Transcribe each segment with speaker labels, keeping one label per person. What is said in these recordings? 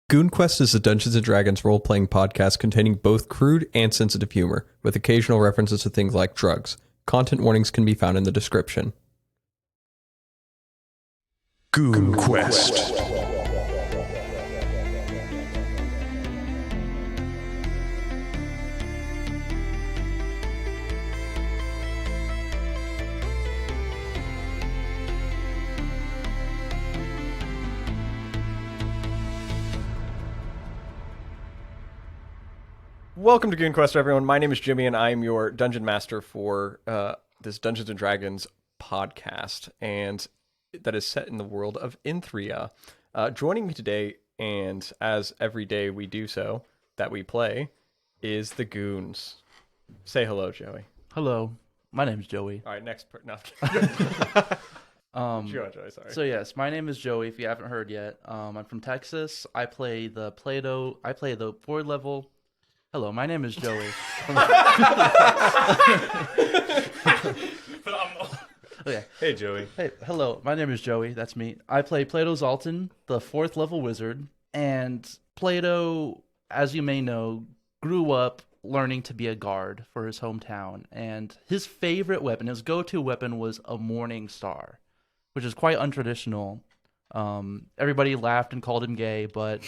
Speaker 1: GoonQuest is a Dungeons & Dragons role-playing podcast containing both crude and sensitive humor, with occasional references to things like drugs. Content warnings can be found in the description.
Speaker 2: GoonQuest.
Speaker 1: Welcome to GoonQuest, everyone. My name is Jimmy, and I'm your Dungeon Master for this Dungeons & Dragons podcast, and that is set in the world of Inthria. Joining me today, and as every day we do so, that we play, is the Goons. Say hello, Joey.
Speaker 3: Hello, my name is Joey.
Speaker 1: All right, next no. Joey, sorry.
Speaker 3: So yes, my name is Joey. If you haven't heard yet, I'm from Texas. I play the fourth level. Hello, my name is Joey. Okay.
Speaker 2: Hey, Joey.
Speaker 3: Hey, hello, my name is Joey. That's me. I play Plato Zaltan, the fourth level wizard. And Plato, as you may know, grew up learning to be a guard for his hometown. And his favorite weapon, his go-to weapon, was a morning star, which is quite untraditional. Everybody laughed and called him gay, but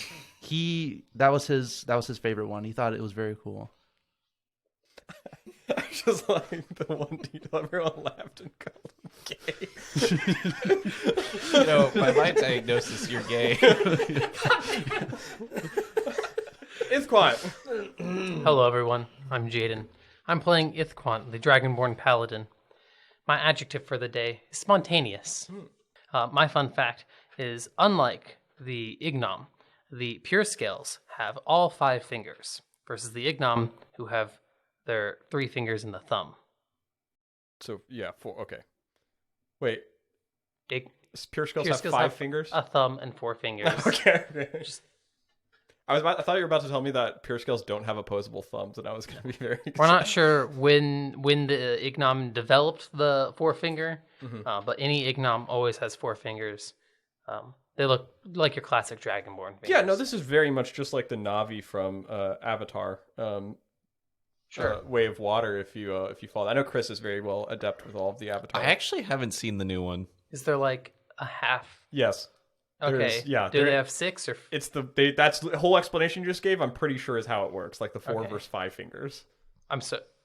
Speaker 3: that was his favorite one. He thought it was very cool.
Speaker 1: I just like the one detail everyone laughed and called him gay.
Speaker 4: By my diagnosis, you're gay.
Speaker 1: Ithquant.
Speaker 5: Hello, everyone. I'm Jayden. I'm playing Ithquant, the Dragonborn Paladin. My adjective for the day is spontaneous. My fun fact is, unlike the Ignom, the pure scales have all 5 fingers, versus the Ignom, who have their 3 fingers in the thumb.
Speaker 1: So, yeah, 4, okay. Wait. Pure scales
Speaker 5: Pure
Speaker 1: have
Speaker 5: scales
Speaker 1: 5 fingers?
Speaker 5: A thumb and 4 fingers.
Speaker 1: Okay. I thought you were about to tell me that pure scales don't have opposable thumbs, and I was going to be very excited.
Speaker 5: We're not sure when the Ignom developed the 4 finger, but any Ignom always has 4 fingers. They look like your classic Dragonborn fingers.
Speaker 1: Yeah, no, this is very much just like the Na'vi from Avatar. Way of Water. If you follow, I know Chris is very well adept with all of the Avatar.
Speaker 4: I actually haven't seen the new one.
Speaker 5: Is there like a half?
Speaker 1: Yes.
Speaker 5: Okay. Do they have 6 or?
Speaker 1: It's that's the whole explanation you just gave. I'm pretty sure is how it works. Like the 4 versus 5 fingers.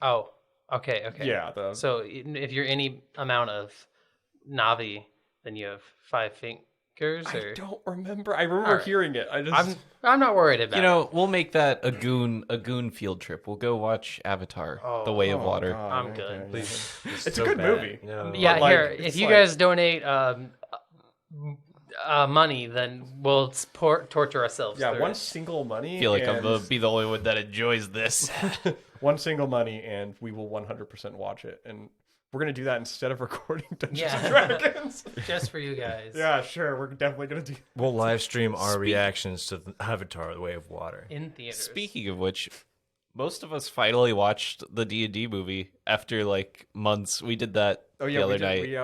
Speaker 5: Oh. Okay.
Speaker 1: Yeah.
Speaker 5: So if you're any amount of Na'vi, then you have 5 fingers. Or...
Speaker 1: I don't remember. I remember hearing it.
Speaker 5: I'm not worried about it.
Speaker 4: We'll make that a goon field trip. We'll go watch Avatar: The Way of Water.
Speaker 1: God,
Speaker 5: I'm good.
Speaker 1: Please. It's a good movie.
Speaker 2: No.
Speaker 5: Yeah, here. If you guys donate money, then we'll torture ourselves.
Speaker 1: Yeah,
Speaker 5: through
Speaker 1: one
Speaker 5: it.
Speaker 1: single money.
Speaker 4: I feel like I'm gonna be the only one that enjoys this.
Speaker 1: One single money, and we will 100% watch it. And we're gonna do that instead of recording Dungeons and Dragons.
Speaker 5: Just for you guys.
Speaker 1: Yeah, sure. We're definitely gonna do.
Speaker 2: We'll live stream our reactions to Avatar: The Way of Water
Speaker 5: In theaters.
Speaker 4: Speaking of which, most of us finally watched the D&D movie after like months. We did that the other night.
Speaker 1: We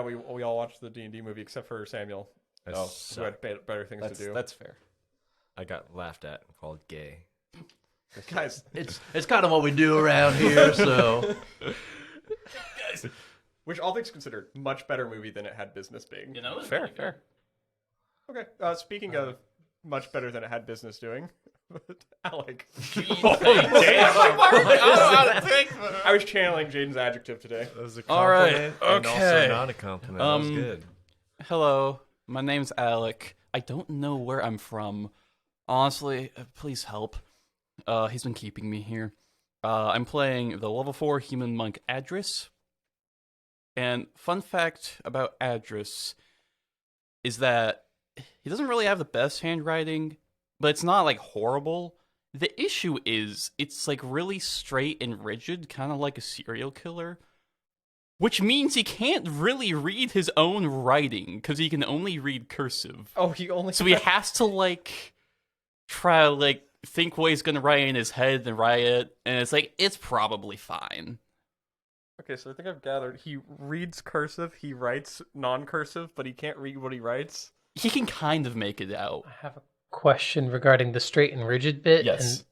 Speaker 1: all watched the D&D movie except for Samuel. Who had better things to do.
Speaker 4: That's fair.
Speaker 2: I got laughed at and called gay.
Speaker 1: Guys,
Speaker 3: It's kind of what we do around here. So,
Speaker 1: guys, which all things considered, much better movie than it had business being.
Speaker 4: Fair.
Speaker 1: Okay. Speaking of much better than it had business doing, Alec. I was channeling Jayden's adjective today.
Speaker 2: That was a
Speaker 6: All right,
Speaker 2: compliment and also
Speaker 6: okay.
Speaker 2: not a compliment. That was good.
Speaker 6: Hello, my name's Alec. I don't know where I'm from. Honestly, please help. He's been keeping me here. I'm playing the level 4 human monk Adras. And fun fact about Adras is that he doesn't really have the best handwriting, but it's not like horrible. The issue is it's like really straight and rigid, kind of like a serial killer. Which means he can't really read his own writing, because he can only read cursive.
Speaker 1: So
Speaker 6: he has to, like, try to, like, think what he's going to write in his head and write it, and it's like, it's probably fine.
Speaker 1: Okay, so I think I've gathered. He reads cursive, he writes non-cursive, but he can't read what he writes.
Speaker 6: He can kind of make it out.
Speaker 5: I have a question regarding the straight and rigid bit.
Speaker 6: Yes.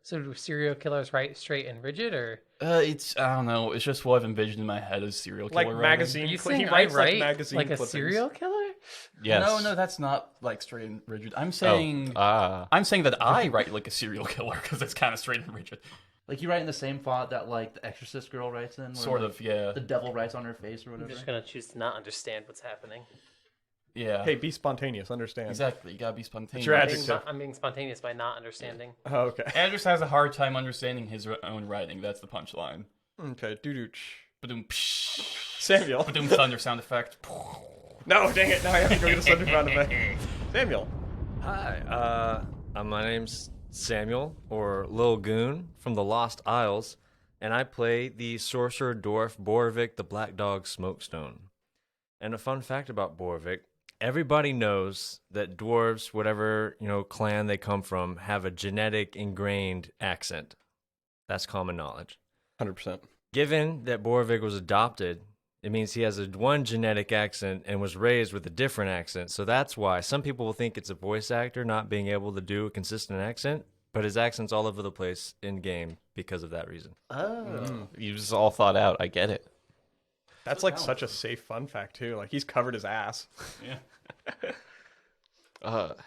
Speaker 5: So do serial killers write straight and rigid, or
Speaker 6: It's I don't know. It's just what I've envisioned in my head as serial killer
Speaker 1: Like
Speaker 6: writing.
Speaker 1: magazine.
Speaker 5: are you
Speaker 1: He
Speaker 5: saying I
Speaker 1: writes
Speaker 5: write
Speaker 1: like magazine
Speaker 5: like a
Speaker 1: clippings.
Speaker 5: serial killer?
Speaker 4: Yes.
Speaker 6: No, that's not like straight and rigid. I'm saying
Speaker 4: Ah.
Speaker 6: I'm saying that I write like a serial killer because it's kind of straight and rigid.
Speaker 3: Like you write in the same font that like the Exorcist girl writes in, where,
Speaker 6: Sort
Speaker 3: like,
Speaker 6: of, yeah.
Speaker 3: the devil writes on her face or
Speaker 5: I'm
Speaker 3: whatever.
Speaker 5: just gonna choose to not understand what's happening.
Speaker 6: Yeah.
Speaker 1: Hey, be spontaneous. Understand.
Speaker 6: Exactly. You gotta be spontaneous.
Speaker 1: your
Speaker 5: I'm
Speaker 1: adjective.
Speaker 5: being, I'm being spontaneous by not understanding.
Speaker 1: Oh, okay.
Speaker 6: Adras has a hard time understanding his own writing. That's the punchline.
Speaker 1: Okay. Doo-doo-ch.
Speaker 6: Ba-doom, psh.
Speaker 1: Samuel.
Speaker 6: Ba-doom, thunder sound effect.
Speaker 1: No, dang it. Now I have to go get a thunder sound effect. Samuel.
Speaker 2: Hi, my name's Samuel, or Lil Goon, from the Lost Isles, and I play the sorcerer dwarf Boravik the Black Dog Smokestone. And a fun fact about Boravik, everybody knows that dwarves, whatever clan they come from, have a genetic ingrained accent. That's common knowledge.
Speaker 1: 100%.
Speaker 2: Given that Boravik was adopted, it means he has one genetic accent and was raised with a different accent. So that's why some people will think it's a voice actor not being able to do a consistent accent, but his accent's all over the place in game because of that reason.
Speaker 3: Oh.
Speaker 4: You just all thought out. I get it.
Speaker 1: That's like such a safe fun fact, too. Like, he's covered his ass.
Speaker 6: Yeah.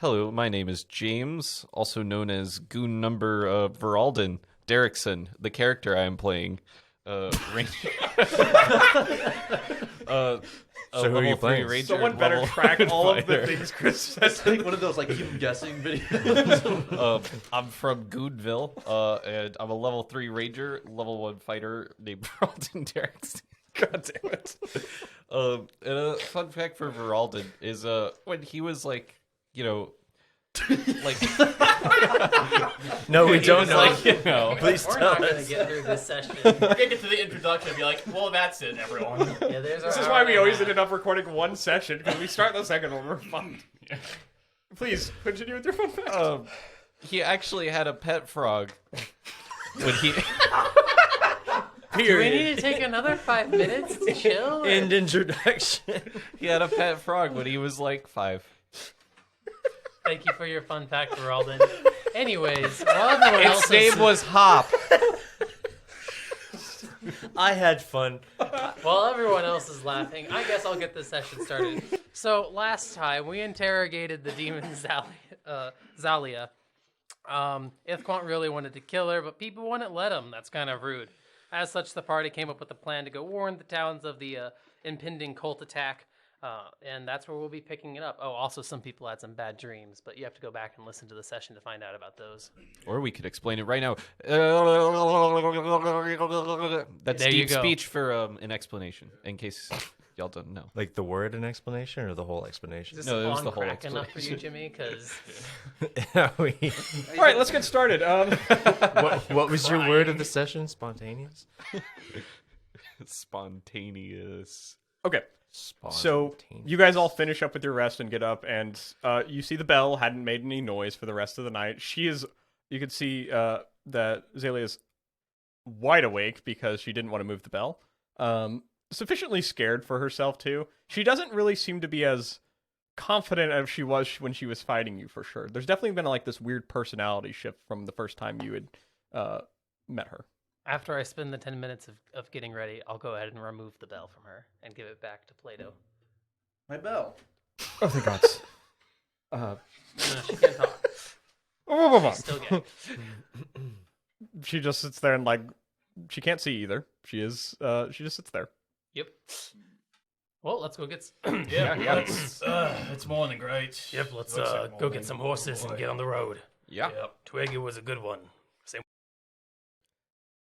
Speaker 4: Hello, my name is James, also known as Goon Number Voralden, Derrickson, the character I am playing. Ranger.
Speaker 2: So who are you playing?
Speaker 4: Ranger
Speaker 1: Someone better
Speaker 4: level
Speaker 1: track all of the
Speaker 4: fighter.
Speaker 1: things Chris says.
Speaker 3: It's like one of those like keep guessing videos.
Speaker 4: I'm from Goonville, and I'm a level 3 ranger, level 1 fighter named Voralden Derrickson.
Speaker 1: God damn it.
Speaker 4: And a fun fact for Voralden is when he was like, like
Speaker 2: No, we
Speaker 4: he
Speaker 2: don't
Speaker 4: was
Speaker 2: know.
Speaker 4: like,
Speaker 2: Please
Speaker 5: We're
Speaker 2: tell
Speaker 5: not gonna
Speaker 2: us.
Speaker 5: get through this session.
Speaker 6: We're gonna get to the introduction and be like, well, that's it, everyone.
Speaker 5: Yeah, there's
Speaker 1: This is why we always ended up recording one session, because we start the second one, we're fun. Please, continue with your fun fact.
Speaker 4: he actually had a pet frog. When he
Speaker 5: Do we need to take another 5 minutes to chill? or-
Speaker 2: End introduction.
Speaker 4: he had a pet frog when he was like 5.
Speaker 5: Thank you for your fun fact, Geralden. Anyways, while everyone else
Speaker 4: Its name was Hop.
Speaker 2: I had fun.
Speaker 5: While everyone else is laughing, I guess I'll get this session started. So last time we interrogated the demon Zalia. Ithquant really wanted to kill her, but people wouldn't let him. That's kind of rude. As such, the party came up with a plan to go warn the towns of the impending cult attack. And that's where we'll be picking it up. Oh, also some people had some bad dreams, but you have to go back and listen to the session to find out about those.
Speaker 4: Or we could explain it right now. That's
Speaker 5: There you
Speaker 4: deep
Speaker 5: go.
Speaker 4: speech for an explanation, in case y'all don't know.
Speaker 2: Like the word an explanation or the whole explanation?
Speaker 5: Is this
Speaker 4: No, it was
Speaker 5: on
Speaker 4: the whole
Speaker 5: crack enough for you, Jimmy? Because
Speaker 1: All right, let's get started.
Speaker 2: What was your word of the session? Spontaneous?
Speaker 4: Spontaneous.
Speaker 1: Okay, so you guys all finish up with your rest and get up, and you see the bell hadn't made any noise for the rest of the night. You can see that Zalia's wide awake because she didn't want to move the bell. Sufficiently scared for herself, too. She doesn't really seem to be as confident as she was when she was fighting you, for sure. There's definitely been like this weird personality shift from the first time you had met her.
Speaker 5: after I spend the 10 minutes of getting ready, I'll go ahead and remove the bell from her and give it back to Plato.
Speaker 3: My bell.
Speaker 1: Oh, thank gods.
Speaker 5: No, she can talk. She's still gay.
Speaker 1: She just sits there and like she can't see either. She just sits there.
Speaker 5: Yep. Well, let's go get.
Speaker 6: It's morning, right?
Speaker 5: Yep. Let's
Speaker 6: Looks like
Speaker 5: go
Speaker 6: morning.
Speaker 5: get some horses and get on the road.
Speaker 4: Yeah.
Speaker 5: Twiggy was a good one.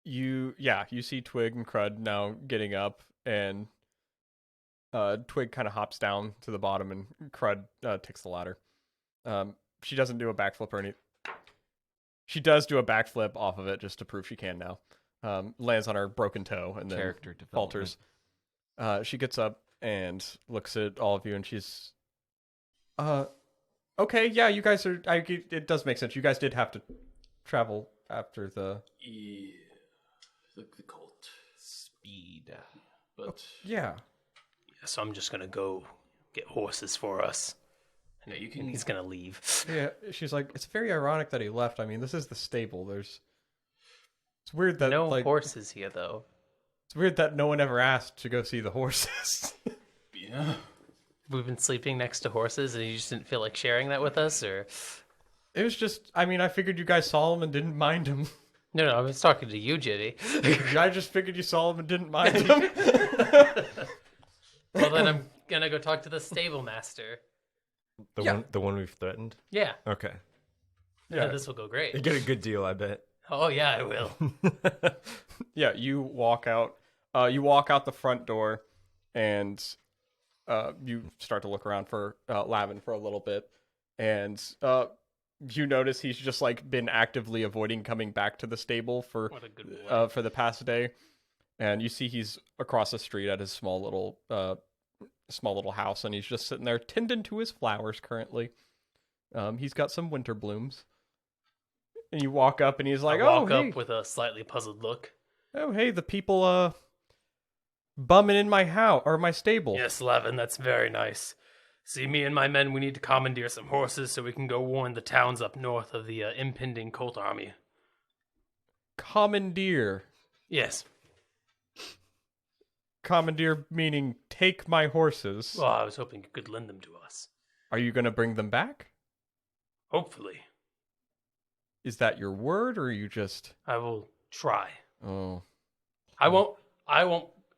Speaker 1: You see Twig and Crud now getting up, and Twig kind of hops down to the bottom, and Crud takes the ladder. She doesn't do a backflip or anything. She does do a backflip off of it just to prove she can now. Lands on her broken toe and then
Speaker 4: Character
Speaker 1: falters. She gets up and looks at all of you, and she's, okay, yeah, you guys are. It does make sense. You guys did have to travel after the.
Speaker 6: Yeah, the cult.
Speaker 4: Speed.
Speaker 6: But
Speaker 1: Yeah.
Speaker 5: So I'm just gonna go get horses for us,
Speaker 6: Yeah, you
Speaker 5: And
Speaker 6: can.
Speaker 5: he's gonna leave.
Speaker 1: Yeah, she's like, it's very ironic that he left. I mean, this is the stable. It's weird that
Speaker 5: No
Speaker 1: like
Speaker 5: horses here, though.
Speaker 1: it's weird that no one ever asked to go see the horses.
Speaker 6: Yeah.
Speaker 5: We've been sleeping next to horses, and you just didn't feel like sharing that with us, or
Speaker 1: It was just, I mean, I figured you guys saw him and didn't mind him.
Speaker 5: no? I was talking to you, Jitty.
Speaker 1: I just figured you saw him and didn't mind him.
Speaker 5: Well, then I'm gonna go talk to the stable master.
Speaker 2: The one we've threatened.
Speaker 5: Yeah,
Speaker 2: Okay,
Speaker 5: yeah, this will go great.
Speaker 2: you get a good deal, I bet.
Speaker 5: Oh yeah, I will.
Speaker 1: Yeah, you walk out. You walk out the front door, and you start to look around for Lavin for a little bit, and you notice he's just like been actively avoiding coming back to the stable for
Speaker 5: What a good boy.
Speaker 1: for the past day, and you see he's across the street at his small little house, and he's just sitting there tending to his flowers currently. He's got some winter blooms, and you walk up, and he's like,
Speaker 5: I walk
Speaker 1: "Oh, hey,
Speaker 5: up with a slightly puzzled look.
Speaker 1: oh, hey, the people bumming in my house or my stable."
Speaker 5: Yes, Lavin, that's very nice. See, me and my men, we need to commandeer some horses so we can go warn the towns up north of the impending Colt army.
Speaker 1: Commandeer.
Speaker 5: Yes.
Speaker 1: Commandeer meaning take my horses.
Speaker 5: Well, I was hoping you could lend them to us.
Speaker 1: Are you going to bring them back?
Speaker 5: Hopefully.
Speaker 1: Is that your word, or are you just...
Speaker 5: I will try.
Speaker 1: Oh.
Speaker 5: I won't,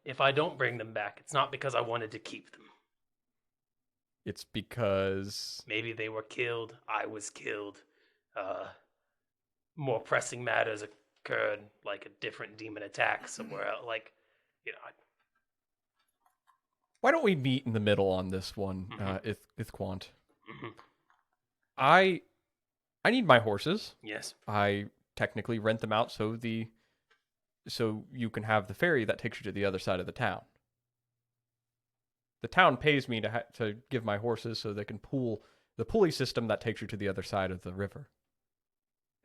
Speaker 5: if I don't bring them back, it's not because I wanted to keep them.
Speaker 1: It's because...
Speaker 5: Maybe they were killed, I was killed. More pressing matters occurred, like a different demon attack somewhere else. Like, you know,
Speaker 1: Why don't we meet in the middle on this one, Ithquant?
Speaker 5: Mhm.
Speaker 1: I need my horses.
Speaker 5: Yes.
Speaker 1: I technically rent them out so you can have the ferry that takes you to the other side of the town. The town pays me to give my horses so they can pull the pulley system that takes you to the other side of the river.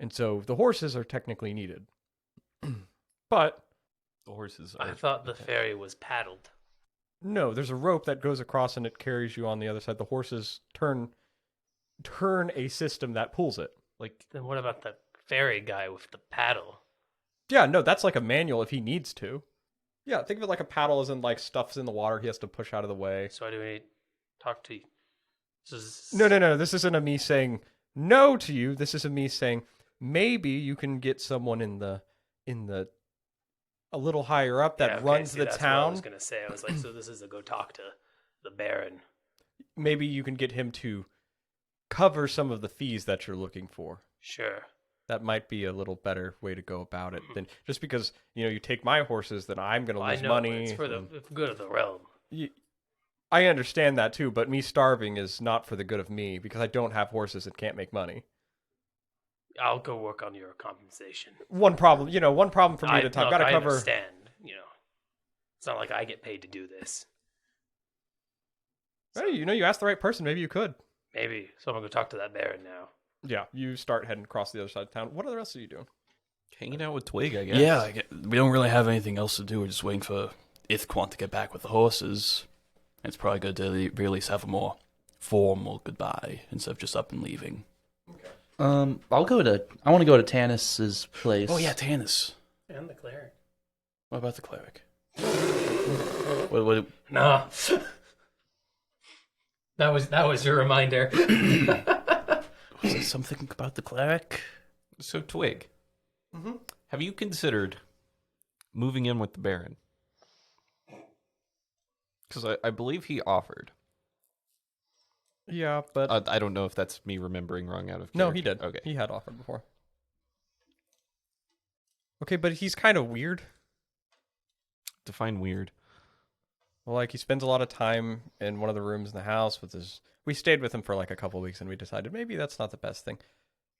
Speaker 1: And so the horses are technically needed. But
Speaker 4: The horses
Speaker 5: I
Speaker 4: are.
Speaker 5: thought the ferry was paddled.
Speaker 1: no, there's a rope that goes across and it carries you on the other side. The horses turn a system that pulls it.
Speaker 4: Like,
Speaker 5: Then what about the ferry guy with the paddle?
Speaker 1: Yeah, no, that's like a manual if he needs to. Yeah, think of it like a paddle as in like stuff's in the water he has to push out of the way.
Speaker 5: So I do need to talk to you.
Speaker 1: No. This isn't a me saying no to you. This is a me saying maybe you can get someone in the a little higher up that runs the
Speaker 5: that's What I
Speaker 1: town.
Speaker 5: was gonna say. I was like, so this is to go talk to the Baron.
Speaker 1: Maybe you can get him to cover some of the fees that you're looking for.
Speaker 5: Sure.
Speaker 1: That might be a little better way to go about it than just because you take my horses, then I'm going to
Speaker 5: Well,
Speaker 1: lose
Speaker 5: I know,
Speaker 1: money.
Speaker 5: but it's for the good of the realm.
Speaker 1: I understand that too, but me starving is not for the good of me because I don't have horses and can't make money.
Speaker 5: I'll go work on your compensation.
Speaker 1: One problem for me to talk.
Speaker 5: Look,
Speaker 1: Got to
Speaker 5: I
Speaker 1: cover.
Speaker 5: understand. It's not like I get paid to do this.
Speaker 1: Hey, you asked the right person. Maybe you could.
Speaker 5: Maybe. So I'm gonna go talk to that Baron now.
Speaker 1: Yeah, you start heading across the other side of town. What are the rest of you doing?
Speaker 4: hanging out with Twig, I guess.
Speaker 6: Yeah, we don't really have anything else to do. We're just waiting for Ithquant to get back with the horses. It's probably good to really at least have a more formal goodbye instead of just up and leaving.
Speaker 3: I want to go to Tanis's place.
Speaker 6: Oh yeah, Tanis.
Speaker 5: And the cleric.
Speaker 6: What about the cleric?
Speaker 3: What,
Speaker 5: No. That was your reminder.
Speaker 6: Was there something about the cleric?
Speaker 4: So, Twig, have you considered moving in with the Baron? Because I believe he offered.
Speaker 1: Yeah, but
Speaker 4: I don't know if that's me remembering wrong out of
Speaker 1: no, he did.
Speaker 4: character. Okay.
Speaker 1: He had offered before. Okay, but he's kind of weird.
Speaker 4: Define weird.
Speaker 1: Well, like he spends a lot of time in one of the rooms in the house with his. We stayed with him for like a couple of weeks, and we decided maybe that's not the best thing.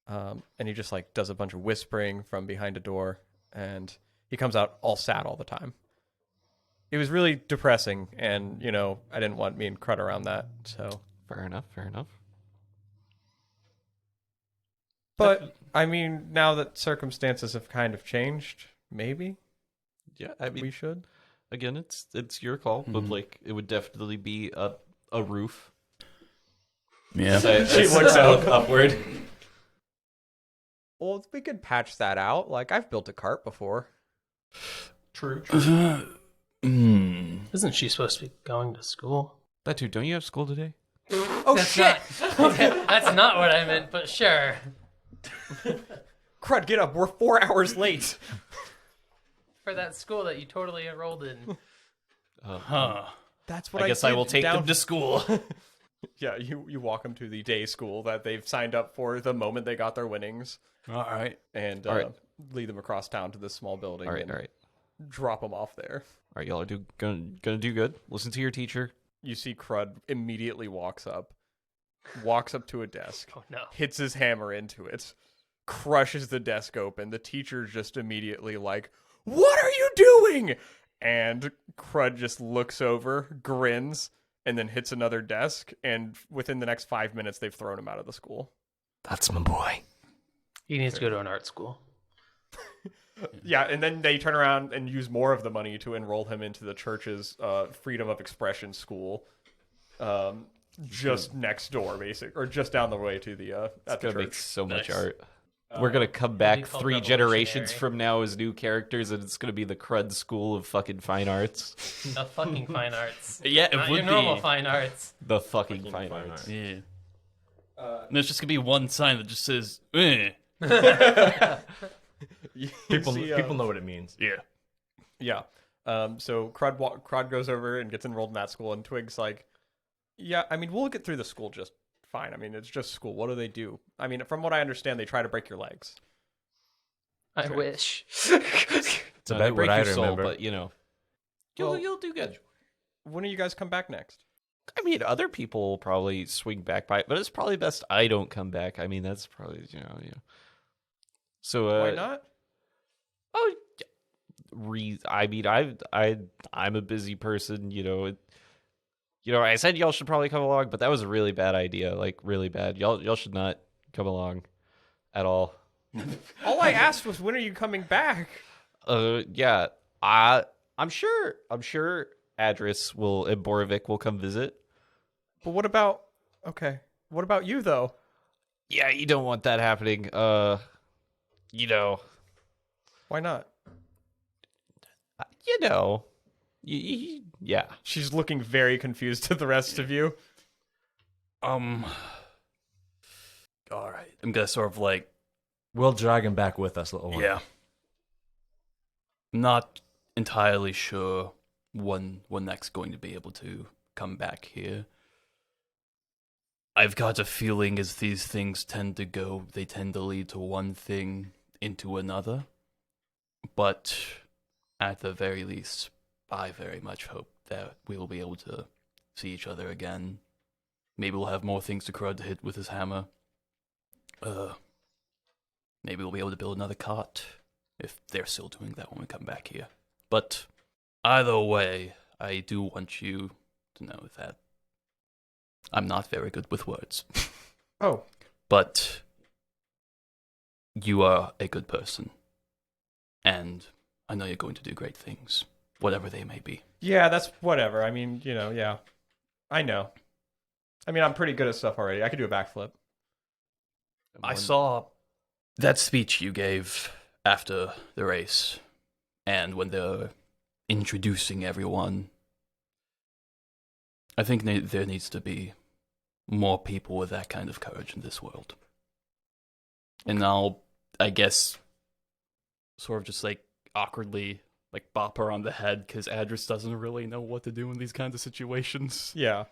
Speaker 1: And he just like does a bunch of whispering from behind a door, and he comes out all sad all the time. It was really depressing, and I didn't want me and Crud around that. So,
Speaker 4: Fair enough.
Speaker 1: but I mean, now that circumstances have kind of changed, maybe
Speaker 4: Yeah, I mean,
Speaker 1: we should.
Speaker 4: again, it's your call, but like it would definitely be a roof.
Speaker 6: Yeah.
Speaker 2: She looks out upward.
Speaker 1: Well, we could patch that out. Like, I've built a cart before.
Speaker 2: True.
Speaker 5: Isn't she supposed to be going to school?
Speaker 4: That dude, don't you have school today?
Speaker 1: Oh,
Speaker 5: That's
Speaker 1: shit!
Speaker 5: That's not what I meant, but sure.
Speaker 1: Crud, get up. We're 4 hours late.
Speaker 5: For that school that you totally enrolled in.
Speaker 1: That's what
Speaker 4: I guess I will take
Speaker 1: down
Speaker 4: them to school.
Speaker 1: Yeah, you walk them to the day school that they've signed up for the moment they got their winnings,
Speaker 6: All right.
Speaker 1: and
Speaker 4: All right.
Speaker 1: lead them across town to this small building.
Speaker 4: All right,
Speaker 1: and
Speaker 4: all right.
Speaker 1: drop them off there.
Speaker 4: All right, y'all are gonna do good. Listen to your teacher.
Speaker 1: You see Crud immediately walks up to a desk,
Speaker 5: Oh no.
Speaker 1: hits his hammer into it, crushes the desk open. The teacher's just immediately like, "What are you doing?" And Crud just looks over, grins, and then hits another desk. And within the next 5 minutes, they've thrown him out of the school.
Speaker 2: That's my boy.
Speaker 5: He needs to go to an art school.
Speaker 1: Yeah, and then they turn around and use more of the money to enroll him into the church's freedom of expression school, just next door, or just down the way to the at
Speaker 4: It's
Speaker 1: the
Speaker 4: gonna
Speaker 1: church.
Speaker 4: make so much
Speaker 5: Nice.
Speaker 4: art. We're gonna come back
Speaker 5: called
Speaker 4: 3 generations
Speaker 5: revolutionary.
Speaker 4: from now as new characters, and it's gonna be the Crud School of fucking fine arts.
Speaker 5: The fucking fine arts.
Speaker 6: Yeah, it
Speaker 5: Not
Speaker 6: would
Speaker 5: your normal
Speaker 6: be.
Speaker 5: fine arts.
Speaker 4: The fucking fine arts.
Speaker 6: Yeah. And there's just gonna be one sign that just says, eh.
Speaker 1: You
Speaker 2: People
Speaker 1: see,
Speaker 2: people know what it means.
Speaker 6: Yeah.
Speaker 1: Yeah. So Crud goes over and gets enrolled in that school, and Twig's like, "Yeah, I mean, we'll get through the school just fine. I mean, it's just school. What do they do? I mean, from what I understand, they try to break your legs."
Speaker 5: I wish.
Speaker 2: It's
Speaker 4: No,
Speaker 2: about
Speaker 4: they break
Speaker 2: what I
Speaker 4: your soul,
Speaker 2: remember.
Speaker 4: but you'll
Speaker 1: Well,
Speaker 4: do good.
Speaker 1: When do you guys come back next?
Speaker 4: I mean, other people will probably swing back by, but it's probably best I don't come back. I mean, that's probably yeah. So
Speaker 1: Why not?
Speaker 4: Oh, I mean, I'm a busy person, I said y'all should probably come along, but that was a really bad idea, like really bad. Y'all should not come along at all.
Speaker 1: All I asked was, when are you coming back?
Speaker 4: Yeah, I'm sure Adras and Boravik will come visit.
Speaker 1: But what about you though?
Speaker 4: Yeah, you don't want that happening.
Speaker 1: Why not?
Speaker 4: Yeah.
Speaker 1: She's looking very confused to the rest of you.
Speaker 6: All right. I'm gonna sort of like,
Speaker 2: We'll drag him back with us, little one.
Speaker 6: yeah. Not entirely sure when we're next going to be able to come back here. I've got a feeling as these things tend to go, they tend to lead to one thing into another. But at the very least, I very much hope that we will be able to see each other again. Maybe we'll have more things to Crud to hit with his hammer. Maybe we'll be able to build another cart, if they're still doing that when we come back here. But either way, I do want you to know that I'm not very good with words.
Speaker 1: Oh,
Speaker 6: But you are a good person. And I know you're going to do great things, whatever they may be.
Speaker 1: yeah, that's whatever. I mean, yeah. I know. I mean, I'm pretty good at stuff already. I could do a backflip.
Speaker 6: I saw that speech you gave after the race, and when they're introducing everyone. I think there needs to be more people with that kind of courage in this world. And I'll, I guess, sort of just like awkwardly like bop her on the head because Adras doesn't really know what to do in these kinds of situations.
Speaker 1: Yeah.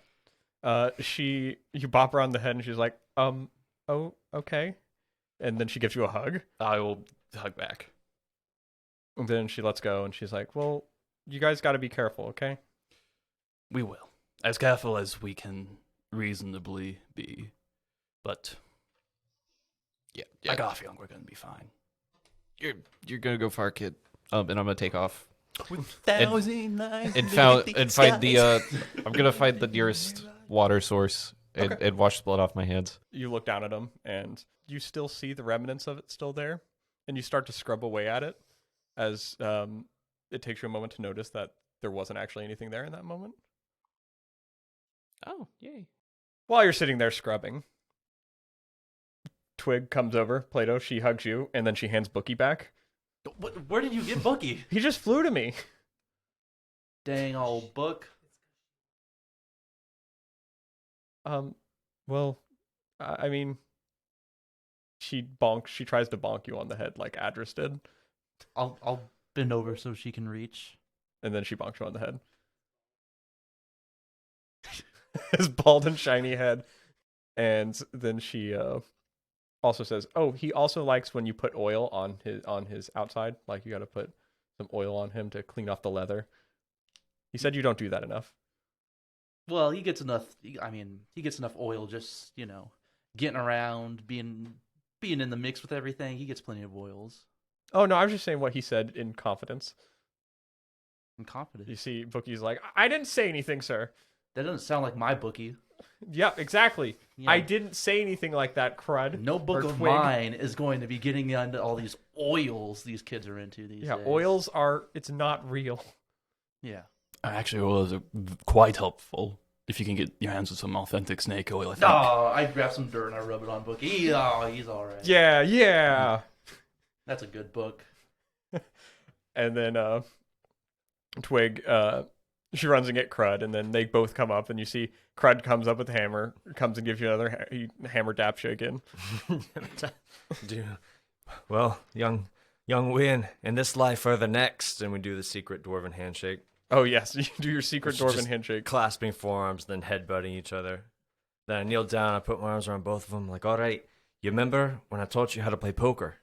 Speaker 1: You bop her on the head and she's like, oh, okay. And then she gives you a hug.
Speaker 6: I will hug back.
Speaker 1: And then she lets go and she's like, well, you guys got to be careful, okay?
Speaker 6: We will. As careful as we can reasonably be. But
Speaker 4: Yeah.
Speaker 6: I got a feeling we're going to be fine.
Speaker 4: You're gonna go far, kid. And I'm gonna take off.
Speaker 6: And
Speaker 4: And find the I'm gonna find the nearest water source and wash the blood off my hands.
Speaker 1: You look down at him and you still see the remnants of it still there. And you start to scrub away at it as it takes you a moment to notice that there wasn't actually anything there in that moment.
Speaker 4: Oh, yay.
Speaker 1: While you're sitting there scrubbing, Twig comes over, Plato, she hugs you, and then she hands Bookie back.
Speaker 3: Where did you get Bookie?
Speaker 1: He just flew to me.
Speaker 3: Dang old book.
Speaker 1: Well, I mean, she tries to bonk you on the head like Adras did,
Speaker 3: I'll bend over so she can reach.
Speaker 1: and then she bonks you on the head. His bald and shiny head. And then she also says, "Oh, he also likes when you put oil on his outside. Like you got to put some oil on him to clean off the leather." He said you don't do that enough.
Speaker 3: Well, he gets enough. I mean, he gets enough oil just getting around, being in the mix with everything. He gets plenty of oils.
Speaker 1: Oh no, I was just saying what he said in confidence.
Speaker 3: I'm confident.
Speaker 1: You see, Bookie's like, "I didn't say anything, sir."
Speaker 3: That doesn't sound like my Bookie.
Speaker 1: Yeah, exactly.
Speaker 3: Yeah.
Speaker 1: I didn't say anything like that, crud.
Speaker 3: No book
Speaker 1: Or
Speaker 3: of
Speaker 1: Twig.
Speaker 3: mine is going to be getting into all these oils these kids are into these
Speaker 1: Yeah,
Speaker 3: days.
Speaker 1: oils it's not real.
Speaker 3: Yeah.
Speaker 6: Actually, oils are quite helpful if you can get your hands on some authentic snake oil, I think.
Speaker 3: Oh, I grab some dirt and I rub it on Bookie. He's all right.
Speaker 1: Yeah.
Speaker 3: That's a good book.
Speaker 1: And then Twig, she runs and get Crud, and then they both come up, and you see Crud comes up with the hammer, comes and gives you another hammer daps you again.
Speaker 2: Dude. Well, young win in this life or the next, and we do the secret dwarven handshake.
Speaker 1: Oh yes, you do your secret
Speaker 2: It's
Speaker 1: dwarven
Speaker 2: just
Speaker 1: handshake.
Speaker 2: Clasping forearms, then headbutting each other. Then I kneel down, I put my arms around both of them, like, all right, you remember when I taught you how to play poker?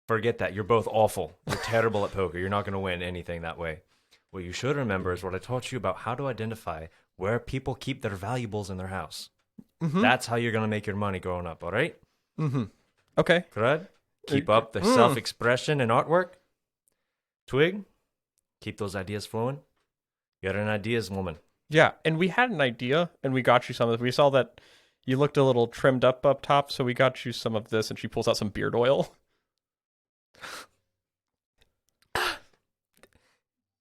Speaker 2: Forget that. You're both awful. You're terrible at poker. You're not going to win anything that way. What you should remember is what I taught you about how to identify where people keep their valuables in their house.
Speaker 1: Mm-hmm.
Speaker 2: That's how you're going to make your money growing up, all right?
Speaker 1: Mm-hmm. Okay.
Speaker 2: Crud, keep up the self-expression and artwork. Twig, keep those ideas flowing. You're an ideas woman.
Speaker 1: Yeah, and we had an idea, and we got you some of it. We saw that you looked a little trimmed up top, so we got you some of this, and she pulls out some beard oil.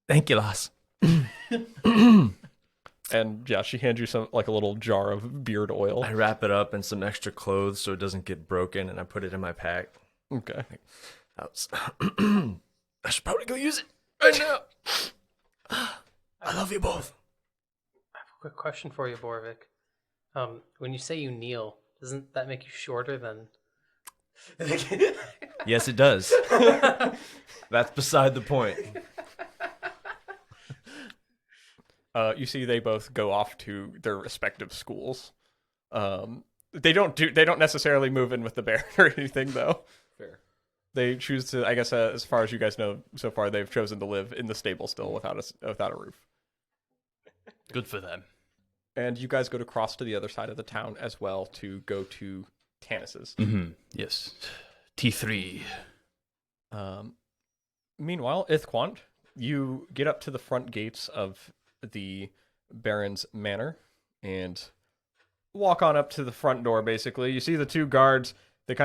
Speaker 2: Thank you, lass.
Speaker 1: And yeah, she hands you some, like a little jar of beard oil.
Speaker 2: I wrap it up in some extra clothes so it doesn't get broken, and I put it in my pack.
Speaker 1: Okay.
Speaker 2: I should probably go use it right now. I love you both.
Speaker 5: I have a quick question for you, Borvik. When you say you kneel, doesn't that make you shorter than...
Speaker 2: Yes, it does. That's beside the point.
Speaker 1: You see, they both go off to their respective schools. They don't necessarily move in with the bear or anything, though.
Speaker 2: Fair.
Speaker 1: They choose to, I guess, as far as you guys know so far, they've chosen to live in the stable still without a roof.
Speaker 6: Good for them.
Speaker 1: And you guys go to cross to the other side of the town as well to go to Tanis's.
Speaker 6: Mm-hmm. Yes. T3.
Speaker 1: Meanwhile, Ithquant, you get up to the front gates of the Baron's manor and walk on up to the front door, basically. You see the two guards, they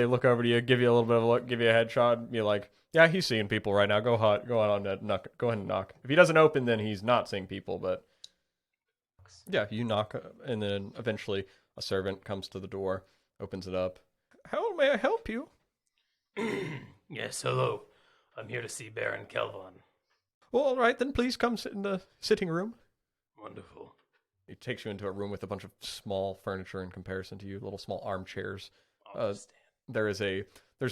Speaker 1: look over to you, give you a little bit of a look, give you a headshot. You're like, yeah, he's seeing people right now. Go ahead and knock. If he doesn't open, then he's not seeing people, but yeah, you knock, and then eventually a servant comes to the door, opens it up. How may I help you?
Speaker 5: Yes, hello. I'm here to see Baron Kelvon.
Speaker 1: Well, all right, then please come sit in the sitting room.
Speaker 5: Wonderful.
Speaker 1: He takes you into a room with a bunch of small furniture in comparison to you, little small armchairs. There's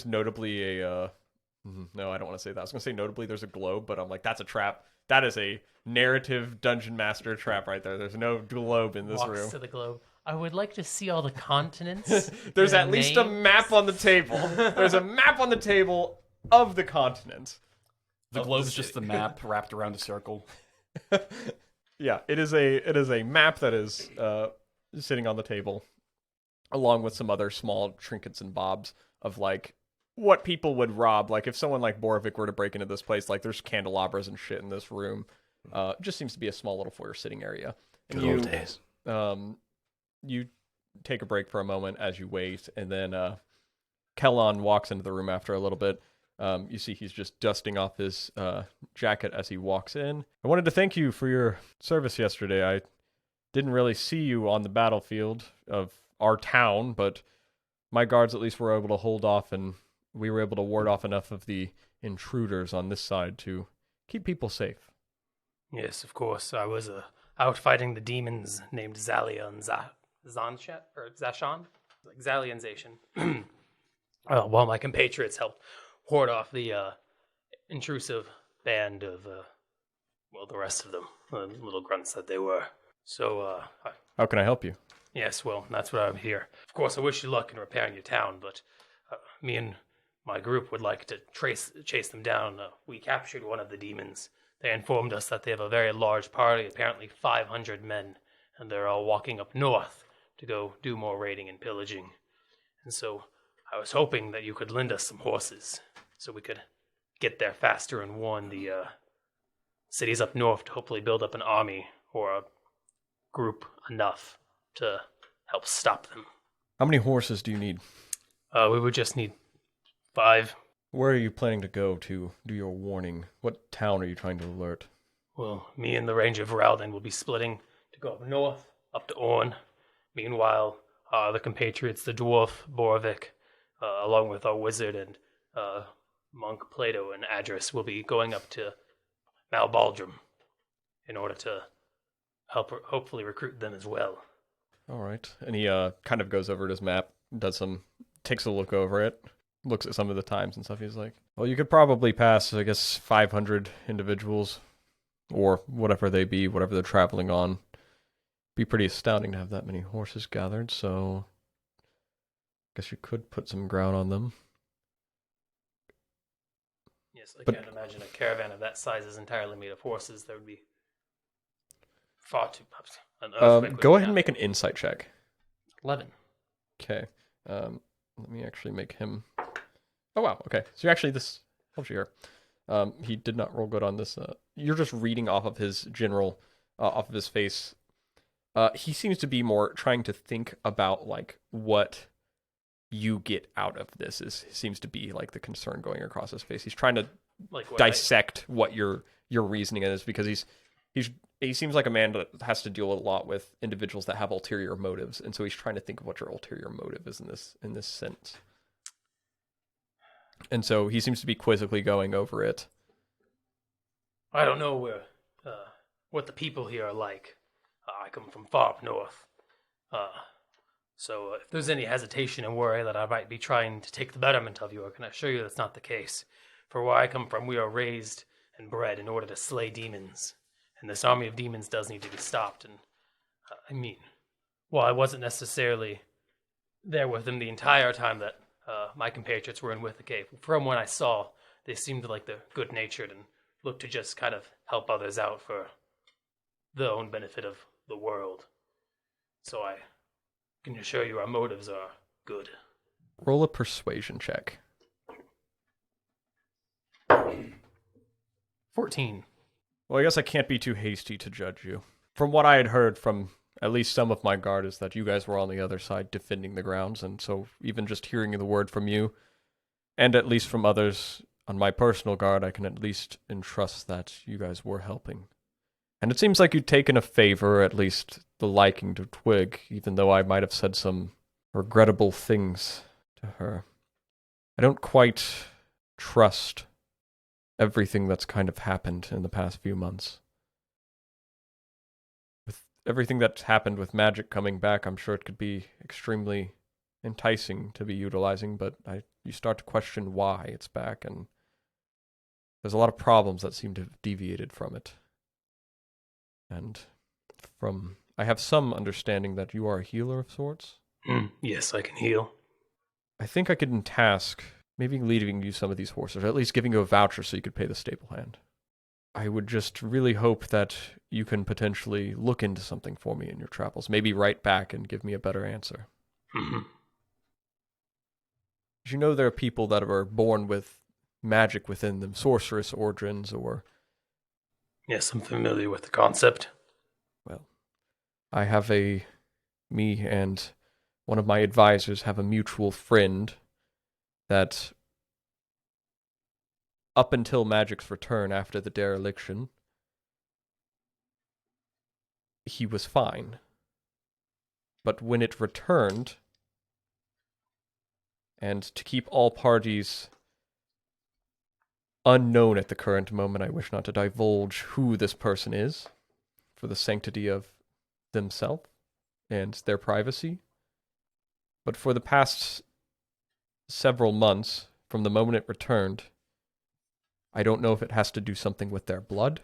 Speaker 1: notably a, no, I don't want to say that. I was going to say notably there's a globe, but I'm like, that's a trap. That is a narrative dungeon master trap right there. There's no globe in this
Speaker 5: Walks
Speaker 1: room.
Speaker 5: to the globe. I would like to see all the continents.
Speaker 1: There's
Speaker 5: their
Speaker 1: at least a
Speaker 5: names.
Speaker 1: map on the table. There's a map on the table of the continent.
Speaker 6: The globe is just the map wrapped around a circle.
Speaker 1: Yeah, it is a map that is sitting on the table, along with some other small trinkets and bobs of like what people would rob. Like if someone like Boravik were to break into this place, like there's candelabras and shit in this room. Just seems to be a small little foyer sitting area. And
Speaker 2: Good old days.
Speaker 1: You take a break for a moment as you wait, and then Kellon walks into the room after a little bit. You see he's just dusting off his jacket as he walks in. I wanted to thank you for your service yesterday. didn't really see you on the battlefield of our town, but my guards at least were able to hold off, and we were able to ward off enough of the intruders on this side to keep people safe.
Speaker 5: Yes, of course. I was out fighting the demons named Zalia and Zanshat, or Zashan? Like Zalianzation. While my compatriots helped ward off the intrusive band of, the rest of them, the little grunts that they were. So,
Speaker 1: How can I help you?
Speaker 5: yes, well, that's what I'm here. Of course, I wish you luck in repairing your town, but me and my group would like to chase them down. We captured one of the demons. They informed us that they have a very large party, apparently 500 men, and they're all walking up north to go do more raiding and pillaging. And so I was hoping that you could lend us some horses so we could get there faster and warn the cities up north to hopefully build up an army or a group enough to help stop them.
Speaker 1: How many horses do you need?
Speaker 5: We would just need 5.
Speaker 1: Where are you planning to go to do your warning? What town are you trying to alert?
Speaker 5: Well, me and the Ranger Voralden will be splitting to go up north, up to Orn. Meanwhile, the compatriots, the dwarf, Boravik, along with our wizard and monk Plato and Adras, will be going up to Malbaldrum in order to help hopefully recruit them as well.
Speaker 1: All right. And he kind of goes over to his map, takes a look over it, looks at some of the times and stuff. He's like, well, you could probably pass, I guess, 500 individuals or whatever they be, whatever they're traveling on. Be pretty astounding to have that many horses gathered, so I guess you could put some ground on them.
Speaker 5: Yes, I can't imagine a caravan of that size is entirely made of horses. There would be far too much.
Speaker 1: Go ahead and make an insight check.
Speaker 5: 11.
Speaker 1: Okay. Let me actually make him... Oh, wow. Okay. So actually this helps you here. He did not roll good on this. You're just reading off of his general, off of his face. He seems to be more trying to think about, like, what you get out of this seems to be, like, the concern going across his face. He's trying to dissect what your reasoning is, because he seems like a man that has to deal a lot with individuals that have ulterior motives, and so he's trying to think of what your ulterior motive is in this sense. And so he seems to be quizzically going over it.
Speaker 5: I don't know what the people here are like. I come from far up north. So if there's any hesitation and worry that I might be trying to take the betterment of you, I can assure you that's not the case. For where I come from, we are raised and bred in order to slay demons. And this army of demons does need to be stopped. And while I wasn't necessarily there with them the entire time that my compatriots were in with the cave, from what I saw, they seemed like they're good-natured and looked to just kind of help others out for their own benefit of the world. So I can assure you our motives are good.
Speaker 1: Roll a persuasion check.
Speaker 5: 14.
Speaker 1: Well, I guess I can't be too hasty to judge you. From what I had heard from at least some of my guard is that you guys were on the other side defending the grounds, and so even just hearing the word from you, and at least from others on my personal guard, I can at least entrust that you guys were helping. And it seems like you'd taken a favor, at least the liking to Twig, even though I might have said some regrettable things to her. I don't quite trust everything that's kind of happened in the past few months. With everything that's happened with magic coming back, I'm sure it could be extremely enticing to be utilizing, but you start to question why it's back, and there's a lot of problems that seem to have deviated from it. And I have some understanding that you are a healer of sorts.
Speaker 5: Yes, I can heal.
Speaker 1: I think I could task maybe leaving you some of these horses, or at least giving you a voucher so you could pay the stable hand. I would just really hope that you can potentially look into something for me in your travels. Maybe write back and give me a better answer.
Speaker 5: Mm-hmm.
Speaker 1: You know there are people that are born with magic within them, sorceress origins, or...
Speaker 5: Yes, I'm familiar with the concept.
Speaker 1: Well, I have me and one of my advisors have a mutual friend that up until magic's return after the dereliction, he was fine. But when it returned, and to keep all parties unknown at the current moment, I wish not to divulge who this person is, for the sanctity of themselves and their privacy. But for the past several months, from the moment it returned, I don't know if it has to do something with their blood.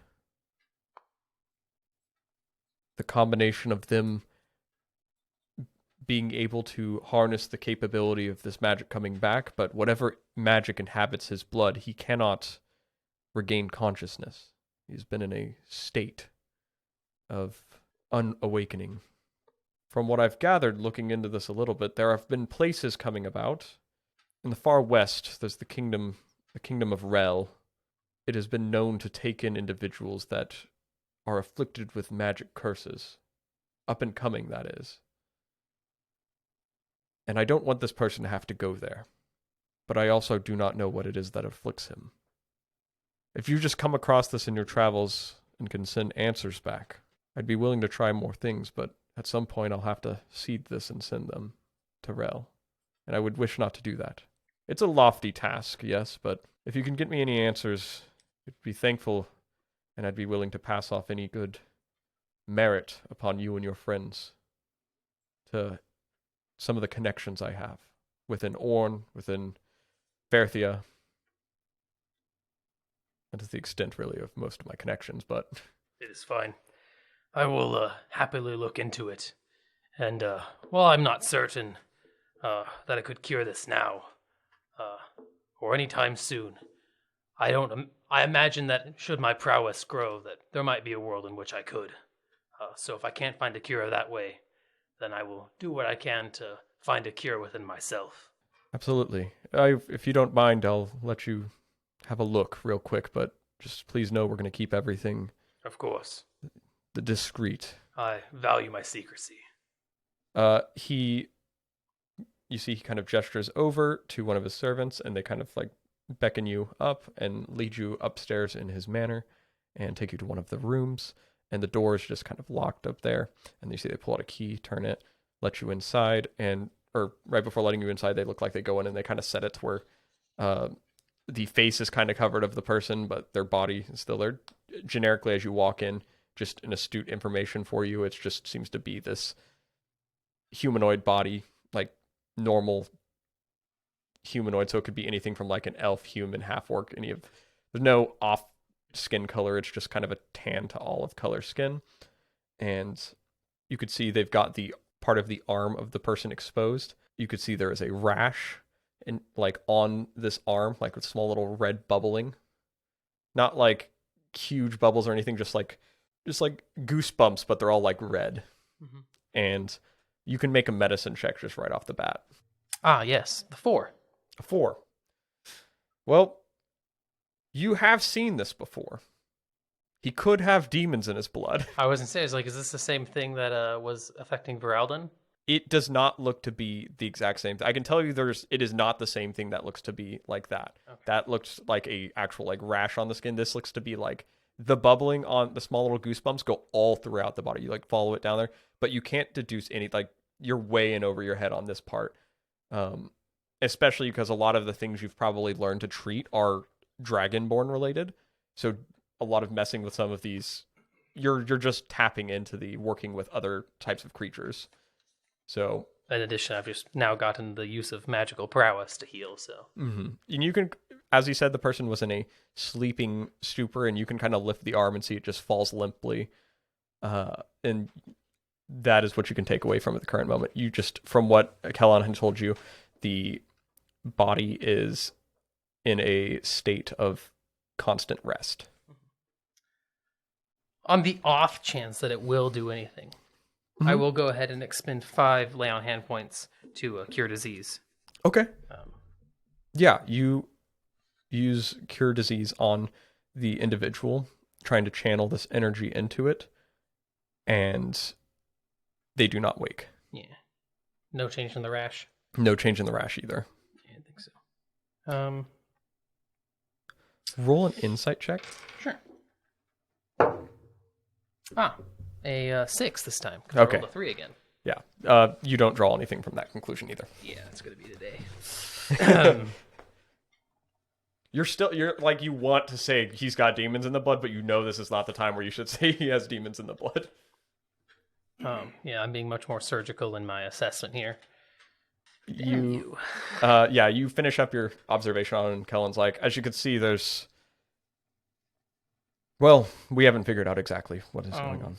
Speaker 1: The combination of them being able to harness the capability of this magic coming back, but whatever magic inhabits his blood, he cannot regain consciousness. He's been in a state of unawakening. From what I've gathered, looking into this a little bit, there have been places coming about. In the far west, there's the kingdom of Rel. It has been known to take in individuals that are afflicted with magic curses. Up and coming, that is. And I don't want this person to have to go there. But I also do not know what it is that afflicts him. If you just come across this in your travels and can send answers back, I'd be willing to try more things, but at some point I'll have to seed this and send them to Rel. And I would wish not to do that. It's a lofty task, yes, but if you can get me any answers, I'd be thankful, and I'd be willing to pass off any good merit upon you and your friends to some of the connections I have within Orn, within Verthia. That is the extent, really, of most of my connections, but...
Speaker 5: It is fine. I will happily look into it. And, while I'm not certain that I could cure this now, or anytime soon, I imagine that should my prowess grow, that there might be a world in which I could. So if I can't find a cure that way, then I will do what I can to find a cure within myself.
Speaker 1: Absolutely. If you don't mind, I'll let you have a look real quick, but just please know we're going to keep everything...
Speaker 5: Of course.
Speaker 1: The discreet.
Speaker 5: I value my secrecy.
Speaker 1: You see he kind of gestures over to one of his servants, and they kind of like beckon you up and lead you upstairs in his manor and take you to one of the rooms, and the door is just kind of locked up there, and you see they pull out a key, turn it, let you inside, or right before letting you inside, they look like they go in and they kind of set it to where the face is kind of covered of the person, but their body is still there. Generically, as you walk in, just an astute information for you, it just seems to be this humanoid body, like normal humanoid, so it could be anything from like an elf, human, half-orc, there's no off skin color, it's just kind of a tan to olive color skin, and you could see they've got the part of the arm of the person exposed. You could see there is a rash and like on this arm, like with small little red bubbling, not like huge bubbles or anything, just like goosebumps, but they're all like red.
Speaker 5: Mm-hmm.
Speaker 1: And you can make a medicine check just right off the bat.
Speaker 5: Ah, yes, the 4.
Speaker 1: A 4. Well, you have seen this before. He could have demons in his blood.
Speaker 5: I was going to say, is this the same thing that was affecting Voralden?
Speaker 1: It does not look to be the exact same thing. I can tell you it is not the same thing that looks to be like that. Okay. That looks like a actual like rash on the skin. This looks to be like the bubbling on the small little goosebumps go all throughout the body. You like follow it down there, but you can't deduce any, like you're way in over your head on this part. Especially because a lot of the things you've probably learned to treat are dragonborn related. So a lot of messing with some of these, you're just tapping into the working with other types of creatures. So
Speaker 5: in addition, I've just now gotten the use of magical prowess to heal, so.
Speaker 1: Mm-hmm. And you can, as you said, the person was in a sleeping stupor, and you can kind of lift the arm and see it just falls limply. And that is what you can take away from at the current moment. You just, from what Kellan had told you, the body is in a state of constant rest.
Speaker 5: On the off chance that it will do anything, mm-hmm. I will go ahead and expend 5 lay on hand points to cure disease.
Speaker 1: Okay. Yeah, you use cure disease on the individual, trying to channel this energy into it, and they do not wake.
Speaker 5: Yeah. No change in the rash?
Speaker 1: No change in the rash either.
Speaker 5: I didn't think so.
Speaker 1: Roll an insight check.
Speaker 5: Sure. a 6 this time. 'Cause
Speaker 1: Okay.
Speaker 5: I rolled a 3 again.
Speaker 1: Yeah. You don't draw anything from that conclusion either.
Speaker 5: Yeah, it's going to be today.
Speaker 1: You're like, you want to say he's got demons in the blood, but you know this is not the time where you should say he has demons in the blood.
Speaker 5: Yeah, I'm being much more surgical in my assessment here.
Speaker 1: You finish up your observation on it, and Kellen's like, as you can see, we haven't figured out exactly what is going on.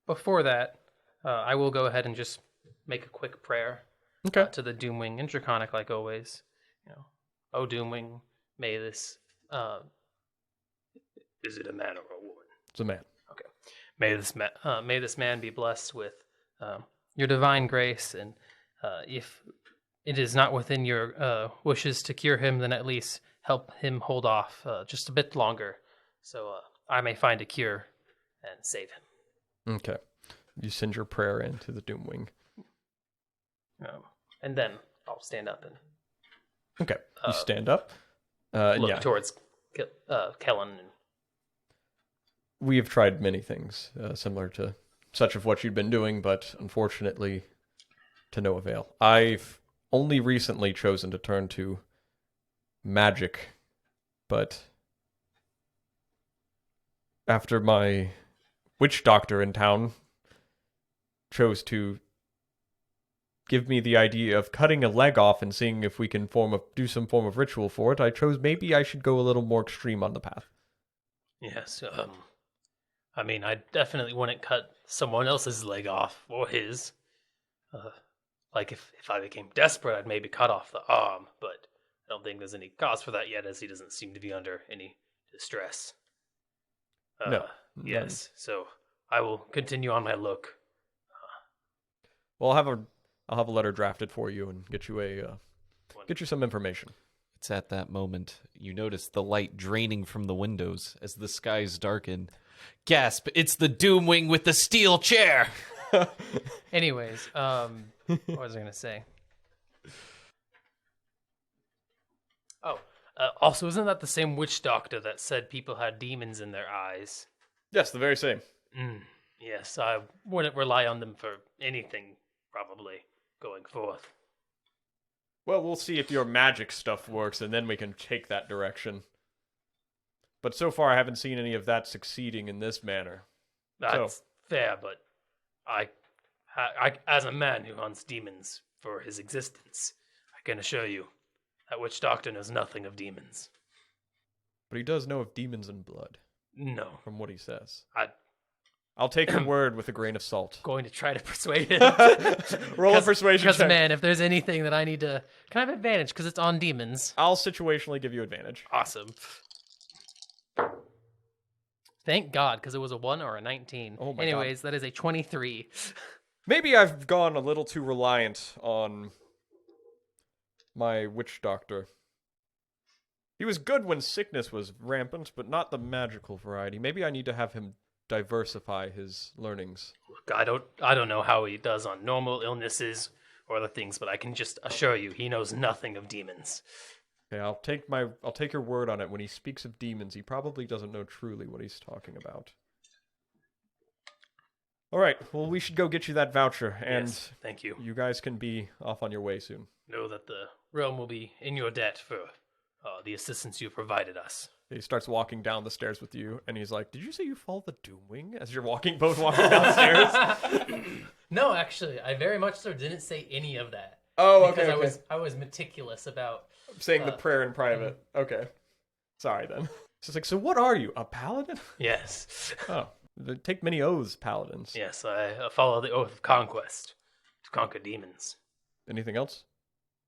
Speaker 5: Before that, I will go ahead and just make a quick prayer
Speaker 1: Okay.
Speaker 5: to the Doomwing, in Draconic like always. O Doomwing, may this... is it a man or a woman?
Speaker 1: It's a man.
Speaker 5: Okay. May this man be blessed with your divine grace, and if it is not within your wishes to cure him, then at least help him hold off just a bit longer, so I may find a cure and save him.
Speaker 1: Okay. You send your prayer into the Doomwing.
Speaker 5: And then I'll stand up and
Speaker 1: Okay. You stand up.
Speaker 5: look towards Kellen. And...
Speaker 1: We have tried many things similar to such of what you'd been doing, but unfortunately to no avail. I've only recently chosen to turn to magic, but after my witch doctor in town chose to give me the idea of cutting a leg off and seeing if we can do some form of ritual for it, I chose maybe I should go a little more extreme on the path.
Speaker 5: Yes, I mean, I definitely wouldn't cut someone else's leg off, or his. Like, if I became desperate, I'd maybe cut off the arm, but I don't think there's any cause for that yet, as he doesn't seem to be under any distress.
Speaker 1: No.
Speaker 5: Yes, so I will continue on my look.
Speaker 1: Well, I'll have a letter drafted for you and get you some information.
Speaker 4: It's at that moment you notice the light draining from the windows as the skies darken. Gasp, it's the Doomwing with the steel chair!
Speaker 5: Anyways, what was I going to say? Oh, also, isn't that the same witch doctor that said people had demons in their eyes?
Speaker 1: Yes, the very same.
Speaker 5: Yes, I wouldn't rely on them for anything, probably, going forth.
Speaker 1: Well, we'll see if your magic stuff works, and then we can take that direction. But so far, I haven't seen any of that succeeding in this manner.
Speaker 5: That's fair, but I, as a man who hunts demons for his existence, I can assure you that witch doctor knows nothing of demons.
Speaker 1: But he does know of demons and blood.
Speaker 5: No.
Speaker 1: From what he says.
Speaker 5: I'm
Speaker 1: I'll take your word with a grain of salt.
Speaker 5: going to try to persuade him.
Speaker 1: Roll a persuasion
Speaker 5: Because,
Speaker 1: check.
Speaker 5: man, if there's anything that I need to... Can I have advantage because it's on demons?
Speaker 1: I'll situationally give you advantage.
Speaker 5: Awesome. Thank God, because it was a 1 or a 19.
Speaker 1: Oh my
Speaker 5: Anyways, that is a 23.
Speaker 1: Maybe I've gone a little too reliant on my witch doctor. He was good when sickness was rampant, but not the magical variety. Maybe I need to have him diversify his learnings.
Speaker 5: Look, I don't know how he does on normal illnesses or other things, but I can just assure you he knows nothing of demons.
Speaker 1: Okay, I'll take your word on it. When he speaks of demons, he probably doesn't know truly what he's talking about. All right, well, we should go get you that voucher, and
Speaker 5: Yes, thank you.
Speaker 1: you guys can be off on your way soon.
Speaker 5: Know that the realm will be in your debt for the assistance you provided us.
Speaker 1: He starts walking down the stairs with you, and he's like, "Did you say you follow the Doomwing?" As you're both walking downstairs.
Speaker 5: No, actually, I very much so didn't say any of that.
Speaker 1: Oh,
Speaker 5: Because
Speaker 1: okay.
Speaker 5: I was meticulous about...
Speaker 1: Saying the prayer in private. Okay. Sorry, then. She's like, "So what are you, a paladin?"
Speaker 5: Yes.
Speaker 1: Oh, they take many oaths, paladins.
Speaker 5: Yes, I follow the oath of conquest to conquer demons.
Speaker 1: Anything else?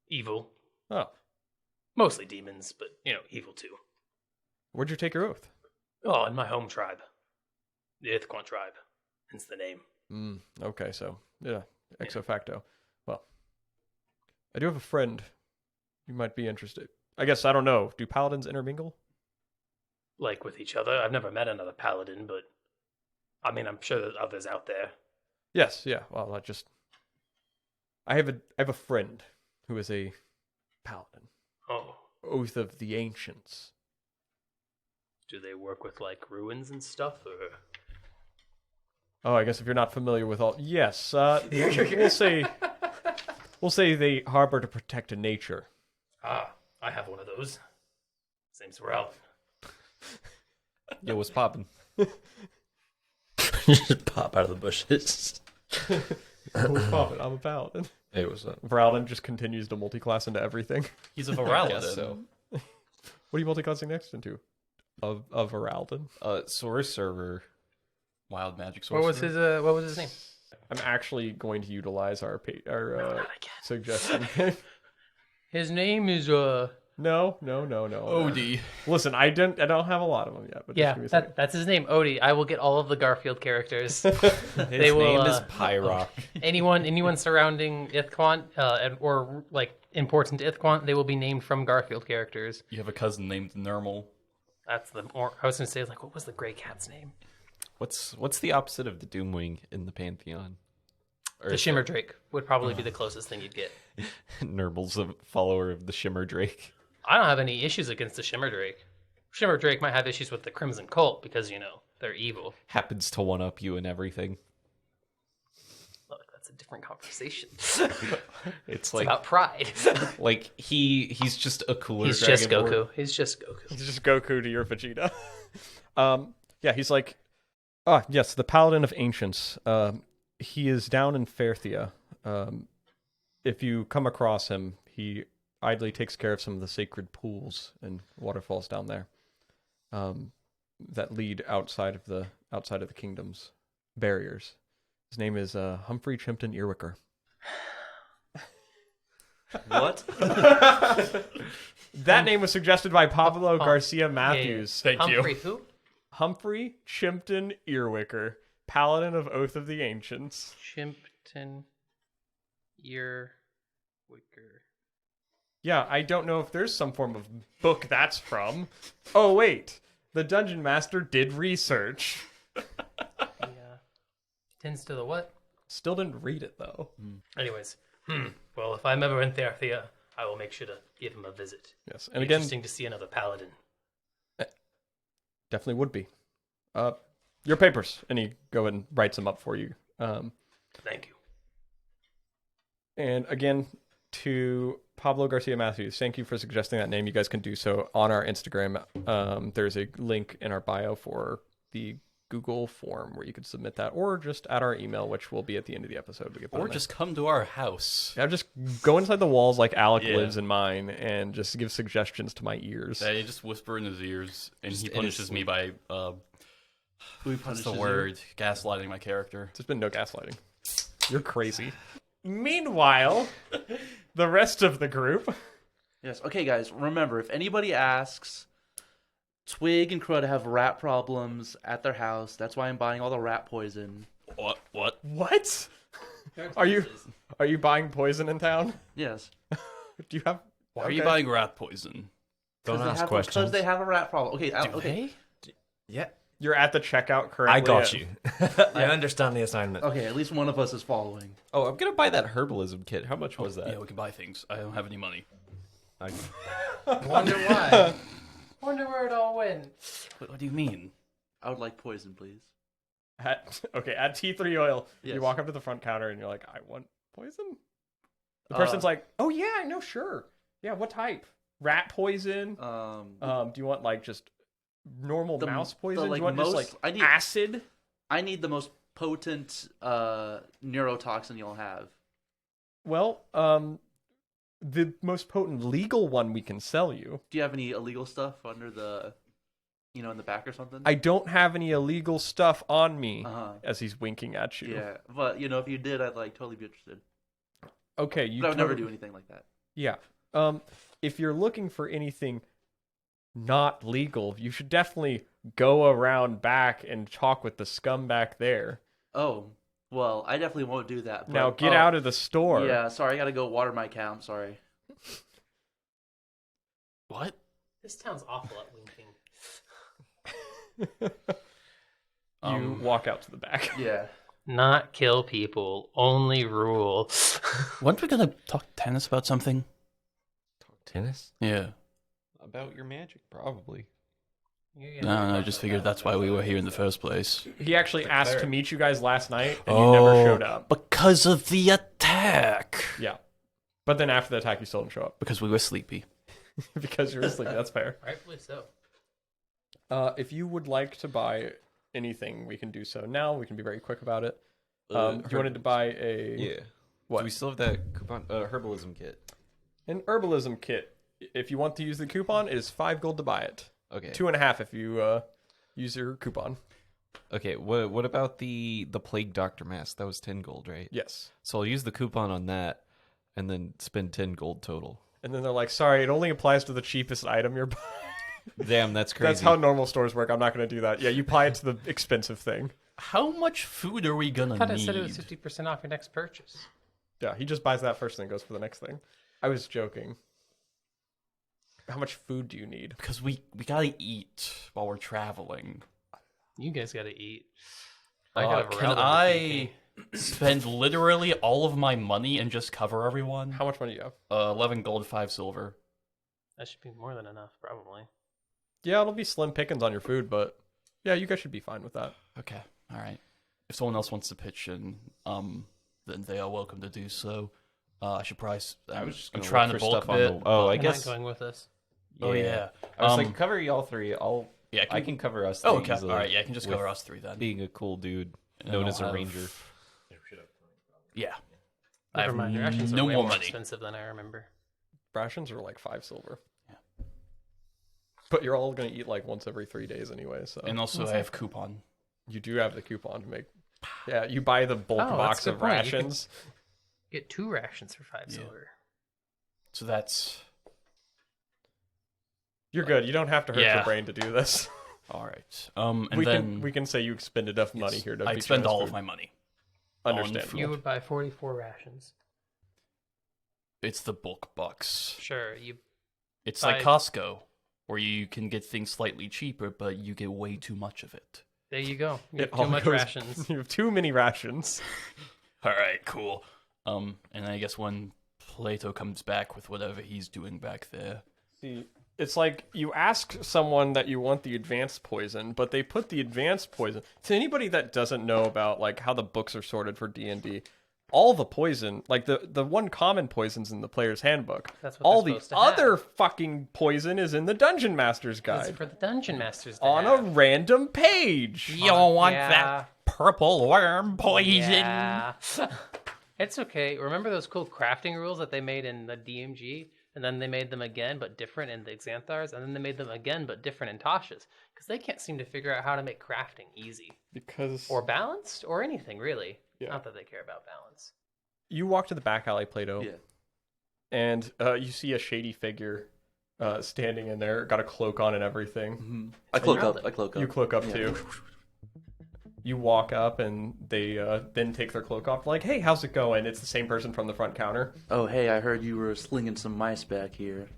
Speaker 5: Evil.
Speaker 1: Oh.
Speaker 5: Mostly demons, but, evil too.
Speaker 1: Where'd you take your oath?
Speaker 5: Oh, in my home tribe. The Ithquant tribe. Hence the name.
Speaker 1: Okay, so, yeah, ipso facto. Well, I do have a friend. You might be interested. I guess, I don't know. Do paladins intermingle?
Speaker 5: Like with each other. I've never met another paladin, but... I mean, I'm sure there's others out there.
Speaker 1: Yes, yeah. Well, I have a friend who is a paladin.
Speaker 5: Oh.
Speaker 1: Oath of the Ancients.
Speaker 5: Do they work with, ruins and stuff, or...
Speaker 1: Oh, I guess if you're not familiar with all, yes, we'll say they harbor to protect nature.
Speaker 5: Ah, I have one of those. Name's Ralph.
Speaker 4: Yo, what's poppin'?
Speaker 2: Just pop out of the bushes.
Speaker 1: Who's poppin'? I'm a paladin.
Speaker 2: Hey, what's up?
Speaker 1: Voralden just continues to multiclass into everything.
Speaker 6: He's a Voralden.
Speaker 4: Guess so.
Speaker 1: What are you multiclassing next into? Of Voralden?
Speaker 4: Sorcerer.
Speaker 6: Wild magic sorcerer.
Speaker 5: What was his name?
Speaker 1: I'm actually going to utilize our
Speaker 5: Not again.
Speaker 1: suggestion.
Speaker 5: His name is
Speaker 1: No.
Speaker 6: Odie.
Speaker 1: Listen, I don't have a lot of them yet. But just
Speaker 5: Yeah,
Speaker 1: give me a second.
Speaker 5: that's his name, Odie. I will get all of the Garfield characters.
Speaker 4: His
Speaker 5: They will,
Speaker 4: name is Pyrock.
Speaker 5: anyone surrounding Ithquant, or like important to Ithquant, they will be named from Garfield characters.
Speaker 6: You have a cousin named Nermal.
Speaker 5: That's the more. I was gonna say, like, what was the gray cat's name?
Speaker 4: What's the opposite of the Doomwing in the Pantheon? Or
Speaker 5: The
Speaker 4: is
Speaker 5: Shimmer Drake would probably be the closest thing you'd get.
Speaker 4: Nurbal's a follower of the Shimmer Drake.
Speaker 5: I don't have any issues against the Shimmer Drake. Shimmer Drake might have issues with the Crimson Cult because, they're evil.
Speaker 4: Happens to one up you and everything.
Speaker 5: Look, that's a different conversation.
Speaker 4: It's
Speaker 5: It's
Speaker 4: like
Speaker 5: about pride.
Speaker 4: like he's just a cooler.
Speaker 5: He's just
Speaker 4: Dragonborn.
Speaker 5: Goku. He's just Goku.
Speaker 1: It's just Goku to your Vegeta. Yeah, he's like, yes, the Paladin of Ancients. He is down in Fairthia. If you come across him, he idly takes care of some of the sacred pools and waterfalls down there that lead outside of the kingdom's barriers. His name is Humphrey Chimpton Earwicker.
Speaker 2: What?
Speaker 1: That name was suggested by Pablo Garcia Matthews.
Speaker 6: Thank
Speaker 5: Humphrey
Speaker 6: you.
Speaker 5: who?
Speaker 1: Humphrey Chimpton Earwicker, Paladin of Oath of the Ancients.
Speaker 5: Chimpton Earwicker.
Speaker 1: Yeah, I don't know if there's some form of book that's from. Oh, wait. The Dungeon Master did research.
Speaker 5: Yeah. Tends to the what?
Speaker 1: Still didn't read it, though.
Speaker 5: Anyways. Well, if I'm ever in Therthia, I will make sure to give him a visit.
Speaker 1: Yes, and again,
Speaker 5: Interesting to see another paladin.
Speaker 1: definitely would be. Your papers. And he go ahead and writes them up for you.
Speaker 5: Thank you.
Speaker 1: And again, to Pablo Garcia Matthews, thank you for suggesting that name. You guys can do so on our Instagram. There's a link in our bio for the Google form where you could submit that, or just at our email, which will be at the end of the episode. We get
Speaker 6: Or just come to our house.
Speaker 1: yeah, just go inside the walls like Alec
Speaker 6: Yeah.
Speaker 1: lives in mine, and just give suggestions to my ears.
Speaker 6: Yeah, you just whisper in his ears, and
Speaker 4: Just
Speaker 6: he
Speaker 4: in his
Speaker 6: punishes me by,
Speaker 3: Who
Speaker 6: what's
Speaker 3: punishes
Speaker 6: the
Speaker 3: you?
Speaker 6: word? Gaslighting my character.
Speaker 1: There's been no gaslighting. You're crazy. Meanwhile, the rest of the group.
Speaker 3: Yes. Okay, guys. Remember, if anybody asks, Twig and Crud have rat problems at their house. That's why I'm buying all the rat poison.
Speaker 6: What?
Speaker 1: What? Are you buying poison in town?
Speaker 3: Yes.
Speaker 1: Do you have?
Speaker 6: Why are you buying rat poison?
Speaker 2: Don't ask
Speaker 3: Because
Speaker 2: questions.
Speaker 3: they have a rat problem. Okay. Okay.
Speaker 2: Yeah,
Speaker 1: You're at the checkout currently.
Speaker 2: I got
Speaker 1: at-
Speaker 2: you. I understand the assignment.
Speaker 3: Okay. At least one of us is following.
Speaker 4: Oh, I'm gonna buy that herbalism kit. How much was that?
Speaker 6: Yeah, we can buy things. I don't have any money.
Speaker 5: Wonder why. Wonder where it all went.
Speaker 6: What do you mean?
Speaker 3: I would like poison, please.
Speaker 1: At T3 Oil,
Speaker 3: Yes.
Speaker 1: you walk up to the front counter and you're like, I want poison? The person's like, oh yeah, I know, sure. Yeah, what type? Rat poison? Do you want like just normal
Speaker 3: The-
Speaker 1: mouse
Speaker 3: the,
Speaker 1: poison?
Speaker 3: like,
Speaker 1: Do you want just like
Speaker 3: I need
Speaker 1: acid?
Speaker 3: I need the most potent neurotoxin you'll have.
Speaker 1: Well, the most potent legal one we can sell you.
Speaker 3: Do you have any illegal stuff under the, in the back or something?
Speaker 1: I don't have any illegal stuff on me.
Speaker 3: Uh-huh.
Speaker 1: As he's winking at you.
Speaker 3: Yeah, but if you did, I'd totally be interested.
Speaker 1: Okay, you.
Speaker 3: But I would never
Speaker 1: totally-
Speaker 3: do anything like that.
Speaker 1: Yeah. If you're looking for anything not legal, you should definitely go around back and talk with the scum back there.
Speaker 3: Oh, well, I definitely won't do that. But,
Speaker 1: Now get out of the store.
Speaker 3: Yeah, sorry, I gotta go water my cow. I'm sorry.
Speaker 6: What?
Speaker 5: This town's awful at winking.
Speaker 1: You walk out to the back.
Speaker 3: Yeah.
Speaker 5: Not kill people, only rule.
Speaker 6: Weren't we gonna talk tennis about something?
Speaker 2: Talk tennis?
Speaker 6: Yeah.
Speaker 4: About your magic, probably.
Speaker 6: No, I just figured that's why we were here in the first place.
Speaker 1: He actually asked to meet you guys last night, and you never showed up.
Speaker 6: Because of the attack.
Speaker 1: Yeah. But then after the attack, you still didn't show up.
Speaker 6: Because we were sleepy.
Speaker 1: Because you were asleep. That's fair.
Speaker 5: Rightfully so.
Speaker 1: If you would like to buy anything, we can do so now. We can be very quick about it. You wanted to buy a...
Speaker 4: Yeah.
Speaker 1: What?
Speaker 4: Do we still have that coupon herbalism kit?
Speaker 1: An herbalism kit. If you want to use the coupon, it is 5 gold to buy it.
Speaker 4: Okay.
Speaker 1: 2.5 if you use your coupon.
Speaker 4: Okay. What about the plague doctor mask? That was 10 gold, right?
Speaker 1: Yes.
Speaker 4: So I'll use the coupon on that, and then spend 10 gold total.
Speaker 1: And then they're like, sorry, it only applies to the cheapest item you're buying.
Speaker 4: Damn, that's crazy.
Speaker 1: That's how normal stores work. I'm not going to do that. Yeah, you apply it to the expensive thing.
Speaker 6: How much food are we gonna
Speaker 5: I thought
Speaker 6: need?
Speaker 5: it said it was 50% off your next purchase.
Speaker 1: Yeah, he just buys that first and goes for the next thing. I was joking. How much food do you need?
Speaker 6: Because we gotta eat while we're traveling.
Speaker 5: You guys got to eat.
Speaker 6: Can I spend literally all of my money and just cover everyone?
Speaker 1: How much money do you have?
Speaker 6: 11 gold, 5 silver.
Speaker 5: That should be more than enough, probably.
Speaker 1: Yeah, it'll be slim pickings on your food, but yeah, you guys should be fine with that.
Speaker 6: Okay, all right. If someone else wants to pitch in, then they are welcome to do so. I should probably. I'm trying to bulk
Speaker 4: on
Speaker 6: bit.
Speaker 4: I
Speaker 5: I'm
Speaker 4: guess.
Speaker 5: not going with us.
Speaker 6: Oh yeah.
Speaker 4: I was like, cover y'all three. I can cover us. Three
Speaker 6: okay.
Speaker 4: easily
Speaker 6: All right. Yeah, I can just
Speaker 4: with
Speaker 6: cover us 3 then.
Speaker 4: Being a cool dude
Speaker 6: And
Speaker 4: known
Speaker 6: I'll
Speaker 4: as a
Speaker 6: have-
Speaker 4: ranger.
Speaker 6: Yeah. I
Speaker 5: Never
Speaker 6: have
Speaker 5: mind. Your rations are
Speaker 6: no
Speaker 5: way
Speaker 6: more
Speaker 5: more
Speaker 6: money.
Speaker 5: expensive than I remember.
Speaker 1: Rations are like 5 silver.
Speaker 6: Yeah.
Speaker 1: But you're all going to eat like once every 3 days anyway, so.
Speaker 6: And also, I have coupon.
Speaker 1: You do have the coupon to make. Yeah, you buy the bulk
Speaker 5: Oh,
Speaker 1: box
Speaker 5: that's a
Speaker 1: of
Speaker 5: good point. You
Speaker 1: rations.
Speaker 5: Get 2 rations for 5
Speaker 6: Yeah.
Speaker 5: silver.
Speaker 6: So that's
Speaker 1: You're good. You don't have to hurt
Speaker 6: Yeah.
Speaker 1: your brain to do this.
Speaker 6: all right. And
Speaker 1: we
Speaker 6: then
Speaker 1: can spend you expend enough money here to
Speaker 6: I
Speaker 1: beat
Speaker 6: spend
Speaker 1: you on
Speaker 6: all
Speaker 1: food.
Speaker 6: of my money. on
Speaker 1: Understandable.
Speaker 6: food.
Speaker 5: You would buy 44 rations.
Speaker 6: It's the bulk bucks.
Speaker 5: Sure, you.
Speaker 6: It's
Speaker 5: Buy-
Speaker 6: like Costco, where you can get things slightly cheaper, but you get way too much of it.
Speaker 5: There you go. You
Speaker 1: It
Speaker 5: have too
Speaker 1: all
Speaker 5: much
Speaker 1: goes-
Speaker 5: rations.
Speaker 1: You have too many rations.
Speaker 6: All right, cool. And I guess when Plato comes back with whatever he's doing back there,
Speaker 1: See, it's like you ask someone that you want the advanced poison, but they put the advanced poison. To anybody that doesn't know about like how the books are sorted for D&D, all the poison, like the one common poison's in the player's handbook.
Speaker 5: That's what
Speaker 1: all
Speaker 5: they're
Speaker 1: the
Speaker 5: supposed to have.
Speaker 1: other fucking poison is in the Dungeon Master's
Speaker 5: It's
Speaker 1: Guide
Speaker 5: for the dungeon masters. To
Speaker 1: on
Speaker 5: have.
Speaker 1: a random page.
Speaker 6: you don't want
Speaker 5: Yeah.
Speaker 6: that purple worm poison.
Speaker 5: Yeah. It's okay. Remember those cool crafting rules that they made in the DMG? And then they made them again, but different in the Xanthars. And then they made them again, but different in Tasha's. Because they can't seem to figure out how to make crafting easy.
Speaker 1: Because
Speaker 5: Or balanced, or anything, really.
Speaker 1: Yeah.
Speaker 5: Not that they care about balance.
Speaker 1: you walk to the back alley, Plato,
Speaker 3: Yeah.
Speaker 1: and you see a shady figure standing in there, got a cloak on and everything.
Speaker 3: I cloak up. I cloak up.
Speaker 1: You cloak up
Speaker 3: Yeah.
Speaker 1: too. You walk up and they then take their cloak off. Like, hey, how's it going? It's the same person from the front counter.
Speaker 3: Oh, hey, I heard you were slinging some mice back here.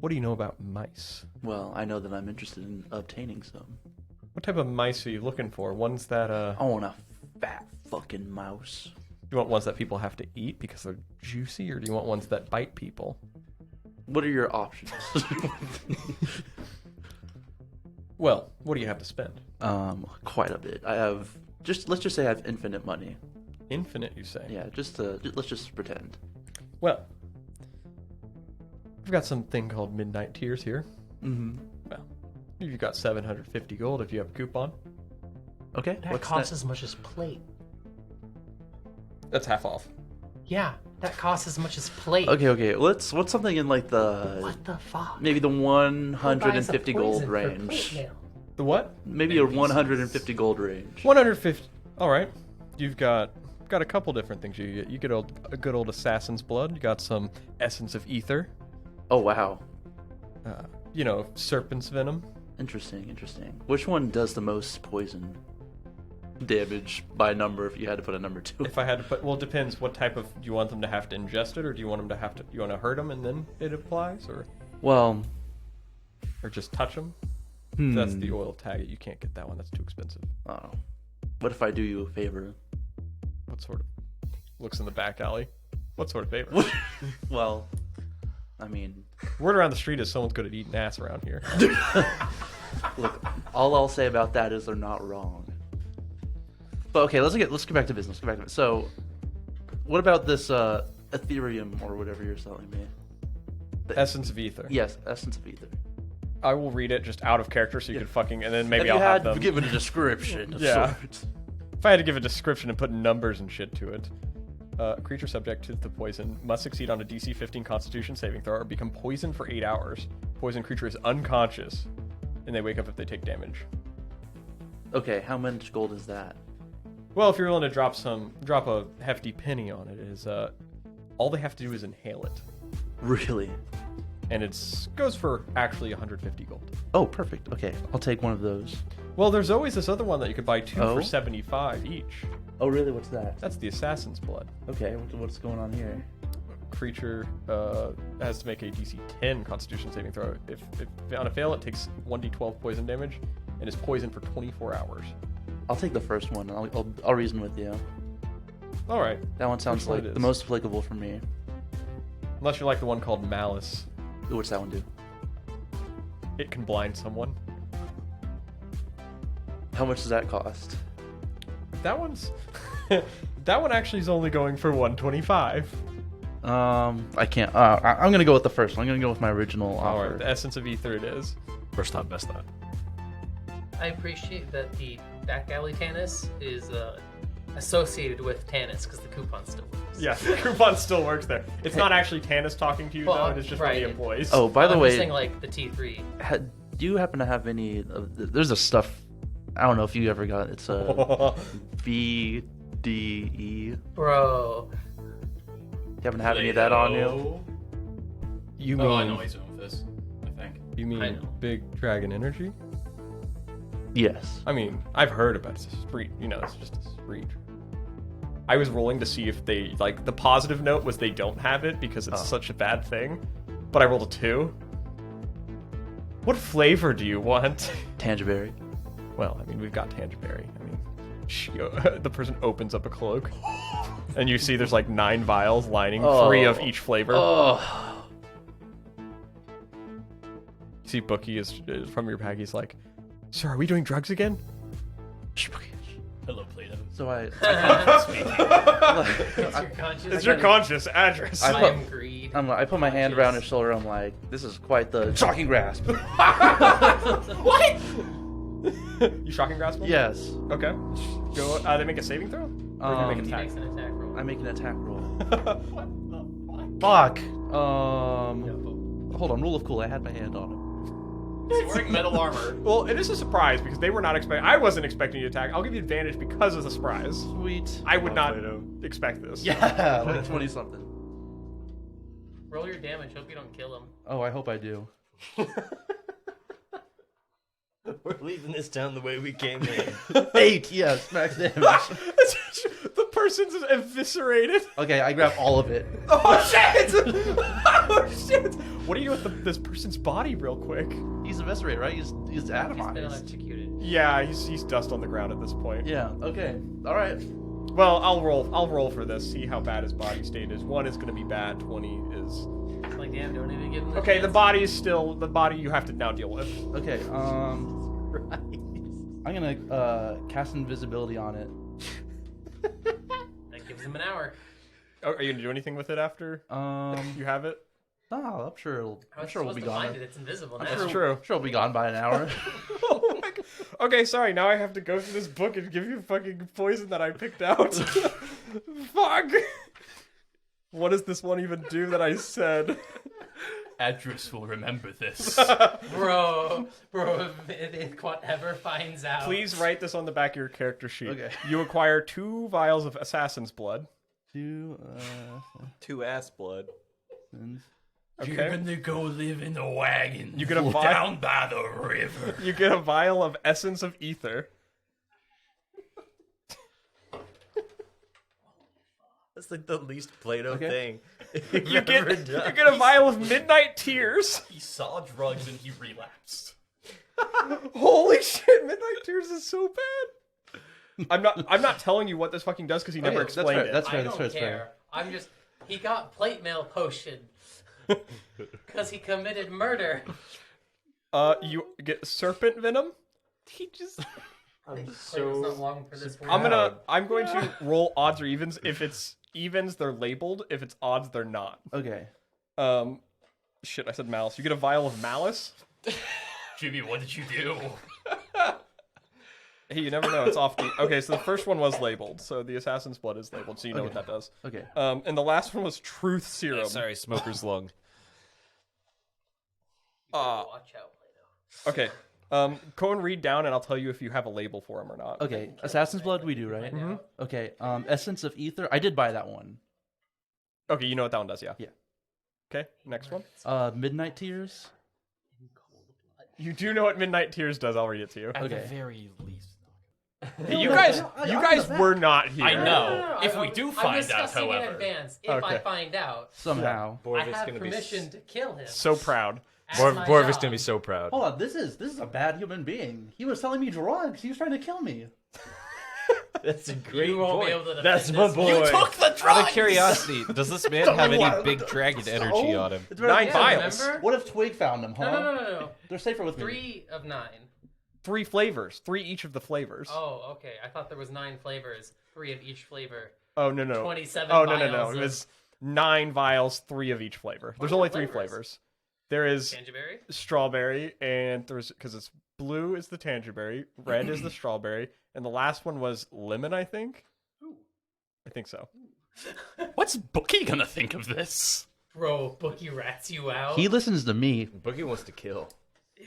Speaker 1: What do you know about mice?
Speaker 3: Well, I know that I'm interested in obtaining some.
Speaker 1: What type of mice are you looking for? Ones that
Speaker 3: I want a fat fucking mouse.
Speaker 1: you want ones that people have to eat because they're juicy, or do you want ones that bite people?
Speaker 3: What are your options?
Speaker 1: Well, what do you have to spend?
Speaker 3: Quite a bit. I have let's just say I have infinite money.
Speaker 1: Infinite, you say?
Speaker 3: Yeah, let's just pretend.
Speaker 1: Well, we've got something called midnight tiers here.
Speaker 3: Mm-hmm.
Speaker 1: Well, you've got 750 gold if you have a coupon.
Speaker 3: Okay.
Speaker 5: That
Speaker 3: what's
Speaker 5: costs as much as plate.
Speaker 1: That's half off.
Speaker 5: Yeah, that costs as much as plate.
Speaker 3: Okay. What's something in like the
Speaker 5: What the fuck?
Speaker 3: maybe the
Speaker 5: Who buys a
Speaker 3: 150 gold
Speaker 5: poison for
Speaker 3: range?
Speaker 5: plate mail?
Speaker 1: The what?
Speaker 3: Maybe a 150 gold range.
Speaker 1: 150. All right. You've got a couple different things you get. You get a good old assassin's blood. You got some essence of ether.
Speaker 3: Oh wow.
Speaker 1: Serpent's venom.
Speaker 3: Interesting. Which one does the most poison damage by number if you had to put a number to it?
Speaker 1: If I had to put, well, it depends. What type of? Do you want them to have to ingest it, or do you want them to have to? You want to hurt them and then it applies, or
Speaker 3: Well,
Speaker 1: just touch them? That's the oil tag. You can't get that one. That's too expensive.
Speaker 3: oh. What if I do you a favor?
Speaker 1: What sort of? Looks in the back alley. What sort of favor?
Speaker 3: Well, I mean,
Speaker 1: Word around the street is someone's good at eating ass around here.
Speaker 3: look, all I'll say about that is they're not wrong. But okay, let's get back to business. So, what about this Ethereum or whatever you're selling me?
Speaker 1: Essence of Ether.
Speaker 3: Yes, Essence of Ether.
Speaker 1: I will read it just out of character so you can fucking, and then maybe
Speaker 3: If
Speaker 1: I'll
Speaker 3: you
Speaker 1: have
Speaker 3: had
Speaker 1: them.
Speaker 3: give it a description of
Speaker 1: Yeah.
Speaker 3: sorts.
Speaker 1: If I had to give a description and put numbers and shit to it. Creature subject to the poison must succeed on a DC 15 Constitution saving throw or become poisoned for 8 hours. Poison creature is unconscious, and they wake up if they take damage.
Speaker 3: Okay, how much gold is that?
Speaker 1: Well, if you're willing to drop a hefty penny on it, is all they have to do is inhale it,
Speaker 3: Really?
Speaker 1: and it goes for actually 150 gold.
Speaker 3: Oh, perfect. Okay, I'll take one of those.
Speaker 1: Well, there's always this other one that you could buy two
Speaker 3: Oh?
Speaker 1: for 75 each.
Speaker 3: Oh, really? What's that?
Speaker 1: That's the Assassin's Blood.
Speaker 3: Okay, what's going on here?
Speaker 1: Creature has to make a DC 10 Constitution saving throw. If on a fail, it takes 1d12 poison damage and is poisoned for 24 hours.
Speaker 3: I'll take the first one. I'll reason with you.
Speaker 1: All right,
Speaker 3: That one sounds
Speaker 1: Which one
Speaker 3: like
Speaker 1: it
Speaker 3: the
Speaker 1: is?
Speaker 3: most applicable for me.
Speaker 1: unless you like the one called Malice.
Speaker 3: Ooh, what's that one do?
Speaker 1: It can blind someone.
Speaker 3: How much does that cost?
Speaker 1: That one's that one actually is only going for 125.
Speaker 3: I can't. I'm gonna go with the first one. I'm gonna go with my original
Speaker 1: All
Speaker 3: offer.
Speaker 1: right, the Essence of Ether it is.
Speaker 2: First thought, best thought.
Speaker 5: I appreciate that the back alley Tannis is associated with Tannis because the coupon still works.
Speaker 1: Yeah, the coupon still works there. It's not actually Tannis talking to you
Speaker 5: Well,
Speaker 1: though. It is just one of the
Speaker 5: right.
Speaker 1: employees.
Speaker 3: Oh, by the
Speaker 5: I'm
Speaker 3: way,
Speaker 5: just saying like the T3.
Speaker 3: do you happen to have any? There's a stuff. I don't know if you ever got. It's a BDE.
Speaker 5: Bro,
Speaker 3: You haven't had any of that on you?
Speaker 1: You mean
Speaker 6: Oh, I know he's doing this. I think.
Speaker 1: you
Speaker 5: I
Speaker 1: mean
Speaker 5: know.
Speaker 1: Big Dragon Energy?
Speaker 3: Yes.
Speaker 1: I mean, I've heard about it. It's a spree. You know, it's just a spree. I was rolling to see if they like the positive note was they don't have it because it's such a bad thing, but I rolled a 2. What flavor do you want?
Speaker 3: Tangerberry.
Speaker 1: Well, I mean, we've got Tangerberry. I mean, the person opens up a cloak, and you see there's like 9 vials lining 3 of each flavor.
Speaker 3: Oh.
Speaker 1: You see Bookie is from your pack. He's like, "Sir, are we doing drugs again?"
Speaker 6: Hello, Plato.
Speaker 3: So I.
Speaker 5: it's your conscious.
Speaker 1: It's your conscious address.
Speaker 5: I am greed.
Speaker 3: I put my hand around his shoulder. I'm like, this is quite the shocking grasp.
Speaker 1: What? You shocking grasp him?
Speaker 3: Yes.
Speaker 1: Okay. Go. They make a saving throw. Or do you make an
Speaker 5: He
Speaker 1: attack?
Speaker 5: makes an attack roll.
Speaker 3: I make an attack roll.
Speaker 1: What
Speaker 3: Fuck.
Speaker 5: No.
Speaker 3: Hold on. Rule of cool. I had my hand on him.
Speaker 6: He's wearing metal armor.
Speaker 1: Well, it is a surprise because they were not expecting. I wasn't expecting you to attack. I'll give you advantage because of the surprise.
Speaker 3: Sweet.
Speaker 1: I would not expect this.
Speaker 3: Yeah, like 20 something.
Speaker 5: Roll your damage. Hope you don't kill him.
Speaker 3: Oh, I hope I do.
Speaker 2: We're leaving this town the way we came in.
Speaker 3: 8. Yes, max damage.
Speaker 1: The person's eviscerated.
Speaker 3: Okay, I grab all of it.
Speaker 1: Oh shit! Oh shit! What do you do with this person's body, real quick?
Speaker 3: He's eviscerated, right? He's
Speaker 5: He's been
Speaker 3: atomized.
Speaker 5: electrocuted.
Speaker 1: Yeah, he's dust on the ground at this point.
Speaker 3: Yeah. Okay. All right.
Speaker 1: Well, I'll roll for this. See how bad his body state is. 1 is going to be bad. 20 is
Speaker 5: Like, damn, don't even give him the
Speaker 1: okay.
Speaker 5: chance.
Speaker 1: The body is still the body you have to now deal with.
Speaker 3: Okay. I'm gonna cast invisibility on it.
Speaker 5: That gives him an hour.
Speaker 1: Oh, are you gonna do anything with it after you have it?
Speaker 3: No, I'm sure
Speaker 5: How
Speaker 3: I'm
Speaker 5: is
Speaker 3: sure
Speaker 5: it
Speaker 3: we'll be
Speaker 5: supposed to
Speaker 3: gone.
Speaker 5: find it? It's invisible
Speaker 1: That's
Speaker 5: now.
Speaker 1: true.
Speaker 3: I'm sure we'll be gone by an hour.
Speaker 1: Oh my god. Okay, sorry. Now I have to go through this book and give you fucking poison that I picked out. Fuck. What does this one even do that I said?
Speaker 6: Adras will remember this.
Speaker 5: Bro, if Ithquant ever finds out.
Speaker 1: Please write this on the back of your character sheet.
Speaker 3: Okay.
Speaker 1: You acquire 2 vials of assassin's blood.
Speaker 3: 2
Speaker 2: 2 ass blood.
Speaker 1: Okay.
Speaker 6: You're gonna go live in a wagon.
Speaker 1: You get a vial.
Speaker 6: down by the river.
Speaker 1: You get a vial of essence of ether.
Speaker 2: That's like the least Plato
Speaker 3: Okay.
Speaker 2: thing.
Speaker 1: You get a vial of midnight tears.
Speaker 6: He saw drugs and he relapsed.
Speaker 1: Holy shit! Midnight tears is so bad. I'm not telling you what this fucking does because he never
Speaker 3: Okay, that's
Speaker 1: explained
Speaker 3: fair,
Speaker 1: it.
Speaker 3: that's
Speaker 5: I
Speaker 3: fair.
Speaker 5: don't
Speaker 3: That's
Speaker 5: care.
Speaker 3: fair.
Speaker 5: I'm just. He got plate mail potion. Because he committed murder.
Speaker 1: You get serpent venom.
Speaker 4: He just.
Speaker 5: It's not long for this.
Speaker 1: I'm going to roll odds or evens. If it's evens, they're labeled. If it's odds, they're not.
Speaker 3: Okay.
Speaker 1: Shit, I said malice. You get a vial of malice.
Speaker 6: Jimmy, what did you do?
Speaker 1: Hey, you never know. It's off. Okay, so the first one was labeled. So the assassin's blood is labeled, so you know what that does.
Speaker 3: Okay.
Speaker 1: And the last one was truth serum.
Speaker 4: Sorry, smoker's lung.
Speaker 5: Watch out, Plato.
Speaker 1: Okay. Go and read down, and I'll tell you if you have a label for him or not.
Speaker 3: Okay. Assassin's Blood, we do, right?
Speaker 5: Mm-hmm.
Speaker 3: Okay. Essence of Ether. I did buy that one.
Speaker 1: Okay, you know what that one does, yeah?
Speaker 3: Yeah.
Speaker 1: Okay, next one.
Speaker 3: Midnight Tears.
Speaker 1: You do know what Midnight Tears does. I'll read it to you.
Speaker 6: At the very least.
Speaker 1: Hey, you guys were not here.
Speaker 6: I know.
Speaker 5: No,
Speaker 6: If we do find
Speaker 5: I'm
Speaker 6: out,
Speaker 5: discussing in
Speaker 6: however.
Speaker 5: advance. If I
Speaker 1: Okay.
Speaker 5: find out,
Speaker 3: Somehow.
Speaker 5: I
Speaker 2: Borvik's
Speaker 5: have
Speaker 2: gonna
Speaker 5: permission to kill him.
Speaker 1: So proud.
Speaker 5: As
Speaker 2: be.
Speaker 5: my
Speaker 2: Borvik's
Speaker 5: job.
Speaker 2: gonna be so proud.
Speaker 3: Hold on. This is a bad human being. He was selling me drugs. He was trying to kill me.
Speaker 2: That's a great
Speaker 5: You won't be
Speaker 2: point.
Speaker 5: able to defend
Speaker 2: That's my
Speaker 5: this.
Speaker 2: boy.
Speaker 6: You took the drugs!
Speaker 4: Out of curiosity, does this man have any big dragon energy on him?
Speaker 3: It's
Speaker 1: 9
Speaker 5: Yeah,
Speaker 1: vials.
Speaker 5: remember?
Speaker 3: What if Twig found him, huh?
Speaker 5: No.
Speaker 3: They're safer with me.
Speaker 5: 3 of 9.
Speaker 1: 3 flavors. 3 each of the flavors.
Speaker 5: Oh, okay. I thought there was 9 flavors. 3 of each flavor.
Speaker 1: Oh, no.
Speaker 5: 27
Speaker 1: Oh, no.
Speaker 5: vials
Speaker 1: It
Speaker 5: of-
Speaker 1: was 9 vials, 3 of each flavor. There's
Speaker 5: What are
Speaker 1: only
Speaker 5: the
Speaker 1: 3
Speaker 5: flavors?
Speaker 1: flavors. There is
Speaker 5: Tangerberry?
Speaker 1: strawberry, and there's because it's blue is the tangerberry, red is the strawberry, and the last one was lemon, I think. I think so.
Speaker 6: What's Bookie gonna think of this?
Speaker 5: Bro, Bookie rats you out.
Speaker 3: He listens to me.
Speaker 2: Boogie wants to kill.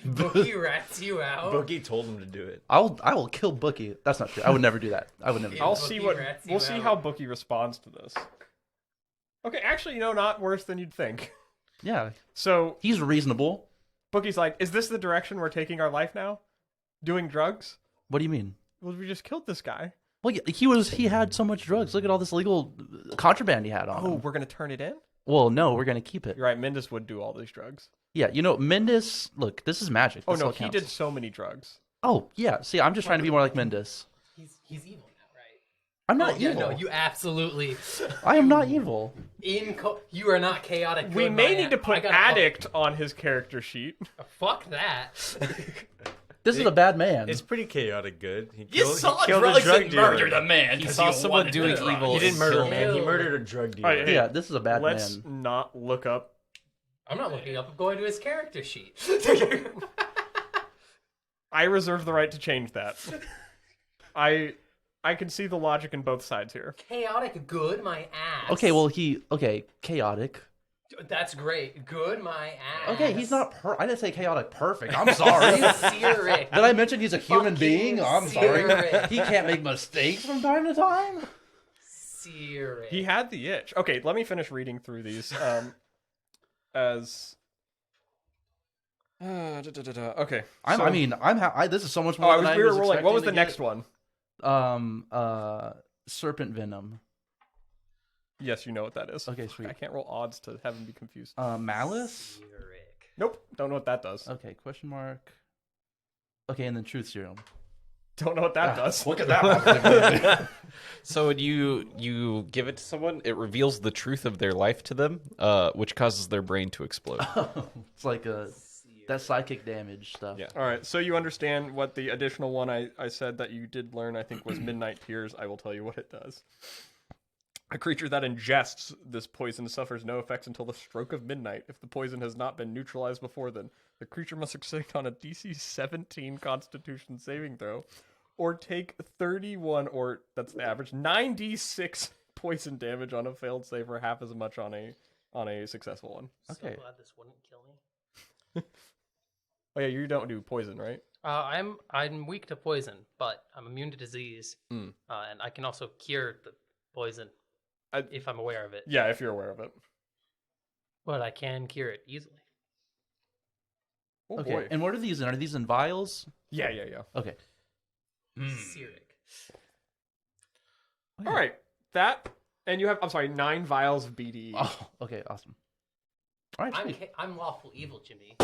Speaker 5: Bookie rats you out.
Speaker 2: Boogie told him to do it.
Speaker 3: I will kill Bookie. That's not true. I would never do that. I would never. Do
Speaker 1: I'll
Speaker 3: that.
Speaker 1: see
Speaker 5: Bookie
Speaker 1: what
Speaker 5: rats you
Speaker 1: we'll see
Speaker 5: out.
Speaker 1: how Bookie responds to this. Okay, actually, not worse than you'd think.
Speaker 3: Yeah,
Speaker 1: So
Speaker 3: he's reasonable.
Speaker 1: Bookie's like, "Is this the direction we're taking our life now? Doing drugs?
Speaker 3: What do you mean?
Speaker 1: Well, we just killed this guy.
Speaker 3: Well, yeah, he had so much drugs. Look at all this illegal contraband he had on
Speaker 1: Oh,
Speaker 3: him.
Speaker 1: we're gonna turn it in?
Speaker 3: Well, no, we're gonna keep it.
Speaker 1: You're right. Mendus would do all these drugs.
Speaker 3: Yeah, Mendus. Look, this is magic.
Speaker 1: Oh
Speaker 3: That's
Speaker 1: no,
Speaker 3: all it
Speaker 1: he
Speaker 3: counts.
Speaker 1: did so many drugs.
Speaker 3: Oh yeah. See, I'm just trying to be more like Mendus.
Speaker 5: He's evil now, right?
Speaker 3: I'm not
Speaker 5: Yeah,
Speaker 3: evil.
Speaker 5: no, you absolutely.
Speaker 3: I am not evil.
Speaker 5: You are not chaotic.
Speaker 1: We
Speaker 5: good,
Speaker 1: may
Speaker 5: my
Speaker 1: need to
Speaker 5: I
Speaker 1: put
Speaker 5: gotta-
Speaker 1: addict on his character sheet.
Speaker 5: Fuck that.
Speaker 3: This is a bad man.
Speaker 2: It's pretty chaotic good. He
Speaker 6: You
Speaker 2: killed,
Speaker 6: saw
Speaker 2: he killed
Speaker 6: drugs
Speaker 2: a drug
Speaker 6: and
Speaker 2: dealer.
Speaker 6: murdered a man.
Speaker 4: He
Speaker 6: 'cause
Speaker 4: saw
Speaker 6: you
Speaker 4: someone
Speaker 6: wanted
Speaker 4: doing
Speaker 6: drugs.
Speaker 4: evil.
Speaker 2: He didn't murder a
Speaker 4: Kill
Speaker 2: man. He
Speaker 5: him.
Speaker 2: murdered a drug dealer.
Speaker 1: Alright, hey,
Speaker 3: Yeah, this is a bad
Speaker 1: Let's
Speaker 3: man.
Speaker 1: not look up.
Speaker 5: I'm not looking up. I'm going to his character sheet.
Speaker 1: I reserve the right to change that. I can see the logic in both sides here.
Speaker 5: Chaotic good, my ass.
Speaker 3: Okay, chaotic.
Speaker 5: That's great. Good, my ass.
Speaker 3: Okay, he's not. I didn't say chaotic perfect. I'm sorry.
Speaker 5: Satiric.
Speaker 3: Did I mention he's a human
Speaker 5: Fucking
Speaker 3: being? I'm sorry.
Speaker 5: satiric.
Speaker 3: He can't make mistakes from time to time.
Speaker 5: Satiric.
Speaker 1: He had the itch. Okay, let me finish reading through these. Okay.
Speaker 3: This is so much
Speaker 1: Oh,
Speaker 3: more than
Speaker 1: we
Speaker 3: I
Speaker 1: were
Speaker 3: was
Speaker 1: rolling. What was the
Speaker 3: expecting to
Speaker 1: next one?
Speaker 3: get. Serpent venom.
Speaker 1: Yes, you know what that is.
Speaker 3: Okay, sweet.
Speaker 1: I can't roll odds to have him be confused.
Speaker 3: Malice.
Speaker 5: Satiric.
Speaker 1: Nope. Don't know what that does.
Speaker 3: Okay, question mark. Okay, and then truth serum.
Speaker 1: Don't know what that does.
Speaker 3: Look at that.
Speaker 4: So when you give it to someone, it reveals the truth of their life to them, which causes their brain to explode.
Speaker 3: It's like that psychic damage stuff.
Speaker 4: Yeah.
Speaker 1: All right. So you understand what the additional one I said that you did learn, I think, was Midnight Tears. I will tell you what it does. A creature that ingests this poison suffers no effects until the stroke of midnight. If the poison has not been neutralized before then, the creature must succeed on a DC 17 Constitution saving throw, or take 31, or that's the average, 9d6 poison damage on a failed save, or half as much on a successful one.
Speaker 3: Okay.
Speaker 5: So glad this wouldn't kill me.
Speaker 1: Oh yeah, you don't do poison, right?
Speaker 5: I'm weak to poison, but I'm immune to disease, and I can also cure the poison if I'm aware of it.
Speaker 1: Yeah, if you're aware of it.
Speaker 5: But I can cure it easily.
Speaker 1: Oh
Speaker 3: Okay,
Speaker 1: boy.
Speaker 3: and what are these in? Are these in vials?
Speaker 1: Yeah.
Speaker 3: Okay.
Speaker 5: Satiric.
Speaker 1: All right. That, and you have, 9 vials of BDE.
Speaker 3: Oh, okay, awesome. All right, sweet.
Speaker 5: I'm lawful evil, Jimmy.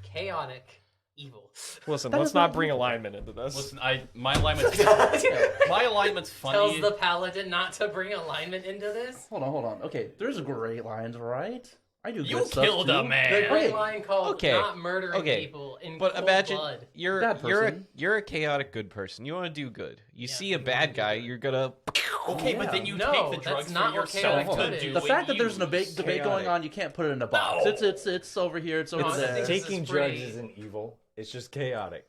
Speaker 5: Chaotic evil.
Speaker 1: Listen,
Speaker 3: That
Speaker 1: let's
Speaker 3: is
Speaker 1: not
Speaker 3: not
Speaker 1: bring
Speaker 3: evil.
Speaker 1: alignment into this.
Speaker 6: Listen, my alignment's my alignment's
Speaker 5: Tells
Speaker 6: funny.
Speaker 5: the paladin not to bring alignment into this.
Speaker 3: Hold on. Okay, there's great lines, right? I do
Speaker 6: You
Speaker 3: good stuff,
Speaker 6: killed
Speaker 3: too.
Speaker 6: a
Speaker 5: The
Speaker 6: man.
Speaker 5: great line called
Speaker 4: Okay.
Speaker 5: not murdering
Speaker 4: Okay.
Speaker 5: people in
Speaker 4: But
Speaker 5: cold
Speaker 4: imagine
Speaker 5: blood.
Speaker 4: you're
Speaker 3: Bad person.
Speaker 4: you're a chaotic good person. You want to do good. You
Speaker 5: Yeah,
Speaker 4: see a
Speaker 5: you wanna
Speaker 4: bad
Speaker 5: do
Speaker 4: guy,
Speaker 5: good.
Speaker 4: you're gonna.
Speaker 6: Okay, but
Speaker 3: Yeah.
Speaker 6: then you
Speaker 5: No,
Speaker 6: take the
Speaker 5: that's
Speaker 6: drugs
Speaker 5: not
Speaker 6: for
Speaker 5: what chaotic
Speaker 6: yourself
Speaker 5: good
Speaker 6: to
Speaker 5: is.
Speaker 6: do
Speaker 3: The
Speaker 6: it
Speaker 3: fact that there's
Speaker 6: you.
Speaker 3: an debate going on, you can't put it in a box.
Speaker 6: No.
Speaker 3: It's over here. It's over
Speaker 5: No, I
Speaker 3: there.
Speaker 5: think-
Speaker 1: Taking
Speaker 5: This is
Speaker 1: drugs
Speaker 5: pretty-
Speaker 1: isn't evil. It's just chaotic.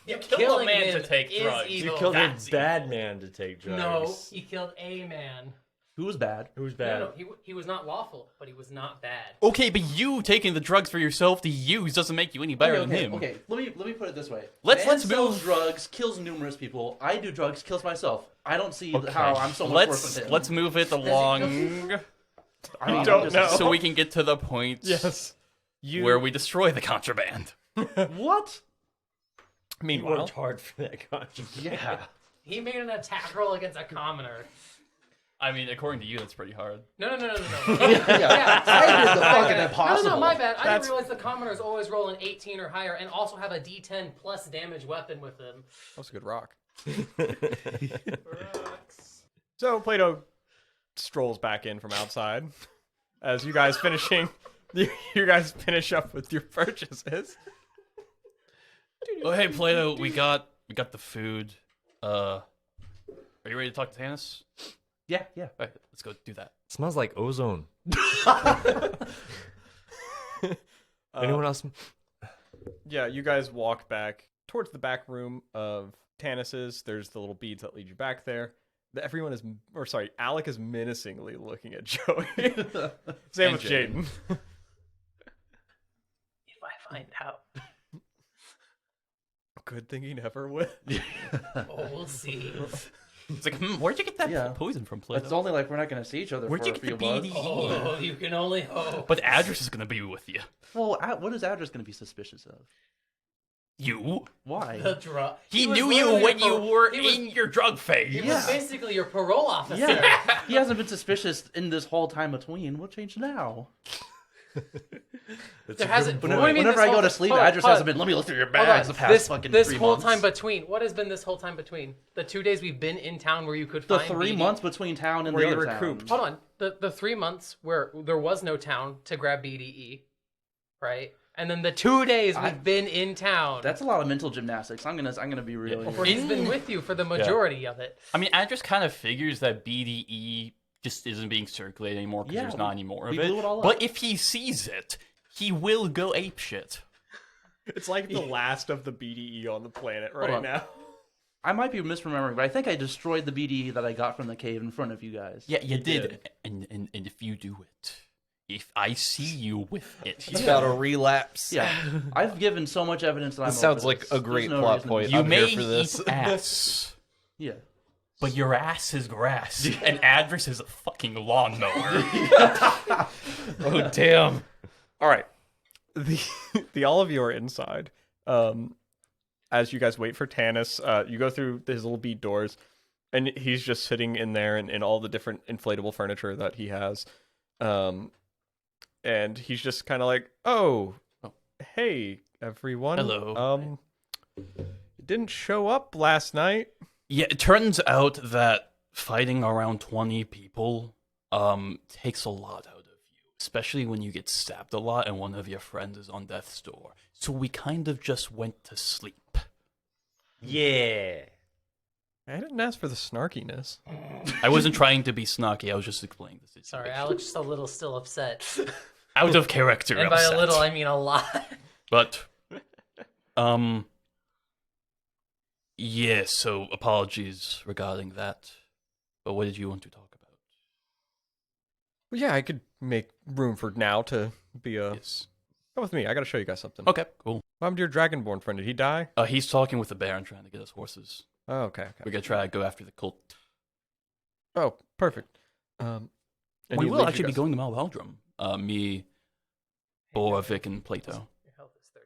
Speaker 6: You killed a
Speaker 5: Killing
Speaker 6: man to
Speaker 5: him
Speaker 6: take
Speaker 5: is
Speaker 6: drugs.
Speaker 5: evil.
Speaker 1: You killed a
Speaker 6: That's
Speaker 1: bad man to take
Speaker 5: No,
Speaker 1: drugs.
Speaker 5: he killed a man.
Speaker 3: Who was bad?
Speaker 1: Who's bad?
Speaker 5: No, he was not lawful, but he was not bad.
Speaker 6: Okay, but you taking the drugs for yourself to use doesn't make you any better than him.
Speaker 3: Okay, let me put it this way.
Speaker 6: Let's
Speaker 3: sells
Speaker 6: move-
Speaker 3: drugs, kills numerous people. I do drugs, kills myself. I don't see how I'm so much worse than him.
Speaker 6: Let's move it along
Speaker 3: I mean,
Speaker 1: don't
Speaker 3: I'm just-
Speaker 1: know.
Speaker 6: so we can get to the point
Speaker 1: Yes.
Speaker 6: where we destroy the contraband.
Speaker 3: What?
Speaker 1: Meanwhile,
Speaker 7: Worked hard for that contract.
Speaker 3: Yeah.
Speaker 5: He made an attack roll against a commoner.
Speaker 6: I mean, according to you, that's pretty hard.
Speaker 5: No.
Speaker 3: yeah. I did the fucking impossible.
Speaker 5: No, my bad. I didn't realize the commoners always roll an 18 or higher and also have a D10 plus damage weapon with them.
Speaker 1: that was a good rock. So Plato strolls back in from outside as you guys you guys finish up with your purchases.
Speaker 6: Oh, hey, Plato, we got the food. Are you ready to talk to Tannis?
Speaker 3: Yeah.
Speaker 6: All right, let's go do that.
Speaker 2: Smells like ozone. Anyone else?
Speaker 1: Yeah, you guys walk back towards the back room of Tannis's. There's the little beads that lead you back there. Alec is menacingly looking at Joey. Same
Speaker 6: And
Speaker 1: with Jayden.
Speaker 5: If I find out,
Speaker 1: Good thing he never would.
Speaker 5: we'll see.
Speaker 6: It's like, where'd you get that
Speaker 3: Yeah.
Speaker 6: poison from, Plato?
Speaker 3: It's only like we're not going to see each other
Speaker 6: Where'd
Speaker 3: for
Speaker 6: you
Speaker 3: a
Speaker 6: get
Speaker 3: few
Speaker 6: the
Speaker 3: months.
Speaker 6: BD?
Speaker 5: Oh, you can only hope.
Speaker 6: But Address is gonna be with you.
Speaker 3: Well, what is Adras going to be suspicious of?
Speaker 6: You?
Speaker 3: Why?
Speaker 5: The drug.
Speaker 6: He
Speaker 5: was
Speaker 6: knew you
Speaker 5: literally
Speaker 6: when
Speaker 5: a
Speaker 6: you were
Speaker 5: he was-
Speaker 6: in your drug phase.
Speaker 5: He
Speaker 3: Yeah.
Speaker 5: was basically your parole officer.
Speaker 3: Yeah, he hasn't been suspicious in this whole time between. What changed now?
Speaker 5: There hasn't.
Speaker 3: Whenever,
Speaker 5: what do you mean
Speaker 3: whenever
Speaker 5: this
Speaker 3: I go
Speaker 5: whole-
Speaker 3: to sleep,
Speaker 5: hold on,
Speaker 3: Adras
Speaker 5: hold
Speaker 3: hasn't
Speaker 5: on.
Speaker 3: been. Let me look through your
Speaker 5: Hold
Speaker 3: bags
Speaker 5: on.
Speaker 3: the past fucking
Speaker 5: this
Speaker 3: 3
Speaker 5: whole
Speaker 3: months.
Speaker 5: time between. What has been this whole time between? The 2 days we've been in town where you could
Speaker 3: the
Speaker 5: find
Speaker 3: 3
Speaker 5: BD?
Speaker 3: months between town and
Speaker 1: Where
Speaker 3: the
Speaker 1: you
Speaker 3: other
Speaker 1: recouped.
Speaker 3: town.
Speaker 5: Hold on. The 3 months where there was no town to grab BDE, right? And then the 2 days we've been in town.
Speaker 3: That's a lot of mental gymnastics. I'm gonna be real.
Speaker 5: where
Speaker 3: here.
Speaker 5: he's been with you for the majority of it.
Speaker 6: I mean, Address kind of figures that BDE just isn't being circulated anymore because
Speaker 3: Yeah,
Speaker 6: there's not any more of
Speaker 3: we
Speaker 6: it.
Speaker 3: blew it all up.
Speaker 6: But if he sees it, he will go apeshit.
Speaker 1: It's like the last of the BDE on the planet
Speaker 3: Hold
Speaker 1: right
Speaker 3: on.
Speaker 1: now.
Speaker 3: I might be misremembering, but I think I destroyed the BDE that I got from the cave in front of you guys.
Speaker 6: Yeah, you did. And if you do it, if I see you with it,
Speaker 4: It's about a relapse.
Speaker 3: Yeah, I've given so much evidence that I'm.
Speaker 4: This sounds
Speaker 3: over
Speaker 4: like
Speaker 3: this.
Speaker 4: a great
Speaker 3: There's no
Speaker 4: plot
Speaker 3: reason to
Speaker 4: point.
Speaker 3: be-
Speaker 6: you
Speaker 4: I'm
Speaker 6: may
Speaker 4: here for this.
Speaker 6: eat ass,
Speaker 3: Yeah.
Speaker 6: but your ass is grass, and Address is a fucking lawnmower.
Speaker 4: Oh damn!
Speaker 1: All right. The all of you are inside. As you guys wait for Tannis, you go through his little bead doors, and he's just sitting in there in all the different inflatable furniture that he has. And he's just kind of like, "Oh, hey everyone.
Speaker 6: Hello.
Speaker 1: Didn't show up last night."
Speaker 6: Yeah, it turns out that fighting around 20 people takes a lot out of you, especially when you get stabbed a lot and one of your friends is on death's door. So we kind of just went to sleep.
Speaker 7: Yeah.
Speaker 1: I didn't ask for the snarkiness.
Speaker 6: I wasn't trying to be snarky, I was just explaining the situation.
Speaker 5: Sorry, Alex just a little still upset.
Speaker 6: Out of character,
Speaker 5: And by
Speaker 6: upset.
Speaker 5: a little, I mean a lot.
Speaker 6: But, yeah, so apologies regarding that. But what did you want to talk about?
Speaker 1: Well, yeah, I could make room for now to be a...
Speaker 6: Yes.
Speaker 1: Come with me. I got to show you guys something.
Speaker 6: Okay, cool.
Speaker 1: What happened to your Dragonborn friend? Did he die?
Speaker 6: He's talking with the Baron trying to get us horses.
Speaker 1: Oh, okay.
Speaker 6: We're gonna try to go after the cult.
Speaker 1: Oh, perfect. And
Speaker 6: We
Speaker 1: he
Speaker 6: will
Speaker 1: leads
Speaker 6: actually
Speaker 1: you
Speaker 6: be
Speaker 1: guys-
Speaker 6: going to Malvaldrum. Me, Boravik, and Plato.
Speaker 5: Your health is 30.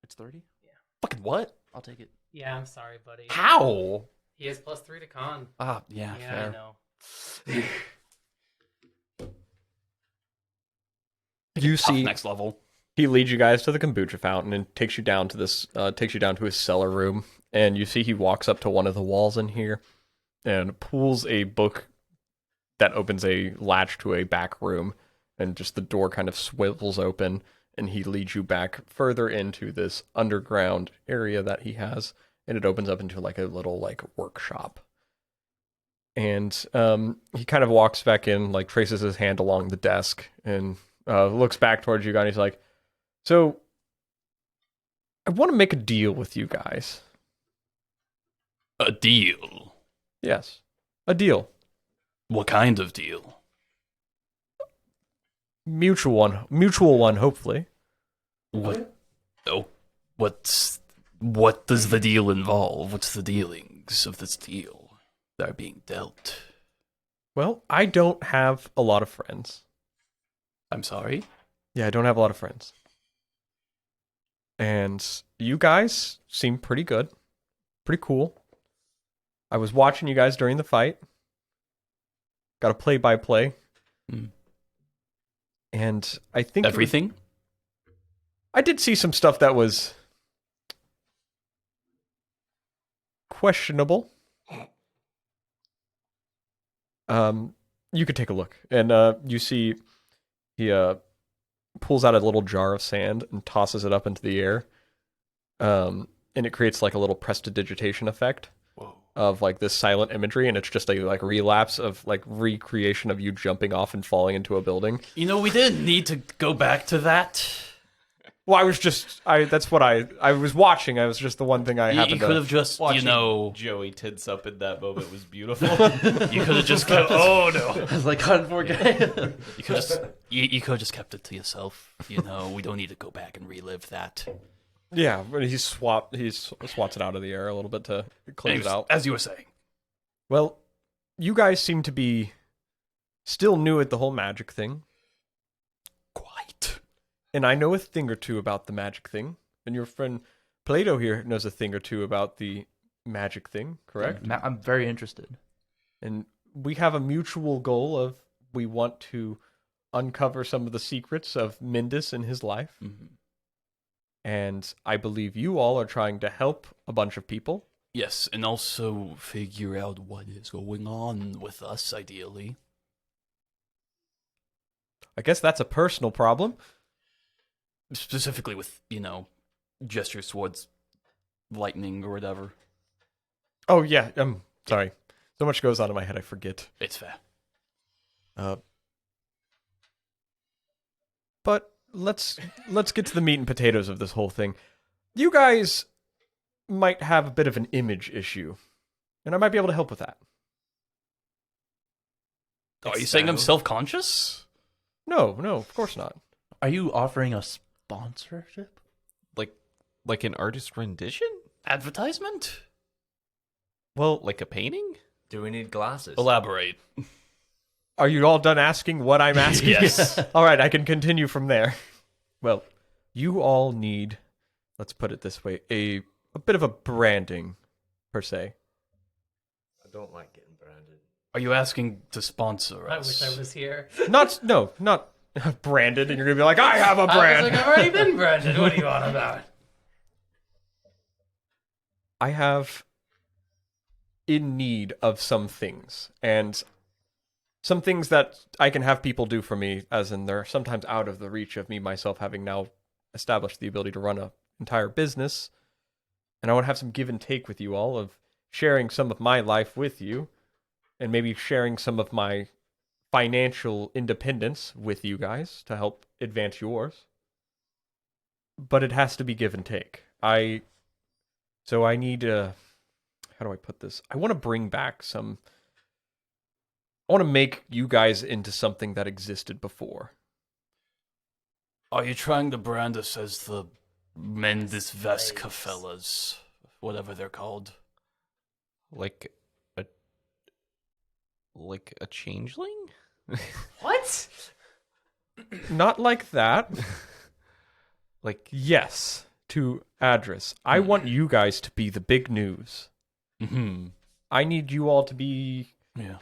Speaker 3: It's 30.
Speaker 6: Fucking what?
Speaker 3: I'll take it.
Speaker 5: Yeah, I'm sorry, buddy.
Speaker 6: How?
Speaker 5: He has +3 to con.
Speaker 6: Ah, yeah,
Speaker 5: Yeah,
Speaker 6: fair.
Speaker 5: I know.
Speaker 1: You
Speaker 6: Tough
Speaker 1: see,
Speaker 6: next level.
Speaker 1: he leads you guys to the kombucha fountain and takes you down to this. Takes you down to his cellar room, and you see he walks up to one of the walls in here, and pulls a book that opens a latch to a back room, and just the door kind of swivels open, and he leads you back further into this underground area that he has, and it opens up into like a little like workshop. And he kind of walks back in, like traces his hand along the desk, and looks back towards you guys. And he's like, "So, I want to make a deal with you guys."
Speaker 6: A deal?
Speaker 1: Yes, a deal.
Speaker 6: What kind of deal?
Speaker 1: Mutual one, hopefully.
Speaker 6: What? Oh, what does the deal involve? What's the dealings of this deal that are being dealt?
Speaker 1: Well, I don't have a lot of friends.
Speaker 6: I'm sorry?
Speaker 1: Yeah, I don't have a lot of friends. And you guys seem pretty good. Pretty cool. I was watching you guys during the fight. Got a play-by-play.
Speaker 6: Hmm.
Speaker 1: And I think...
Speaker 6: Everything?
Speaker 1: I did see some stuff that was... questionable. You could take a look. And you see he pulls out a little jar of sand and tosses it up into the air. And it creates like a little prestidigitation effect.
Speaker 6: Whoa.
Speaker 1: Of like this silent imagery, and it's just a like relapse of like recreation of you jumping off and falling into a building.
Speaker 6: You know, we didn't need to go back to that.
Speaker 1: Well, that's what I was watching. I was just the one thing I happened
Speaker 6: You
Speaker 1: to...
Speaker 6: could have just,
Speaker 4: Watching
Speaker 6: you know...
Speaker 4: Joey tense up in that moment was beautiful.
Speaker 6: You could have just kept it... Oh, no.
Speaker 3: I was like, cardboard guy.
Speaker 6: You could have just kept it to yourself. You know, we don't need to go back and relive that.
Speaker 1: Yeah, but he swats it out of the air a little bit to close
Speaker 6: Anyways,
Speaker 1: it out.
Speaker 6: as you were saying.
Speaker 1: Well, you guys seem to be still new at the whole magic thing.
Speaker 6: Quite.
Speaker 1: And I know a thing or two about the magic thing. And your friend Plato here knows a thing or two about the magic thing, correct?
Speaker 3: I'm very interested.
Speaker 1: And we have a mutual goal of we want to uncover some of the secrets of Mindus in his life.
Speaker 6: Mm-hmm.
Speaker 1: And I believe you all are trying to help a bunch of people.
Speaker 6: Yes, and also figure out what is going on with us, ideally.
Speaker 1: I guess that's a personal problem.
Speaker 6: Specifically with, you know, gestures towards lightning or whatever.
Speaker 1: Oh, yeah, sorry. So much goes on in my head, I forget.
Speaker 6: It's fair.
Speaker 1: But let's get to the meat and potatoes of this whole thing. You guys might have a bit of an image issue, and I might be able to help with that.
Speaker 6: Are you saying I'm self-conscious?
Speaker 1: No, of course not.
Speaker 3: Are you offering a sponsorship?
Speaker 4: like an artist rendition?
Speaker 6: Advertisement?
Speaker 1: Well,
Speaker 4: Like a painting?
Speaker 2: Do we need glasses?
Speaker 6: Elaborate.
Speaker 1: are you all done asking what I'm asking?
Speaker 6: Yes.
Speaker 1: All right, I can continue from there. Well, you all need, let's put it this way, a bit of a branding, per se.
Speaker 2: I don't like getting branded.
Speaker 6: Are you asking to sponsor
Speaker 5: I
Speaker 6: us?
Speaker 5: wish I was here.
Speaker 1: Not branded, and you're going to be like, I have a brand.
Speaker 5: I've already been branded. What are you on about?
Speaker 1: I have in need of some things, and some things that I can have people do for me, as in they're sometimes out of the reach of me myself having now established the ability to run an entire business. And I want to have some give and take with you all of sharing some of my life with you, and maybe sharing some of my financial independence with you guys to help advance yours. But it has to be give and take. So I need how do I put this? I want to bring back I want to make you guys into something that existed before.
Speaker 6: Are you trying to brand us as the Mendes Vesca fellas? Whatever they're called.
Speaker 4: Like a changeling?
Speaker 5: What?
Speaker 1: Not like that.
Speaker 4: Like
Speaker 1: Yes, to Adras. I want you guys to be the big news.
Speaker 6: Mm-hmm.
Speaker 1: I need you all to be
Speaker 6: Yeah.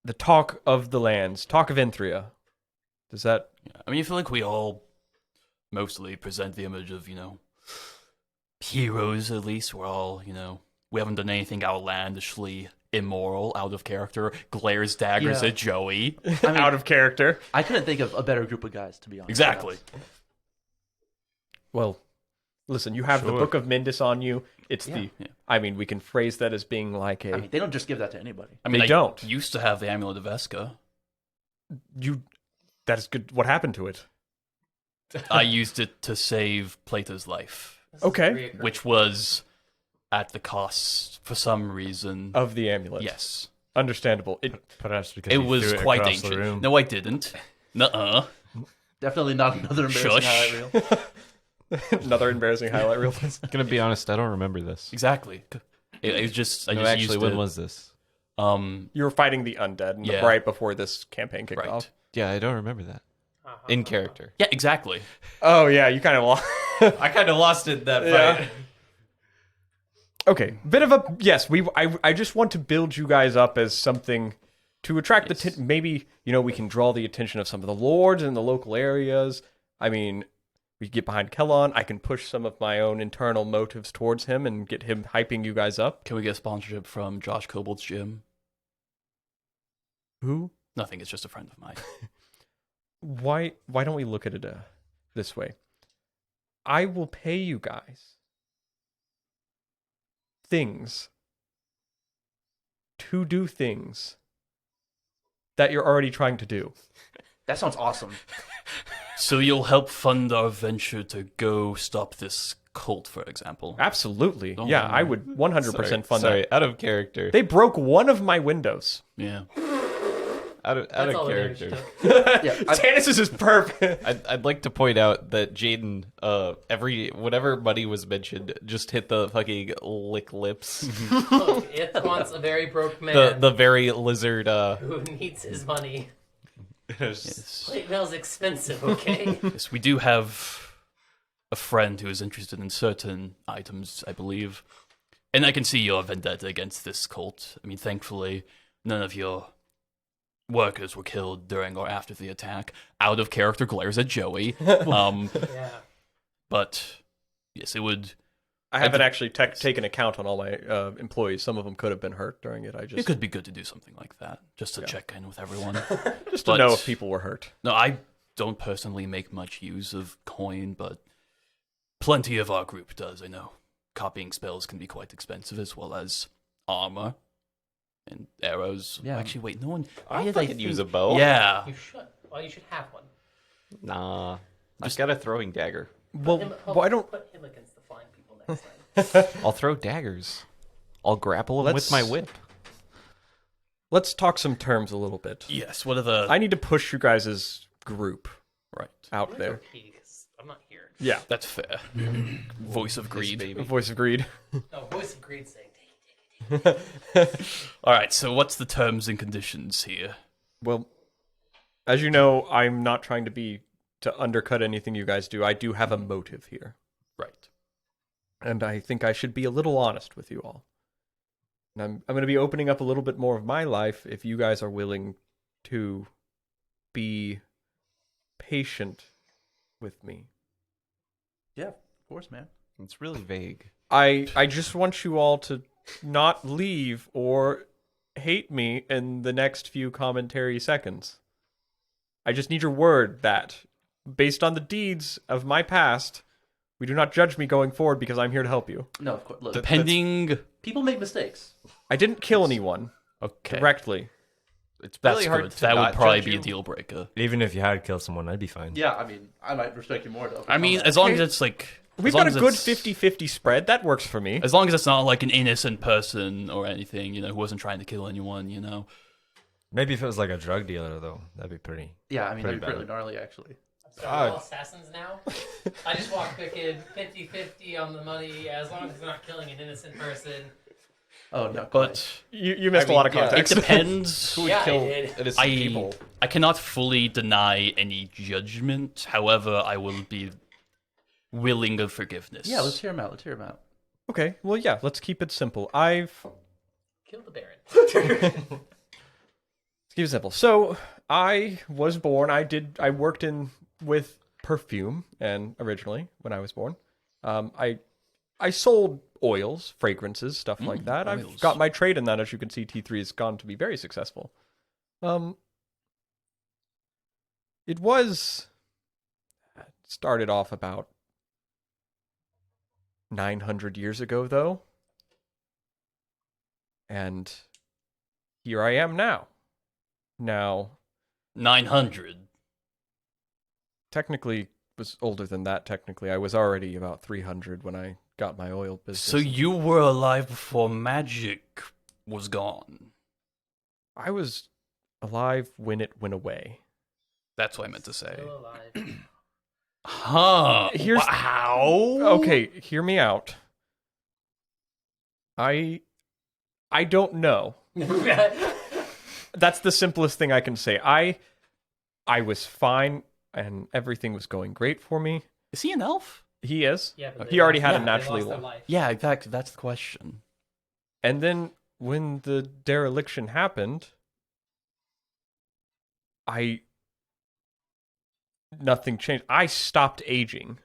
Speaker 1: the talk of the lands, talk of Enthria. Does that...
Speaker 6: I mean, I feel like we all mostly present the image of, you know, heroes, at least. We're all, you know, we haven't done anything outlandishly immoral, out of character, glares daggers
Speaker 3: Yeah.
Speaker 6: at Joey.
Speaker 1: Out of character.
Speaker 3: I couldn't think of a better group of guys, to be honest.
Speaker 6: Exactly.
Speaker 1: Well, listen, you have the
Speaker 2: Sure.
Speaker 1: Book of Mindus on you. It's
Speaker 3: Yeah.
Speaker 6: Yeah.
Speaker 1: I mean, we can phrase that as being like a
Speaker 3: I mean, they don't just give that to anybody.
Speaker 6: I mean,
Speaker 1: They
Speaker 6: I
Speaker 1: don't.
Speaker 6: used to have the Amulet of Eska.
Speaker 1: that is good. What happened to it?
Speaker 6: I used it to save Plato's life,
Speaker 1: Okay.
Speaker 6: which was at the cost, for some reason.
Speaker 1: Of the amulet.
Speaker 6: Yes.
Speaker 1: Understandable.
Speaker 2: Perhaps because
Speaker 6: It
Speaker 2: you
Speaker 6: was
Speaker 2: threw
Speaker 6: quite
Speaker 2: across the
Speaker 6: ancient.
Speaker 2: room.
Speaker 6: No, I didn't. Nuh-uh.
Speaker 3: Definitely not another embarrassing
Speaker 6: Shush.
Speaker 3: highlight reel.
Speaker 1: Another embarrassing highlight reel.
Speaker 4: Gonna be honest, I don't remember this.
Speaker 6: Exactly. It was just, I
Speaker 4: No,
Speaker 6: just
Speaker 4: actually,
Speaker 6: used
Speaker 4: when
Speaker 6: it.
Speaker 4: was this?
Speaker 1: You were fighting the undead
Speaker 6: Yeah.
Speaker 1: right before this campaign kicked
Speaker 6: Right.
Speaker 1: off.
Speaker 4: Yeah, I don't remember that. In character.
Speaker 6: Yeah, exactly.
Speaker 1: Oh yeah, you kind of lost.
Speaker 2: I kind of lost it that
Speaker 1: Yeah.
Speaker 2: fight.
Speaker 1: Okay, bit of a yes. I just want to build you guys up as something to attract the maybe we can draw the attention of some of the lords in the local areas. I mean, we get behind Kellon. I can push some of my own internal motives towards him and get him hyping you guys up.
Speaker 6: Can we get sponsorship from Josh Kobold's gym?
Speaker 1: Who?
Speaker 6: Nothing, it's just a friend of mine.
Speaker 1: Why don't we look at it this way? I will pay you guys things to do things that you're already trying to do.
Speaker 3: That sounds awesome.
Speaker 6: So you'll help fund our venture to go stop this cult, for example.
Speaker 1: Absolutely.
Speaker 6: Oh,
Speaker 1: Yeah,
Speaker 6: wow.
Speaker 1: I would 100% fund
Speaker 4: Sorry,
Speaker 1: that.
Speaker 4: out of character.
Speaker 1: They broke one of my windows.
Speaker 6: Yeah.
Speaker 4: Out of
Speaker 5: That's all the damage
Speaker 4: character.
Speaker 5: you took.
Speaker 3: Yeah,
Speaker 1: Tannis is perfect.
Speaker 4: I'd like to point out that Jayden, whenever money was mentioned, just hit the fucking lick lips.
Speaker 5: Look, Ithquant's a very broke man
Speaker 4: the very lizard.
Speaker 5: who needs his money.
Speaker 6: Yes.
Speaker 5: Plate mail's expensive, okay?
Speaker 6: Yes, we do have a friend who is interested in certain items, I believe. And I can see your vendetta against this cult. I mean, thankfully, none of your workers were killed during or after the attack. Out of character glares at Joey.
Speaker 5: Yeah.
Speaker 6: But yes, it would.
Speaker 1: I haven't actually taken account on all my employees. Some of them could have been hurt during it.
Speaker 6: It could be good to do something like that, just to check in with everyone.
Speaker 1: just to
Speaker 6: but-
Speaker 1: know if people were hurt.
Speaker 6: No, I don't personally make much use of coin, but plenty of our group does. I know copying spells can be quite expensive, as well as armor and arrows.
Speaker 3: Yeah.
Speaker 6: Actually, wait, no one.
Speaker 4: I
Speaker 6: why did
Speaker 4: fucking use a
Speaker 6: think-
Speaker 4: bow.
Speaker 6: Yeah.
Speaker 5: You should. Well, you should have one.
Speaker 4: Nah, I just got a throwing dagger.
Speaker 1: Well, why don't
Speaker 5: Put him against the flying people next time.
Speaker 4: I'll throw daggers. I'll grapple them with my whip.
Speaker 1: let's talk some terms a little bit.
Speaker 6: Yes. What are the?
Speaker 1: I need to push you guys' group
Speaker 6: Right.
Speaker 1: out there.
Speaker 5: Okay, 'cause I'm not here.
Speaker 1: Yeah.
Speaker 6: That's fair. Voice of greed.
Speaker 4: baby.
Speaker 1: Voice of greed.
Speaker 5: No, voice of greed saying, take it.
Speaker 6: All right. So, what's the terms and conditions here?
Speaker 1: Well, as you know, I'm not trying to undercut anything you guys do. I do have a motive here.
Speaker 6: Right.
Speaker 1: And I think I should be a little honest with you all. And I'm going to be opening up a little bit more of my life if you guys are willing to be patient with me.
Speaker 3: Yeah, of course, man.
Speaker 4: It's really vague.
Speaker 1: I just want you all to not leave or hate me in the next few commentary seconds. I just need your word that, based on the deeds of my past, we do not judge me going forward because I'm here to help you.
Speaker 3: No, of course. Look,
Speaker 6: Depending.
Speaker 3: people make mistakes.
Speaker 1: I didn't kill anyone
Speaker 6: Okay.
Speaker 1: directly.
Speaker 4: It's
Speaker 6: That's
Speaker 4: really hard
Speaker 6: good.
Speaker 4: to
Speaker 6: That would
Speaker 4: not
Speaker 6: probably
Speaker 4: judge
Speaker 6: be a
Speaker 4: you.
Speaker 6: deal breaker.
Speaker 2: Even if you had killed someone, I'd be fine.
Speaker 3: Yeah, I mean, I might respect you more, though.
Speaker 6: I mean, as long as it's like.
Speaker 1: We've
Speaker 6: as long
Speaker 1: got a
Speaker 6: as
Speaker 1: good
Speaker 6: it's-
Speaker 1: 50-50 spread. That works for me.
Speaker 6: As long as it's not like an innocent person or anything, who wasn't trying to kill anyone.
Speaker 2: Maybe if it was like a drug dealer, though, that'd be pretty.
Speaker 3: Yeah, I mean, that'd be
Speaker 2: Pretty
Speaker 3: pretty gnarly, actually.
Speaker 5: So we're all assassins now? I just walk the kid 50-50 on the money as long as they're not killing an innocent person.
Speaker 3: Oh, no.
Speaker 6: But
Speaker 1: You missed
Speaker 4: I
Speaker 1: a lot of
Speaker 4: mean, yeah.
Speaker 6: it
Speaker 1: context.
Speaker 6: depends.
Speaker 5: Yeah,
Speaker 1: kill-
Speaker 5: I did.
Speaker 4: It is
Speaker 6: I
Speaker 4: people.
Speaker 6: I cannot fully deny any judgment. However, I will be willing of forgiveness.
Speaker 3: Yeah, let's hear him out. Let's hear him out.
Speaker 1: Okay, well, yeah, let's keep it simple.
Speaker 5: Kill the Baron.
Speaker 1: Let's keep it simple. So, I was born, I worked with perfume, and originally, when I was born, I sold oils, fragrances, stuff like that. I've
Speaker 6: oils.
Speaker 1: got my trade in that. As you can see, T3 has gone to be very successful. It started off about 900 years ago, though. And here I am now. Now,
Speaker 6: 900.
Speaker 1: technically, was older than that, technically. I was already about 300 when I got my oil business.
Speaker 6: So you were alive before magic was gone.
Speaker 1: I was alive when it went away.
Speaker 6: That's what I meant to say.
Speaker 5: Still alive.
Speaker 6: Huh.
Speaker 1: Here's-
Speaker 6: Wow.
Speaker 1: Okay, hear me out. I don't know. That's the simplest thing I can say. I was fine and everything was going great for me.
Speaker 6: Is he an elf?
Speaker 1: He is.
Speaker 5: Yeah, but
Speaker 1: He already had a
Speaker 5: they
Speaker 1: naturally
Speaker 5: lost their
Speaker 1: low.
Speaker 5: life.
Speaker 6: Yeah, exactly. That's the question.
Speaker 1: And then when the dereliction happened, nothing changed. I stopped aging.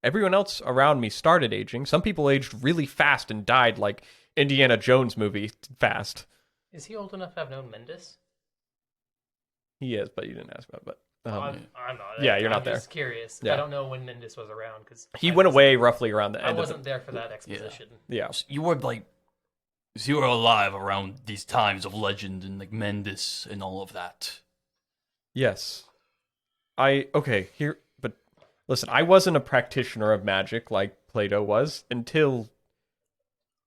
Speaker 1: Everyone else around me started aging. Some people aged really fast and died like Indiana Jones movie fast.
Speaker 5: Is he old enough to have known Mendus?
Speaker 1: He is, but you didn't ask about it. But
Speaker 5: I'm not.
Speaker 1: yeah, you're
Speaker 5: I'm
Speaker 1: not there.
Speaker 5: just curious.
Speaker 1: Yeah.
Speaker 5: I don't know when Mendus was around because
Speaker 1: he went away roughly around the
Speaker 5: I
Speaker 1: end of
Speaker 5: wasn't there for that exposition.
Speaker 1: Yeah.
Speaker 6: So you were like, so you were alive around these times of legend and like Mendus and all of that.
Speaker 1: Yes. But listen, I wasn't a practitioner of magic like Plato was until,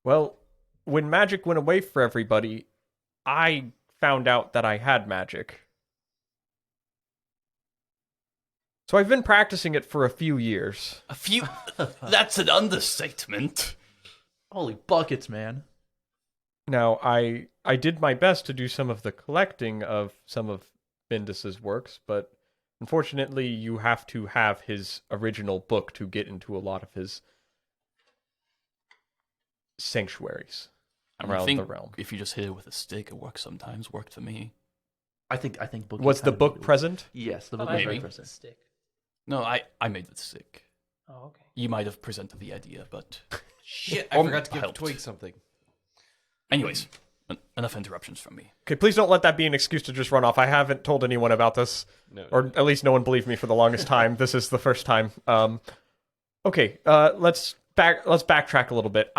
Speaker 1: well, when magic went away for everybody, I found out that I had magic. So I've been practicing it for a few years.
Speaker 6: A few. That's an understatement.
Speaker 3: Holy buckets, man.
Speaker 1: Now, I did my best to do some of the collecting of some of Bendis's works, but unfortunately, you have to have his original book to get into a lot of his sanctuaries
Speaker 6: I
Speaker 1: around
Speaker 6: think
Speaker 1: the realm.
Speaker 6: if you just hit it with a stick, it works sometimes. Worked for me.
Speaker 3: I think book
Speaker 1: Was the
Speaker 3: kind of
Speaker 1: book
Speaker 3: needed it.
Speaker 1: present?
Speaker 3: Yes, the
Speaker 5: Thought
Speaker 3: book
Speaker 5: I
Speaker 3: was very
Speaker 6: Maybe.
Speaker 5: made the
Speaker 3: present.
Speaker 5: stick.
Speaker 6: No, I made the stick.
Speaker 5: Oh, okay.
Speaker 6: You might have presented the idea, but
Speaker 4: Shit, I
Speaker 6: Or
Speaker 4: forgot to give
Speaker 6: helped.
Speaker 4: Twig something.
Speaker 6: anyways, enough interruptions from me.
Speaker 1: Okay, please don't let that be an excuse to just run off. I haven't told anyone about this,
Speaker 4: No,
Speaker 1: or at least no one believed me for the longest time. This is the first time. Okay, let's backtrack a little bit.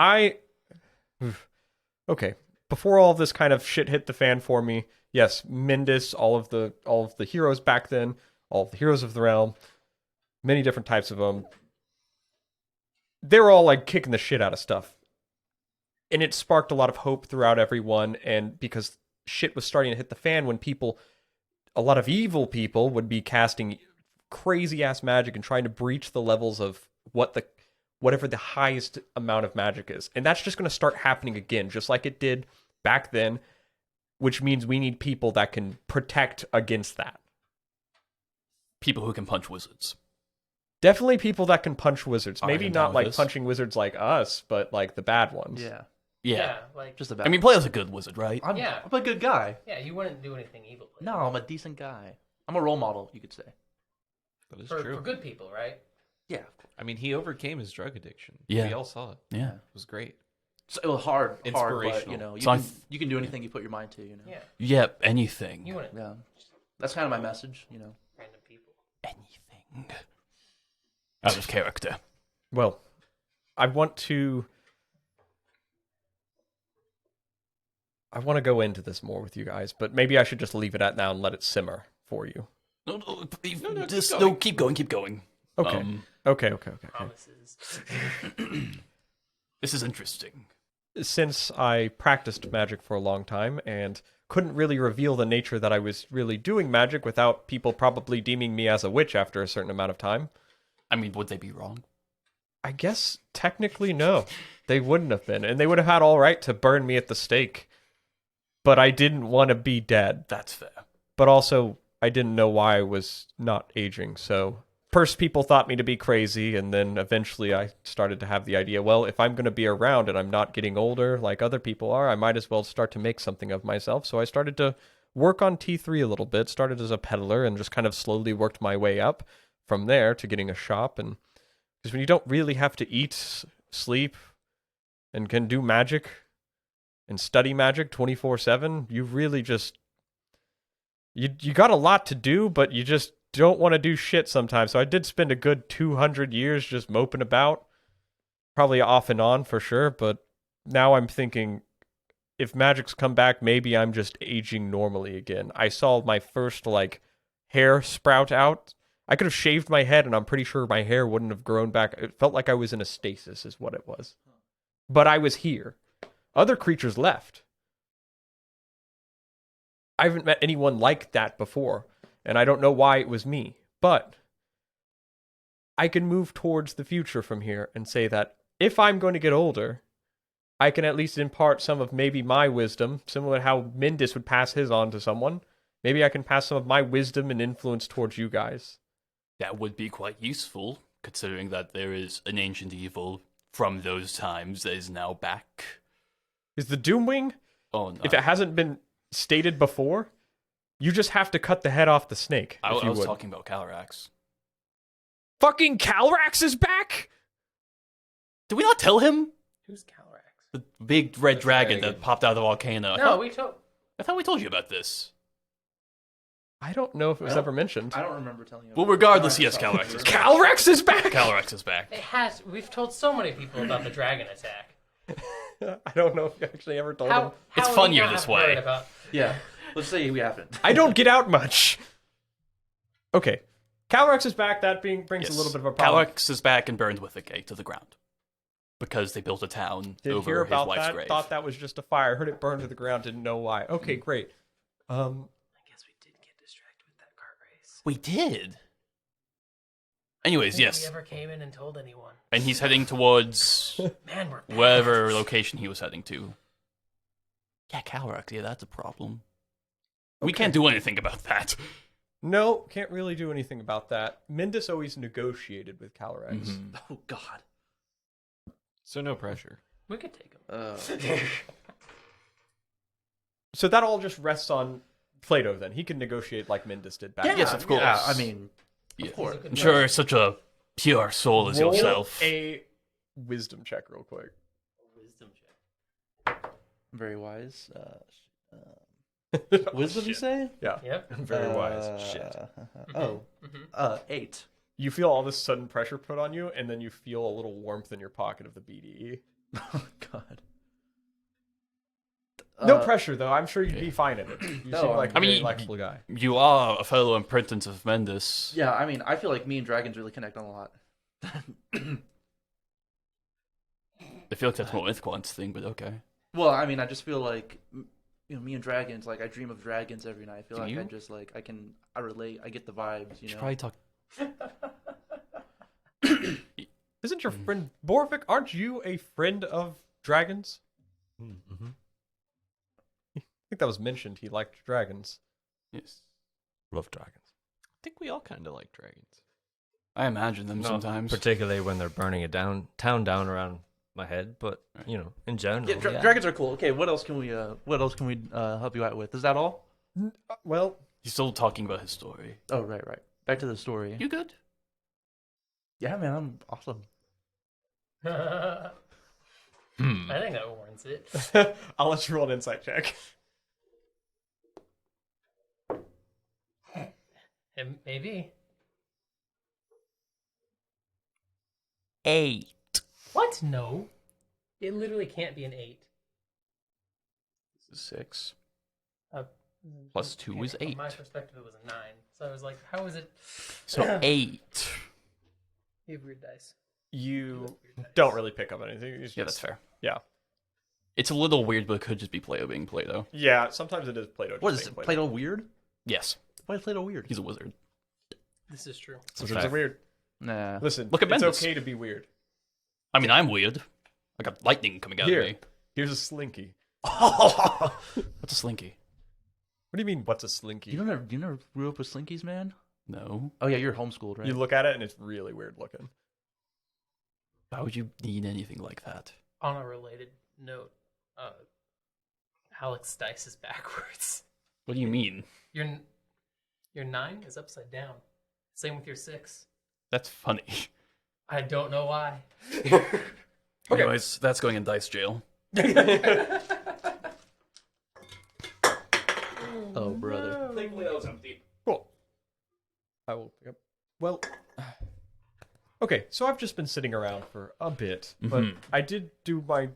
Speaker 1: Okay, before all this kind of shit hit the fan for me, yes, Mendus, all of the heroes back then, all of the heroes of the realm, many different types of them. They were all like kicking the shit out of stuff. And it sparked a lot of hope throughout everyone, and because shit was starting to hit the fan when a lot of evil people would be casting crazy ass magic and trying to breach the levels of whatever the highest amount of magic is. And that's just going to start happening again, just like it did back then, which means we need people that can protect against that.
Speaker 6: People who can punch wizards.
Speaker 1: Definitely people that can punch wizards.
Speaker 6: I
Speaker 1: Maybe
Speaker 6: am
Speaker 1: not
Speaker 6: down with
Speaker 1: like
Speaker 6: this.
Speaker 1: punching wizards like us, but like the bad ones.
Speaker 3: Yeah,
Speaker 6: Yeah.
Speaker 5: like
Speaker 3: just about.
Speaker 6: I mean, Plato's a good wizard, right?
Speaker 3: I'm a good guy.
Speaker 5: yeah, you wouldn't do anything evil.
Speaker 3: No, I'm a decent guy. I'm a role model, you could say.
Speaker 4: that is
Speaker 5: for
Speaker 4: true.
Speaker 5: good people, right?
Speaker 3: Yeah,
Speaker 4: I mean, he overcame his drug addiction.
Speaker 6: Yeah.
Speaker 4: We all saw it.
Speaker 6: Yeah.
Speaker 4: It was great.
Speaker 3: so it was hard, but
Speaker 4: Inspirational.
Speaker 3: you know, you
Speaker 6: So
Speaker 3: can,
Speaker 6: I'm-
Speaker 3: you can do anything you put your mind to. You know.
Speaker 5: Yeah,
Speaker 6: Yep, anything.
Speaker 5: you wouldn't
Speaker 3: Yeah. That's kind of my message. You know.
Speaker 5: random people.
Speaker 6: Anything. Out of character.
Speaker 1: Well, I want to go into this more with you guys, but maybe I should just leave it at now and let it simmer for you.
Speaker 6: Keep going.
Speaker 1: Okay. Okay.
Speaker 5: Promises.
Speaker 6: This is interesting.
Speaker 1: Since I practiced magic for a long time and couldn't really reveal the nature that I was really doing magic without people probably deeming me as a witch after a certain amount of time,
Speaker 6: I mean, would they be wrong?
Speaker 1: I guess technically no. They wouldn't have been, and they would have had all right to burn me at the stake. But I didn't want to be dead.
Speaker 6: That's fair.
Speaker 1: But also, I didn't know why I was not aging. So first people thought me to be crazy, and then eventually I started to have the idea, well, if I'm going to be around and I'm not getting older like other people are, I might as well start to make something of myself. So I started to work on T3 a little bit, started as a peddler and just kind of slowly worked my way up from there to getting a shop. And because when you don't really have to eat, sleep, and can do magic and study magic 24/7, you really just you got a lot to do, but you just don't want to do shit sometimes. So I did spend a good 200 years just moping about, probably off and on for sure, but now I'm thinking if magic's come back, maybe I'm just aging normally again. I saw my first like hair sprout out. I could have shaved my head and I'm pretty sure my hair wouldn't have grown back. It felt like I was in a stasis is what it was. But I was here. Other creatures left. I haven't met anyone like that before, and I don't know why it was me. But I can move towards the future from here and say that if I'm going to get older, I can at least impart some of maybe my wisdom, similar to how Mindis would pass his on to someone. Maybe I can pass some of my wisdom and influence towards you guys.
Speaker 6: That would be quite useful, considering that there is an ancient evil from those times that is now back.
Speaker 1: Is the Doomwing,
Speaker 6: Oh no!
Speaker 1: if it hasn't been stated before, you just have to cut the head off the snake.
Speaker 6: I
Speaker 1: if you
Speaker 6: was
Speaker 1: would.
Speaker 6: talking about Calyrax.
Speaker 1: Fucking Calrax is back?
Speaker 6: Did we not tell him?
Speaker 5: Who's Calyrax?
Speaker 6: The big red dragon that popped out of the volcano.
Speaker 5: No, we told.
Speaker 6: I thought we told you about this.
Speaker 1: I don't know if it was ever mentioned.
Speaker 3: I don't remember telling you.
Speaker 6: Well, regardless, yes, Calyrax is back.
Speaker 1: Calrax is back!
Speaker 6: Calyrax is back.
Speaker 5: It has. We've told so many people about the dragon attack.
Speaker 1: I don't know if you actually ever told him.
Speaker 6: It's
Speaker 5: would we
Speaker 6: funnier
Speaker 5: not
Speaker 6: this
Speaker 5: have
Speaker 6: way.
Speaker 5: heard about-
Speaker 3: Yeah. Let's say we haven't.
Speaker 1: I don't get out much. Okay. Calrax is back. That brings
Speaker 6: Yes.
Speaker 1: a little bit of a problem.
Speaker 6: Calyrax is back and burned with the gate to the ground. Because they built a town
Speaker 1: Did
Speaker 6: over
Speaker 1: hear
Speaker 6: his
Speaker 1: about
Speaker 6: wife's
Speaker 1: that.
Speaker 6: grave.
Speaker 1: Thought that was just a fire. Heard it burned to the ground. Didn't know why. Okay, great.
Speaker 5: I guess we did get distracted with that kart race.
Speaker 6: We did. Anyways,
Speaker 5: We
Speaker 6: yes.
Speaker 5: ever came in and told anyone.
Speaker 6: And he's heading towards
Speaker 5: Man, we're
Speaker 6: whatever location he was heading to. Yeah, Calyrax, yeah, that's a problem. We can't do anything about that.
Speaker 1: No, can't really do anything about that. Mindis always negotiated with Calrax.
Speaker 6: Mhm.
Speaker 3: Oh God.
Speaker 4: So no pressure.
Speaker 5: We could take him.
Speaker 1: So that all just rests on Plato then. He can negotiate like Mindis did back.
Speaker 6: Yes, of course.
Speaker 3: Yeah, I mean,
Speaker 6: Yeah.
Speaker 3: course.
Speaker 6: I'm sure such a pure soul as
Speaker 1: Roll
Speaker 6: yourself.
Speaker 1: a wisdom check real quick.
Speaker 5: Wisdom check.
Speaker 3: very wise.
Speaker 1: Oh,
Speaker 3: Wisdom, you
Speaker 1: shit.
Speaker 3: say?
Speaker 1: Yeah.
Speaker 5: Yep.
Speaker 1: Very wise. Shit.
Speaker 3: Oh,
Speaker 5: Mhm.
Speaker 3: 8.
Speaker 1: You feel all this sudden pressure put on you, and then you feel a little warmth in your pocket of the BDE.
Speaker 3: Oh God.
Speaker 1: No pressure, though. I'm sure you'd be fine in it. You
Speaker 3: No,
Speaker 1: seem like a
Speaker 6: I
Speaker 1: very
Speaker 6: mean,
Speaker 1: flexible guy.
Speaker 6: You are a fellow apprentice of Mendus.
Speaker 3: Yeah, I mean, I feel like me and dragons really connect on a lot.
Speaker 6: I feel like that's more Ithquant's thing, but okay.
Speaker 3: Well, I mean, I just feel like, me and dragons. Like, I dream of dragons every night. I feel
Speaker 6: Do
Speaker 3: like
Speaker 6: you?
Speaker 3: I just like I relate. I get the vibes. You
Speaker 6: You should
Speaker 3: know.
Speaker 6: probably talk.
Speaker 1: Isn't your friend Borvik? Aren't you a friend of dragons?
Speaker 4: Mm-hmm.
Speaker 1: I think that was mentioned. He liked dragons.
Speaker 6: Yes.
Speaker 4: Love dragons. I think we all kind of like dragons.
Speaker 6: I imagine them
Speaker 2: No,
Speaker 6: sometimes.
Speaker 2: particularly when they're burning a town down around my head. But you know, in general,
Speaker 3: Yeah,
Speaker 2: yeah.
Speaker 3: dragons are cool. Okay, what else can we help you out with? Is that all?
Speaker 1: Well,
Speaker 6: He's still talking about his story.
Speaker 3: Oh, right. Back to the story.
Speaker 6: You good?
Speaker 3: Yeah, man, I'm awesome.
Speaker 5: I think that warrants it.
Speaker 1: I'll let you roll an insight check.
Speaker 5: Maybe.
Speaker 6: 8.
Speaker 5: What? No. It literally can't be an 8.
Speaker 6: This is 6.
Speaker 5: Uh,
Speaker 6: Plus 2 is
Speaker 5: From
Speaker 6: 8.
Speaker 5: my perspective, it was a 9. So I was like, how is it?
Speaker 6: So 8.
Speaker 5: You have weird dice.
Speaker 1: You don't really pick up anything. It's
Speaker 6: Yeah,
Speaker 1: just-
Speaker 6: that's fair.
Speaker 1: Yeah.
Speaker 6: It's a little weird, but it could just be Plato being Plato.
Speaker 1: Yeah, sometimes it is Plato.
Speaker 3: What
Speaker 1: just
Speaker 3: is
Speaker 1: being
Speaker 3: it? Plato weird?
Speaker 6: Yes,
Speaker 3: Why is Plato weird?
Speaker 6: he's a wizard.
Speaker 5: This is true.
Speaker 1: Wizards are weird.
Speaker 3: Nah.
Speaker 1: Listen,
Speaker 6: Look at
Speaker 1: it's
Speaker 6: Bendis.
Speaker 1: okay to be weird.
Speaker 6: I mean, I'm weird. I got lightning coming out
Speaker 1: Here,
Speaker 6: of me.
Speaker 1: here's a slinky.
Speaker 6: What's a slinky?
Speaker 1: What do you mean, what's a slinky?
Speaker 3: You never grew up with slinkies, man?
Speaker 6: No.
Speaker 3: Oh yeah, you're homeschooled, right?
Speaker 1: You look at it and it's really weird looking.
Speaker 6: Why would you need anything like that?
Speaker 5: On a related note, Alex's dice is backwards.
Speaker 6: What do you mean?
Speaker 5: Your 9 is upside down. Same with your 6.
Speaker 6: That's funny.
Speaker 5: I don't know why.
Speaker 1: Okay.
Speaker 6: Anyways, that's going in dice jail.
Speaker 3: Oh, brother.
Speaker 1: Thankfully, that was empty. Cool. I will pick up. Well, okay, so I've just been sitting around for a bit, but I did do my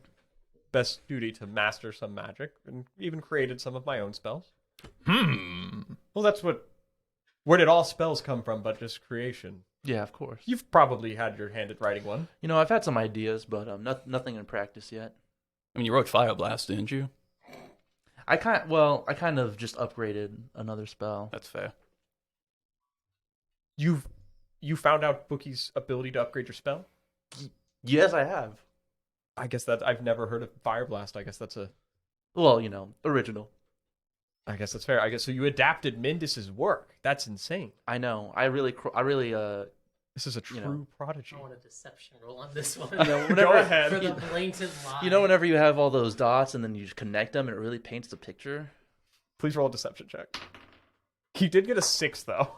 Speaker 1: best duty to master some magic and even created some of my own spells. Well, that's where did all spells come from but just creation?
Speaker 3: Yeah, of course.
Speaker 1: You've probably had your hand at writing one.
Speaker 3: You know, I've had some ideas, but nothing in practice yet.
Speaker 6: I mean, you wrote Fire Blast, didn't you?
Speaker 3: I kind of just upgraded another spell.
Speaker 6: That's fair.
Speaker 1: You found out Bookie's ability to upgrade your spell?
Speaker 3: Yes, I have.
Speaker 1: I guess that I've never heard of Fire Blast. I guess that's
Speaker 3: Well, you know, original.
Speaker 1: I guess that's fair. I guess so. You adapted Mindis's work. That's insane.
Speaker 3: I know. I really.
Speaker 1: This is a true
Speaker 3: You know.
Speaker 1: prodigy.
Speaker 5: I want a deception roll on this one.
Speaker 3: You know,
Speaker 1: Go
Speaker 3: whenever,
Speaker 1: ahead.
Speaker 5: For the blatant lie.
Speaker 3: you know, whenever you have all those dots and then you just connect them, and it really paints the picture.
Speaker 1: Please roll a deception check. He did get a 6 though.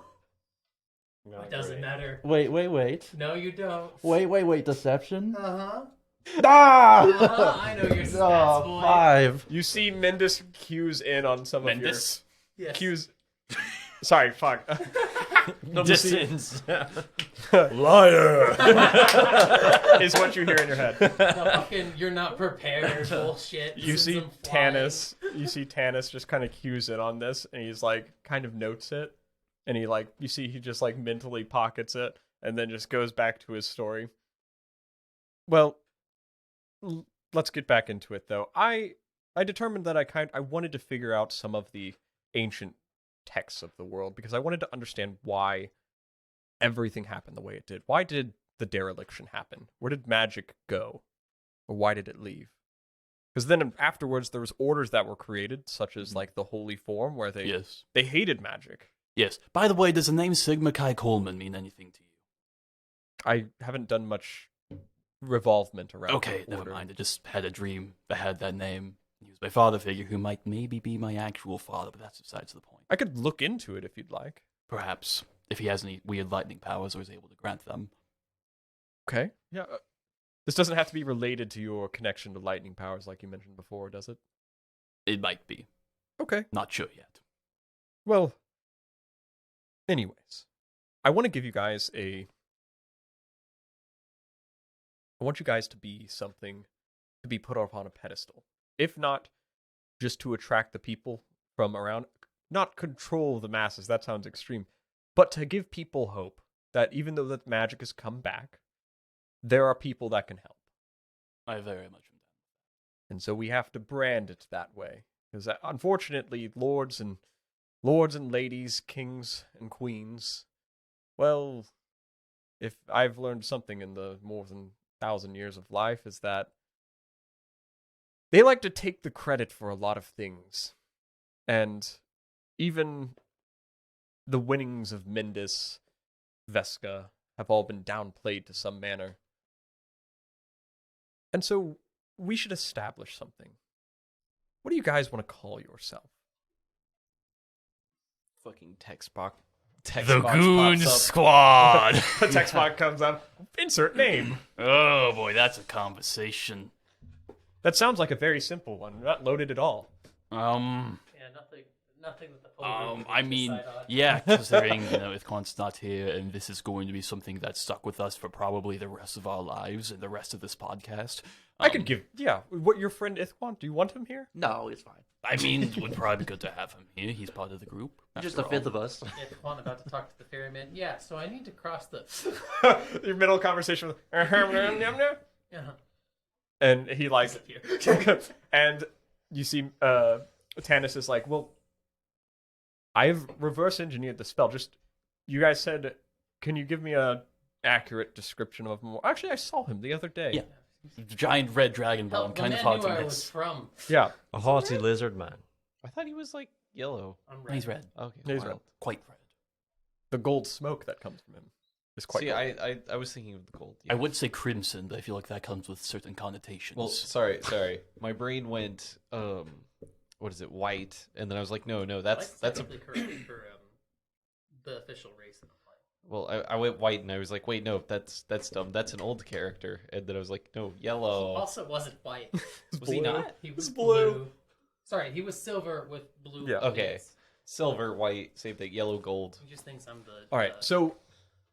Speaker 5: It doesn't matter.
Speaker 3: Wait.
Speaker 5: No, you don't.
Speaker 3: Wait. Deception.
Speaker 5: Uh-huh.
Speaker 3: Ah!
Speaker 5: I know your stats, boy.
Speaker 3: 5.
Speaker 1: You see Mindis cues in on some of
Speaker 6: Mendis?
Speaker 1: your
Speaker 5: Yes.
Speaker 1: cues. Sorry, fuck.
Speaker 2: Distance.
Speaker 1: Liar is what you hear in your head.
Speaker 5: The fucking you're not prepared bullshit.
Speaker 1: You
Speaker 5: sends
Speaker 1: see
Speaker 5: him flying.
Speaker 1: Tanis. You see Tanis just kind of cues in on this, and he's like, kind of notes it, and you see he just like mentally pockets it, and then just goes back to his story. Well, let's get back into it though. I determined that I wanted to figure out some of the ancient texts of the world because I wanted to understand why everything happened the way it did. Why did the dereliction happen? Where did magic go? Or why did it leave? Because then afterwards there was orders that were created, such as like the Holy Form, where they hated magic.
Speaker 6: Yes. By the way, does the name Sigma Chi Coleman mean anything to you?
Speaker 1: I haven't done much revolvement around.
Speaker 6: Okay,
Speaker 1: the
Speaker 6: never
Speaker 1: order.
Speaker 6: mind. I just had a dream that had that name. He was my father figure who might maybe be my actual father, but that's besides the point.
Speaker 1: I could look into it if you'd like.
Speaker 6: Perhaps, if he has any weird lightning powers or is able to grant them.
Speaker 1: Okay. Yeah. This doesn't have to be related to your connection to lightning powers like you mentioned before, does it?
Speaker 6: It might be.
Speaker 1: Okay.
Speaker 6: Not sure yet.
Speaker 1: Well, anyways, I want to give you guys I want you guys to be something to be put up on a pedestal. If not, just to attract the people from around, not control the masses, that sounds extreme, but to give people hope that even though that magic has come back, there are people that can help.
Speaker 6: I very much am.
Speaker 1: And so we have to brand it that way. Because unfortunately, lords and ladies, kings and queens, well, if I've learned something in the more than 1,000 years of life, is that they like to take the credit for a lot of things. And even the winnings of Mindis, Vesca, have all been downplayed to some manner. And so we should establish something. What do you guys want to call yourself?
Speaker 4: Fucking text box.
Speaker 6: The Goon Squad!
Speaker 1: The text box comes up. Insert name.
Speaker 6: Oh boy, that's a conversation.
Speaker 1: That sounds like a very simple one. Not loaded at all.
Speaker 5: Yeah, nothing that the full group
Speaker 6: I
Speaker 5: can
Speaker 6: mean,
Speaker 5: decide on.
Speaker 6: yeah, considering, Ithquant's not here, and this is going to be something that's stuck with us for probably the rest of our lives and the rest of this podcast.
Speaker 1: I could give, what, your friend Ithquant, do you want him here?
Speaker 3: No, it's fine.
Speaker 6: I mean, it would probably be good to have him here. He's part of the group.
Speaker 3: Just
Speaker 6: after
Speaker 3: a fifth
Speaker 6: all.
Speaker 3: of us.
Speaker 5: Ithquant about to talk to the ferryman. Yeah, so I need to cross the.
Speaker 1: Your middle conversation with,
Speaker 5: Uh-huh.
Speaker 1: and he like, and you see, Tanis is like, well, I've reverse engineered the spell. Just, you guys said, can you give me a accurate description of him? Actually, I saw him the other day.
Speaker 6: Yeah. Giant red dragon
Speaker 5: Hell,
Speaker 6: bone,
Speaker 5: the
Speaker 6: kind of
Speaker 5: man
Speaker 6: hard
Speaker 5: knew
Speaker 6: to
Speaker 5: where I was
Speaker 6: miss.
Speaker 5: from.
Speaker 1: Yeah.
Speaker 2: A haughty lizard man.
Speaker 4: I thought he was like yellow.
Speaker 5: I'm red.
Speaker 6: He's red.
Speaker 4: Okay.
Speaker 1: He's
Speaker 4: wild.
Speaker 1: red.
Speaker 6: Quite red.
Speaker 1: The gold smoke that comes from him is quite
Speaker 4: See,
Speaker 1: gold.
Speaker 4: I was thinking of the gold.
Speaker 6: I
Speaker 4: yeah.
Speaker 6: would say crimson, but I feel like that comes with certain connotations.
Speaker 4: Well, sorry. My brain went, what is it, white, and then I was like, no,
Speaker 5: White's
Speaker 4: that's a
Speaker 5: technically correct for the official race of the flight.
Speaker 4: Well, I went white and I was like, wait, no, that's dumb. That's an old character. And then I was like, no,
Speaker 5: He
Speaker 4: yellow.
Speaker 5: also wasn't white.
Speaker 4: Was he not?
Speaker 5: He was
Speaker 1: blue.
Speaker 5: blue. Sorry, he was silver with blue.
Speaker 1: Yeah.
Speaker 4: Okay.
Speaker 5: lights.
Speaker 4: Silver, white, same thing. Yellow, gold.
Speaker 5: He just thinks I'm the.
Speaker 1: All right, so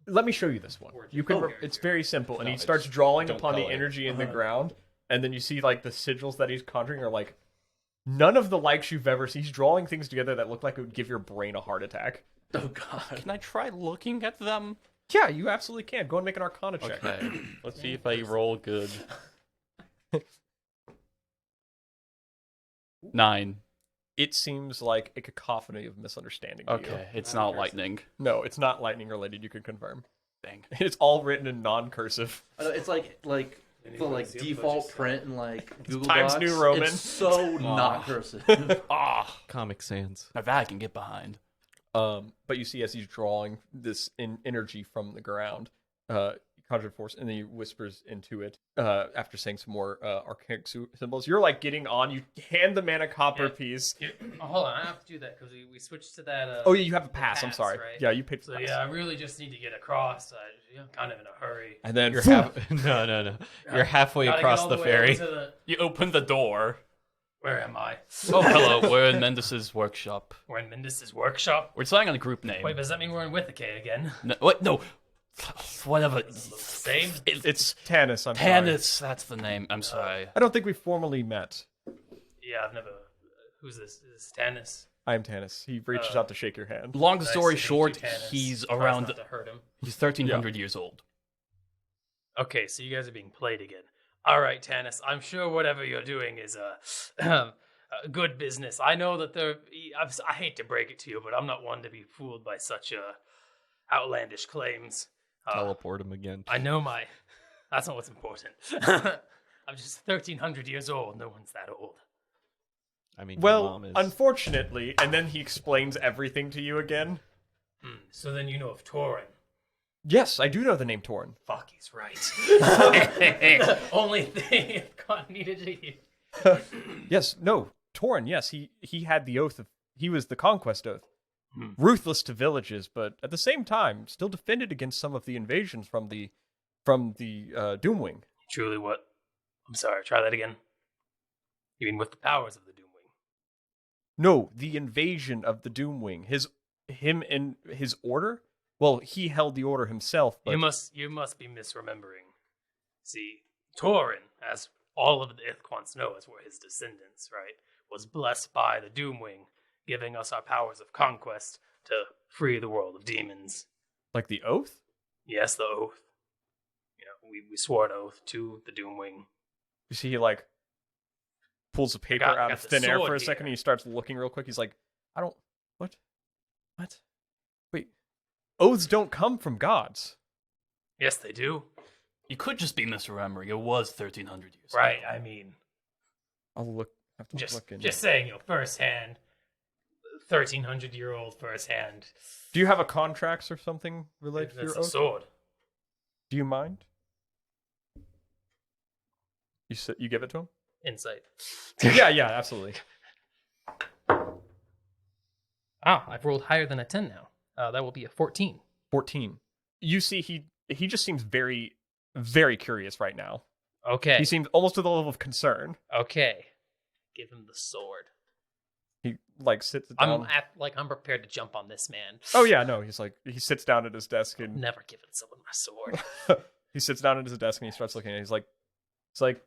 Speaker 1: let me show you this one.
Speaker 5: Origin
Speaker 1: You can.
Speaker 5: character.
Speaker 1: It's very simple, and
Speaker 4: No,
Speaker 1: he
Speaker 4: it's
Speaker 1: starts drawing
Speaker 4: don't
Speaker 1: upon the
Speaker 4: color.
Speaker 1: energy in the ground, and then you see like the sigils that he's conjuring are like none of the likes you've ever seen. He's drawing things together that look like it would give your brain a heart attack.
Speaker 3: Oh God.
Speaker 6: Can I try looking at them?
Speaker 1: Yeah, you absolutely can. Go and make an Arcana check.
Speaker 6: Okay. Let's see if I roll good. 9.
Speaker 1: It seems like a cacophony of misunderstanding. To you.
Speaker 6: Okay, it's not lightning.
Speaker 1: No, it's not lightning related. You can confirm.
Speaker 6: Dang.
Speaker 1: It's all written in non-cursive.
Speaker 3: It's like the default print in like Google
Speaker 1: Times
Speaker 3: Docs.
Speaker 1: New Roman.
Speaker 3: It's so not cursive.
Speaker 4: Comic Sans.
Speaker 6: Now that I can get behind.
Speaker 1: But you see as he's drawing this energy from the ground, conjured force, and then he whispers into it after saying some more archaic symbols. You're like getting on. You hand the man a copper piece.
Speaker 5: Oh, hold on, I have to do that because we switched to that.
Speaker 1: Oh yeah, you have a
Speaker 5: the
Speaker 1: pass. I'm sorry.
Speaker 5: right?
Speaker 1: Yeah, you picked
Speaker 5: So
Speaker 1: the pass.
Speaker 5: yeah, I really just need to get across. I'm kind of in a hurry.
Speaker 1: And then
Speaker 4: You're no. You're halfway
Speaker 5: Gotta get
Speaker 4: across
Speaker 5: all
Speaker 4: the
Speaker 5: way
Speaker 4: ferry.
Speaker 5: over to the-
Speaker 6: You open the door.
Speaker 5: Where am I?
Speaker 6: Oh, hello. We're in Mendes's workshop.
Speaker 5: We're in Mindus's workshop.
Speaker 6: We're deciding on a group name.
Speaker 5: Wait, does that mean we're in Withake again?
Speaker 6: No, what? No. Whatever.
Speaker 5: Same.
Speaker 1: it's Tanis. I'm sorry.
Speaker 6: Tanis, that's the name. I'm sorry.
Speaker 1: I don't think we formally met.
Speaker 5: Yeah, I've never. Who's this? Is this Tanis?
Speaker 1: I am Tanis. He reaches out to shake your hand.
Speaker 6: Long
Speaker 5: Nice
Speaker 6: story
Speaker 5: to meet
Speaker 6: short,
Speaker 5: you, Tanis.
Speaker 6: he's
Speaker 5: Tries
Speaker 6: around.
Speaker 5: not to hurt him.
Speaker 6: He's 1,300 years old.
Speaker 5: Okay, so you guys are being played again. All right, Tanis. I'm sure whatever you're doing is a good business. I know that I hate to break it to you, but I'm not one to be fooled by such outlandish claims.
Speaker 4: Teleport him again.
Speaker 5: I know my. That's not what's important. I'm just 1,300 years old. No one's that old.
Speaker 4: I mean, your
Speaker 1: Well,
Speaker 4: mom is.
Speaker 1: unfortunately, and then he explains everything to you again.
Speaker 5: So then you know of Torin.
Speaker 1: Yes, I do know the name Torn.
Speaker 5: Fuck, he's right. Only thing God needed to hear.
Speaker 1: Yes, no, Torn. Yes, he had the oath of. He was the conquest oath, ruthless to villages, but at the same time, still defended against some of the invasions from the Doomwing.
Speaker 5: Truly, what? I'm sorry. Try that again. You mean with the powers of the Doomwing?
Speaker 1: No, the invasion of the Doomwing. Him and his order. Well, he held the order himself, but
Speaker 5: You must be misremembering. See, Torin, as all of the Ithquants know, as were his descendants, right, was blessed by the Doomwing, giving us our powers of conquest to free the world of demons.
Speaker 1: like the oath.
Speaker 5: Yes, the oath. You know, we swore an oath to the Doomwing.
Speaker 1: You see, he like pulls a paper
Speaker 5: got-
Speaker 1: out
Speaker 5: got
Speaker 1: of
Speaker 5: the
Speaker 1: thin air for
Speaker 5: sword
Speaker 1: a second,
Speaker 5: here.
Speaker 1: and he starts looking real quick. He's like, "I don't. What? Wait, oaths don't come from gods."
Speaker 5: Yes, they do.
Speaker 6: You could just be misremembering. It was 1,300 years
Speaker 5: Right,
Speaker 6: ago.
Speaker 5: I mean,
Speaker 1: I'll look. Have to
Speaker 5: just
Speaker 1: look in.
Speaker 5: saying, firsthand, 1,300-year-old firsthand.
Speaker 1: Do you have a contracts or something related to
Speaker 5: That's
Speaker 1: your
Speaker 5: a
Speaker 1: oath?
Speaker 5: sword.
Speaker 1: Do you mind? You give it to him?
Speaker 5: Insight.
Speaker 1: yeah, absolutely.
Speaker 5: Ah, I've rolled higher than a 10 now. That will be a 14.
Speaker 1: 14. You see, he just seems very, very curious right now.
Speaker 5: Okay.
Speaker 1: He seems almost to the level of concern.
Speaker 5: Okay. Give him the sword.
Speaker 1: He like sits down.
Speaker 5: I'm prepared to jump on this man.
Speaker 1: Oh yeah, no. He's like he sits down at his desk and
Speaker 5: Never given someone my sword.
Speaker 1: he sits down at his desk and he starts looking at it. He's like, it's like,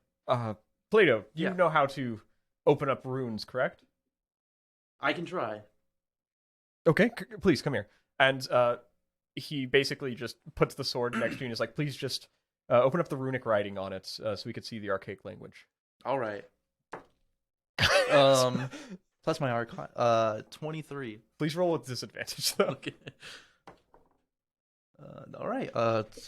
Speaker 1: Plato, you
Speaker 3: Yeah.
Speaker 1: know how to open up runes, correct?
Speaker 3: I can try.
Speaker 1: Okay, please come here. And he basically just puts the sword next to you and is like, please just open up the runic writing on it so we could see the archaic language.
Speaker 3: All right. Plus my arcon. 23.
Speaker 1: Please roll with disadvantage though.
Speaker 3: Okay. All right.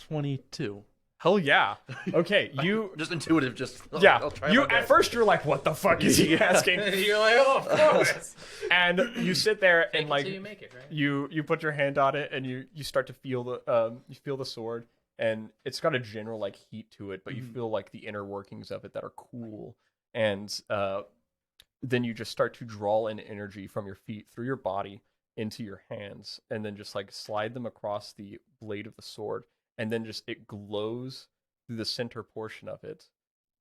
Speaker 3: 22.
Speaker 1: Hell yeah. Okay, you.
Speaker 3: Just intuitive.
Speaker 1: Yeah,
Speaker 3: I'll try
Speaker 1: you
Speaker 3: my
Speaker 1: at
Speaker 3: best.
Speaker 1: first you're like, what the fuck is he asking?
Speaker 5: You're like, oh, of course.
Speaker 1: And you sit there
Speaker 5: Fake
Speaker 1: and like
Speaker 5: it till you make it, right?
Speaker 1: you put your hand on it and you start to feel the sword and it's got a general like heat to it, but you feel like the inner workings of it that are cool. And then you just start to draw in energy from your feet through your body into your hands, and then just like slide them across the blade of the sword, and then just it glows through the center portion of it.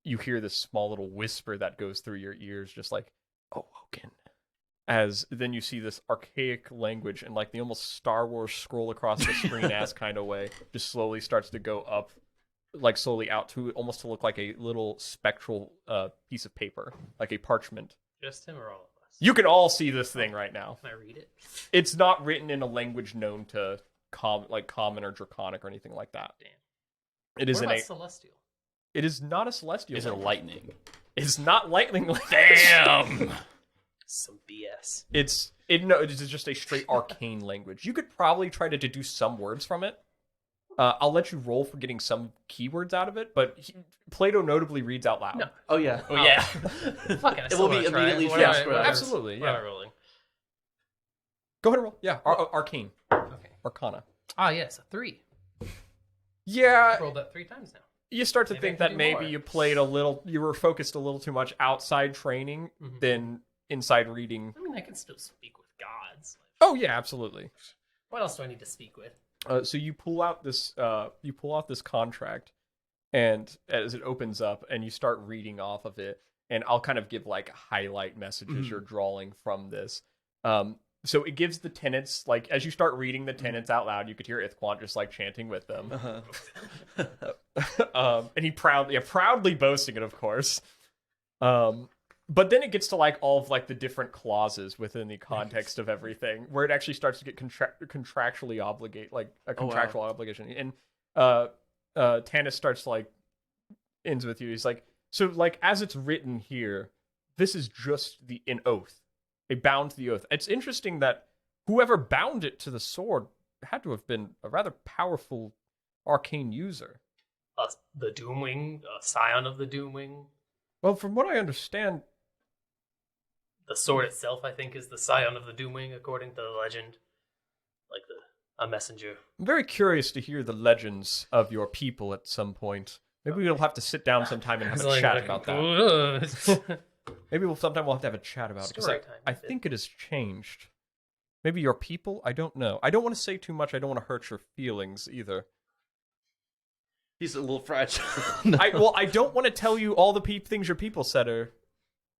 Speaker 1: You hear this small little whisper that goes through your ears, just like, "Awoken." As then you see this archaic language and like the almost Star Wars scroll across the screen ass kind of way, just slowly starts to go up, like slowly out to almost to look like a little spectral piece of paper, like a parchment.
Speaker 5: Just him or all of us?
Speaker 1: You can all see this thing right now.
Speaker 5: Can I read it?
Speaker 1: It's not written in a language known to common or draconic or anything like that.
Speaker 5: Damn.
Speaker 1: It is
Speaker 5: What
Speaker 1: in
Speaker 5: about
Speaker 1: a.
Speaker 5: celestial?
Speaker 1: It is not a celestial.
Speaker 6: Is it
Speaker 1: language.
Speaker 6: lightning?
Speaker 1: It's not lightning.
Speaker 6: Damn!
Speaker 5: Some BS.
Speaker 1: No, it is just a straight arcane language. You could probably try to deduce some words from it. I'll let you roll for getting some keywords out of it, but Plato notably reads out loud.
Speaker 5: No.
Speaker 3: Oh yeah.
Speaker 5: Oh yeah. Fuck it.
Speaker 3: It will be immediately
Speaker 5: What am
Speaker 3: flashed
Speaker 5: I-
Speaker 3: right.
Speaker 1: Absolutely,
Speaker 5: What am
Speaker 1: yeah.
Speaker 5: I rolling?
Speaker 1: Go ahead and roll. Yeah, arcane,
Speaker 5: Okay.
Speaker 1: arcana.
Speaker 5: Ah, yes, a 3.
Speaker 1: Yeah,
Speaker 5: Rolled that 3 times now.
Speaker 1: you start to
Speaker 5: Maybe I
Speaker 1: think
Speaker 5: can
Speaker 1: that
Speaker 5: do
Speaker 1: maybe
Speaker 5: more.
Speaker 1: you were focused a little too much outside training than inside reading.
Speaker 5: I mean, I can still speak with gods.
Speaker 1: Oh yeah, absolutely.
Speaker 5: What else do I need to speak with?
Speaker 1: So you pull out this contract, and as it opens up, and you start reading off of it, and I'll kind of give like highlight messages you're drawing from this. So it gives the tenants, like as you start reading the tenants out loud, you could hear Ithquant just like chanting with them, and he proudly boasting it, of course. But then it gets to like all of like the different clauses within the context of everything, where it actually starts to get contractually obligate, like a contractual obligation. And Tanis starts to like ends with you. He's like, so like as it's written here, this is just an oath, a bound to the oath. It's interesting that whoever bound it to the sword had to have been a rather powerful arcane user.
Speaker 5: The Doomwing, a scion of the Doomwing.
Speaker 1: Well, from what I understand,
Speaker 5: The sword itself, I think, is the scion of the Doomwing, according to the legend. Like a messenger.
Speaker 1: I'm very curious to hear the legends of your people at some point. Maybe we'll have to sit down sometime and have a chat about that. Maybe sometime we'll have to have a chat about it. 'Cause
Speaker 5: Story time,
Speaker 1: I think it has changed. Maybe your people? I don't know. I don't want to say too much. I don't want to hurt your feelings either.
Speaker 3: He's a little fragile.
Speaker 1: I don't want to tell you all the things your people said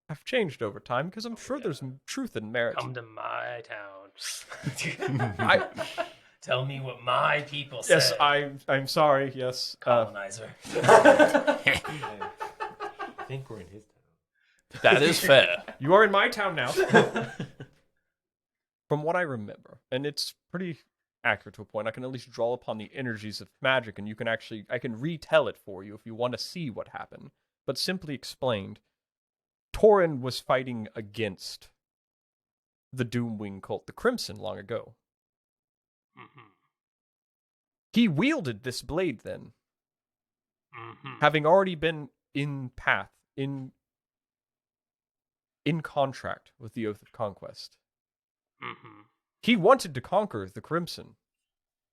Speaker 1: have changed over time, because I'm sure there's truth and merit.
Speaker 5: Come to my town.
Speaker 1: I,
Speaker 5: Tell me what my people said.
Speaker 1: yes, I'm sorry. Yes,
Speaker 5: Colonizer.
Speaker 7: I think we're in his town.
Speaker 6: That is fair.
Speaker 1: you are in my town now. From what I remember, and it's pretty accurate to a point, I can at least draw upon the energies of magic, and I can retell it for you if you want to see what happened. But simply explained, Tauren was fighting against the Doomwing cult, the Crimson, long ago.
Speaker 5: Mm-hmm.
Speaker 1: He wielded this blade then,
Speaker 5: Mm-hmm.
Speaker 1: having already been in contract with the Oath of Conquest.
Speaker 5: Mm-hmm.
Speaker 1: He wanted to conquer the Crimson,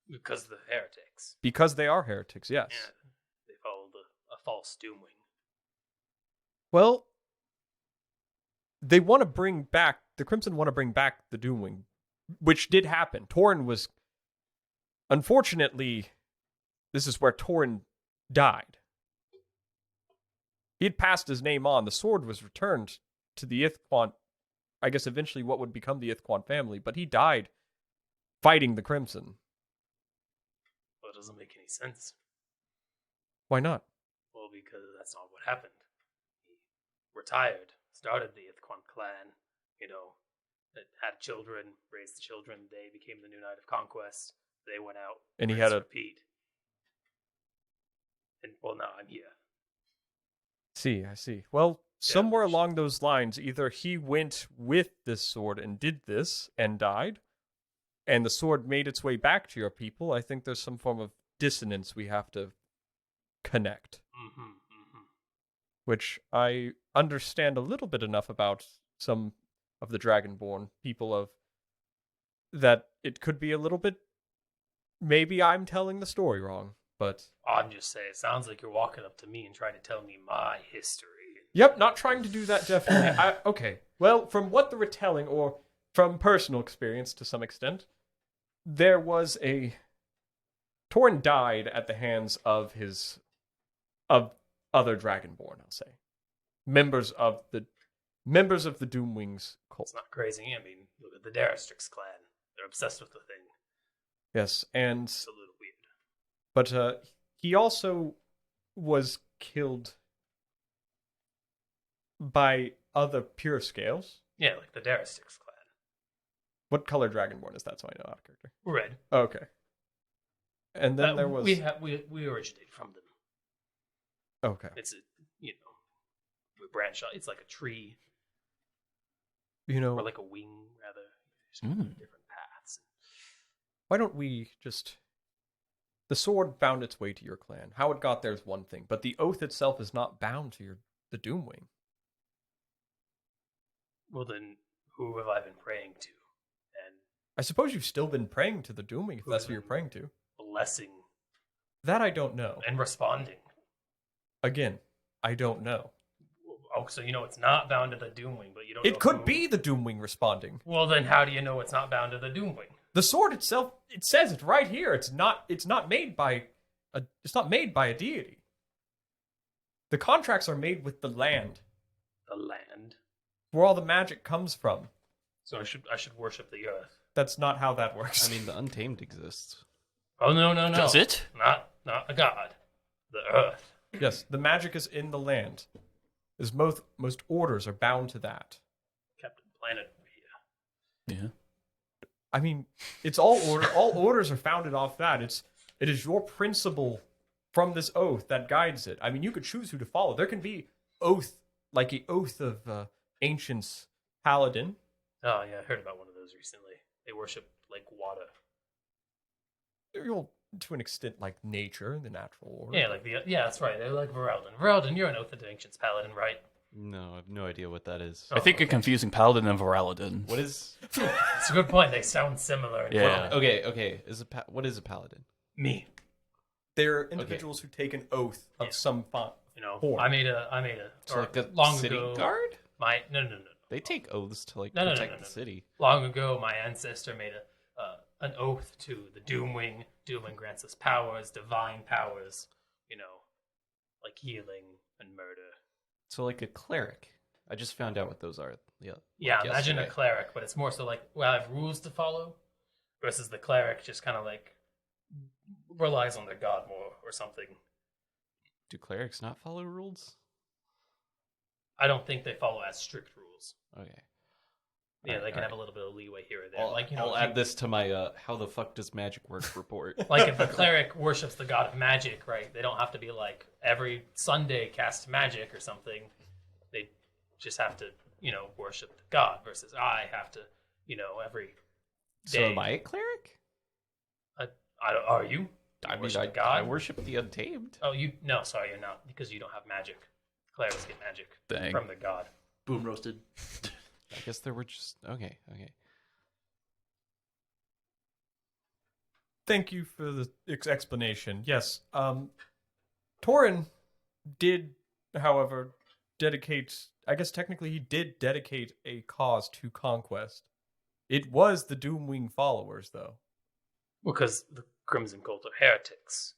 Speaker 5: Because of the heretics.
Speaker 1: because they are heretics, yes.
Speaker 5: Yeah. They followed a false Doomwing.
Speaker 1: Well, the Crimson want to bring back the Doomwing, which did happen. Tauren was, unfortunately, this is where Tauren died. He had passed his name on. The sword was returned to the Ithquant, I guess eventually what would become the Ithquant family, but he died fighting the Crimson.
Speaker 5: Well, it doesn't make any sense.
Speaker 1: Why not?
Speaker 5: Well, because that's not what happened. He retired, started the Ithquant clan, that had children, raised the children, they became the new Knight of Conquest, they went out,
Speaker 1: And he
Speaker 5: rinse,
Speaker 1: had a...
Speaker 5: repeat. And, well, now I'm here.
Speaker 1: I see. Well, somewhere along those lines, either he went with this sword and did this and died, and the sword made its way back to your people. I think there's some form of dissonance we have to connect, which I understand a little bit enough about some of the Dragonborn people of, that it could be a little bit, maybe I'm telling the story wrong, but...
Speaker 5: I'm just saying, it sounds like you're walking up to me and trying to tell me my history.
Speaker 1: Yep, not trying to do that, definitely. Okay. Well, from what the retelling, or from personal experience to some extent, there was a Torin died at the hands of other Dragonborn, I'll say. Members of the Doomwings cult.
Speaker 8: It's not crazy. I mean, look at the Derrickson clan. They're obsessed with the thing.
Speaker 1: Yes, and
Speaker 8: It's a little weird.
Speaker 1: but he also was killed by other pure scales.
Speaker 8: Yeah, like the Derrickson clan.
Speaker 1: What color Dragonborn is that, so I know out of character?
Speaker 8: Red.
Speaker 1: Okay. And then there was...
Speaker 8: We originate from them.
Speaker 1: Okay.
Speaker 8: It's we branch out. It's like a tree,
Speaker 1: You know,
Speaker 8: or like a wing, rather. There's different paths.
Speaker 1: why don't we just... The sword found its way to your clan. How it got there is one thing, but the oath itself is not bound to the Doomwing.
Speaker 8: Well, then, who have I been praying to? And
Speaker 1: I suppose you've still been praying to the Doomwing, if that's who you're praying to.
Speaker 8: blessing
Speaker 1: That I don't know.
Speaker 8: and responding.
Speaker 1: Again, I don't know.
Speaker 8: Oh, so it's not bound to the Doomwing, but you don't know
Speaker 1: It could
Speaker 8: who-
Speaker 1: be the Doomwing responding.
Speaker 8: Well, then how do you know it's not bound to the Doomwing?
Speaker 1: The sword itself, it says it right here. It's not made by a deity. The contracts are made with the land,
Speaker 8: The land.
Speaker 1: where all the magic comes from.
Speaker 8: So I should worship the earth.
Speaker 1: That's not how that works.
Speaker 4: I mean, the Untamed exists.
Speaker 8: Oh no.
Speaker 6: Does it?
Speaker 8: Not a god. The earth.
Speaker 1: Yes, the magic is in the land. As most orders are bound to that.
Speaker 8: Captain Planet here.
Speaker 6: Yeah.
Speaker 1: I mean, it's all order. All orders are founded off that. It is your principle from this oath that guides it. I mean, you could choose who to follow. There can be oath, like a oath of ancients, paladin.
Speaker 8: Oh yeah, I heard about one of those recently. They worship like water.
Speaker 1: You'll, to an extent, like nature, the natural order.
Speaker 8: Yeah, that's right. They're like Voralden. Voralden, you're an Oath of the Ancients paladin, right?
Speaker 4: No, I have no idea what that is.
Speaker 6: I think you're confusing Paladin and Voralden.
Speaker 4: What is?
Speaker 8: It's a good point. They sound similar.
Speaker 6: Yeah.
Speaker 4: Okay. What is a paladin?
Speaker 8: Me.
Speaker 1: They're individuals who take an oath of some font.
Speaker 8: I made a
Speaker 4: So like a
Speaker 8: long
Speaker 4: city
Speaker 8: ago.
Speaker 4: guard?
Speaker 8: No.
Speaker 4: They take oaths to like
Speaker 8: No,
Speaker 4: protect
Speaker 8: no.
Speaker 4: the city.
Speaker 8: Long ago, my ancestor made an oath to the Doomwing. Doomwing grants us powers, divine powers. Like healing and murder.
Speaker 4: So like a cleric. I just found out what those are. Yeah.
Speaker 8: Yeah,
Speaker 4: like
Speaker 8: imagine a
Speaker 4: yesterday.
Speaker 8: cleric, but it's more so like, I have rules to follow, versus the cleric just kind of like relies on their god more or something.
Speaker 4: Do clerics not follow rules?
Speaker 8: I don't think they follow as strict rules.
Speaker 4: Okay.
Speaker 8: Yeah,
Speaker 4: Alright,
Speaker 8: they can
Speaker 4: alright.
Speaker 8: have a little bit of leeway here or there.
Speaker 4: I'll add this to my how the fuck does magic work report.
Speaker 8: Like if a cleric worships the god of magic, right? They don't have to be like every Sunday cast magic or something. They just have to, worship the god. Versus I have to, every day.
Speaker 4: So am I a cleric?
Speaker 8: Are you?
Speaker 4: I mean,
Speaker 8: worship
Speaker 4: I,
Speaker 8: the god?
Speaker 4: I worship the Untamed.
Speaker 8: Oh, no, sorry, you're not, because you don't have magic. Clerics get magic
Speaker 6: Dang.
Speaker 8: from the god.
Speaker 3: Boom roasted.
Speaker 4: I guess there were just okay.
Speaker 1: Thank you for the explanation. Yes, Torin did, however, dedicate. I guess technically he did dedicate a cause to conquest. It was the Doomwing followers, though.
Speaker 8: Because the Crimson Cult are heretics.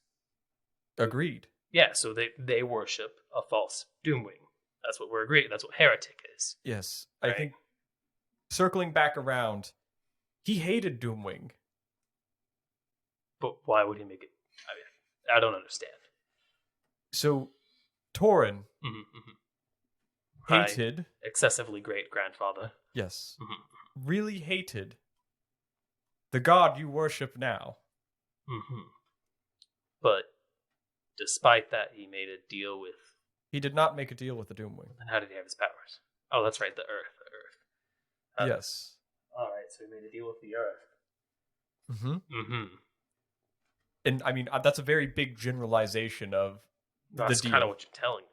Speaker 1: Agreed.
Speaker 8: Yeah, so they worship a false Doomwing. That's what we're agreeing. That's what heretic is.
Speaker 1: Yes, I
Speaker 8: Right.
Speaker 1: think circling back around, he hated Doomwing.
Speaker 8: But why would he make it? I don't understand.
Speaker 1: So Torin
Speaker 8: My
Speaker 1: hated,
Speaker 8: excessively great grandfather.
Speaker 1: yes,
Speaker 8: Mhm.
Speaker 1: really hated the god you worship now.
Speaker 8: But despite that, he made a deal with.
Speaker 1: He did not make a deal with the Doomwing.
Speaker 8: Then how did he have his powers? Oh, that's right, the Earth.
Speaker 1: Yes.
Speaker 8: All right, so he made a deal with the Earth.
Speaker 1: Mm-hmm. And I mean, that's a very big generalization of
Speaker 8: That's
Speaker 1: the deal.
Speaker 8: kind of what you're telling me.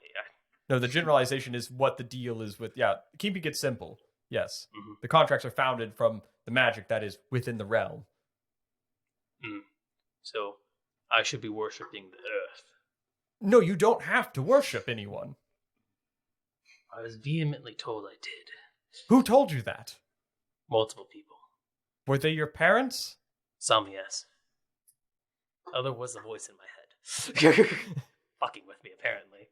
Speaker 1: No, the generalization is what the deal is with. Yeah, keeping it simple. Yes,
Speaker 8: Mhm.
Speaker 1: the contracts are founded from the magic that is within the realm.
Speaker 8: So I should be worshiping the Earth.
Speaker 1: No, you don't have to worship anyone.
Speaker 8: I was vehemently told I did.
Speaker 1: Who told you that?
Speaker 8: Multiple people.
Speaker 1: Were they your parents?
Speaker 8: Some, yes. Other was a voice in my head. Fucking with me, apparently.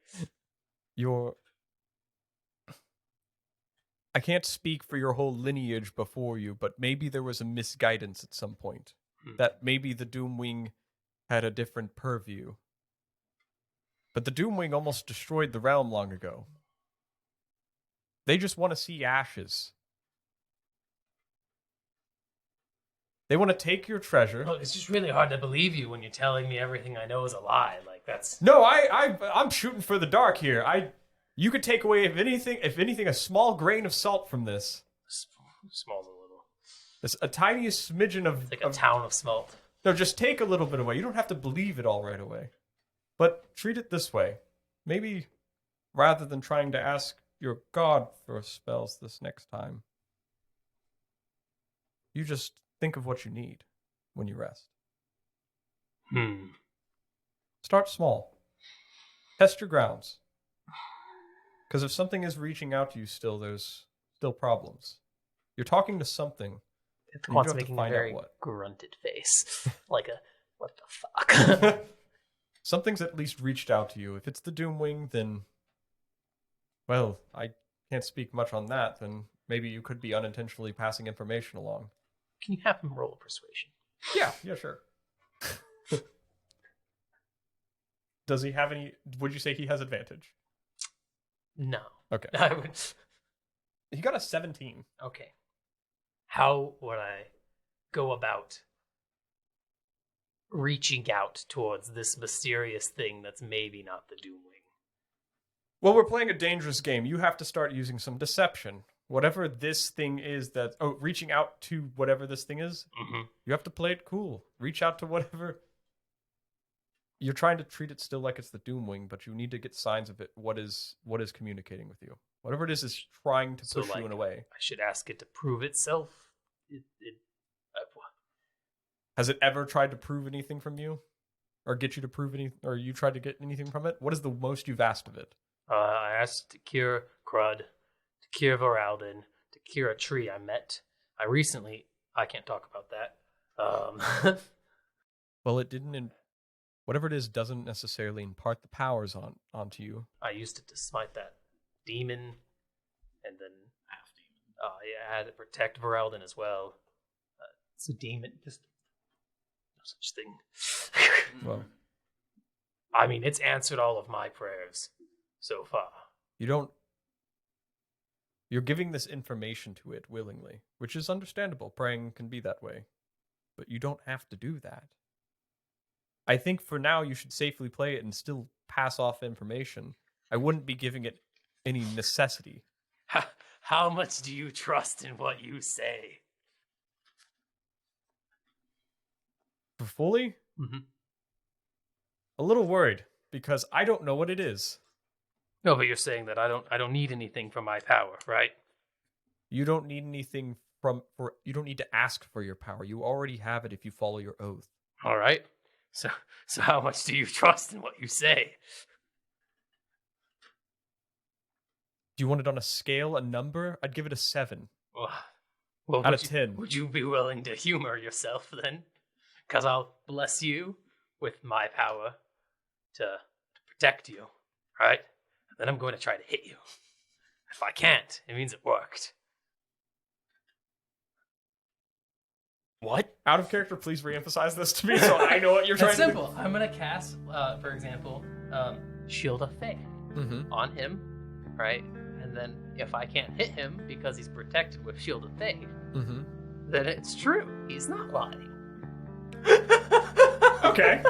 Speaker 1: I can't speak for your whole lineage before you, but maybe there was a misguidance at some point. That maybe the Doomwing had a different purview. But the Doomwing almost destroyed the realm long ago. They just want to see ashes. They want to take your treasure.
Speaker 8: Look, it's just really hard to believe you when you're telling me everything I know is a lie. Like, that's...
Speaker 1: No, I'm shooting for the dark here. You could take away, if anything, a small grain of salt from this.
Speaker 8: Small's a little.
Speaker 1: It's a tiniest smidgen of...
Speaker 8: It's like a town of smalt.
Speaker 1: No, just take a little bit away. You don't have to believe it all right away. But treat it this way. Maybe rather than trying to ask your god for spells this next time, you just think of what you need when you rest. Start small. Test your grounds. Because if something is reaching out to you still, there's still problems. You're talking to something.
Speaker 8: Ithquant's making a very grunted face. Like a, what the fuck?
Speaker 1: Something's at least reached out to you. If it's the Doomwing, then, well, I can't speak much on that. Then maybe you could be unintentionally passing information along.
Speaker 8: Can you have him roll a persuasion?
Speaker 1: Yeah, sure. Does he have any... Would you say he has advantage?
Speaker 8: No.
Speaker 1: Okay.
Speaker 8: I would...
Speaker 1: He got a 17.
Speaker 8: Okay. How would I go about reaching out towards this mysterious thing that's maybe not the Doomwing?
Speaker 1: Well, we're playing a dangerous game. You have to start using some deception. Whatever this thing is that... Oh, reaching out to whatever this thing is, you have to play it cool. Reach out to whatever... You're trying to treat it still like it's the Doomwing, but you need to get signs of it. What is communicating with you? Whatever it is trying to push you in a way.
Speaker 8: I should ask it to prove itself?
Speaker 1: Has it ever tried to prove anything from you? Or get you to prove anything? Or you tried to get anything from it? What is the most you've asked of it?
Speaker 8: I asked to cure Crud, to cure Voralden, to cure a tree I met. I can't talk about that.
Speaker 1: Well, it didn't... Whatever it is doesn't necessarily impart the powers onto you.
Speaker 8: I used it to smite that demon, and then I had to protect Voralden as well. It's a demon, just no such thing.
Speaker 1: Well,
Speaker 8: I mean, it's answered all of my prayers so far.
Speaker 1: You're giving this information to it willingly, which is understandable. Praying can be that way. But you don't have to do that. I think for now you should safely play it and still pass off information. I wouldn't be giving it any necessity.
Speaker 8: How much do you trust in what you say?
Speaker 1: Fully? A little worried, because I don't know what it is.
Speaker 8: No, but you're saying that I don't need anything from my power, right?
Speaker 1: You don't need anything you don't need to ask for your power. You already have it if you follow your oath.
Speaker 8: All right. So how much do you trust in what you say?
Speaker 1: Do you want it on a scale, a number? I'd give it a 7.
Speaker 8: Well,
Speaker 1: out of 10.
Speaker 8: Would you be willing to humor yourself then? Because I'll bless you with my power to protect you, right? And then I'm going to try to hit you. If I can't, it means it worked.
Speaker 1: What? Out of character, please reemphasize this to me so I know what you're trying
Speaker 8: It's
Speaker 1: to do.
Speaker 8: simple. I'm going to cast, for example, Shield of Faith on him, right? And then if I can't hit him because he's protected with Shield of Faith, then it's true. He's not lying.
Speaker 1: Okay.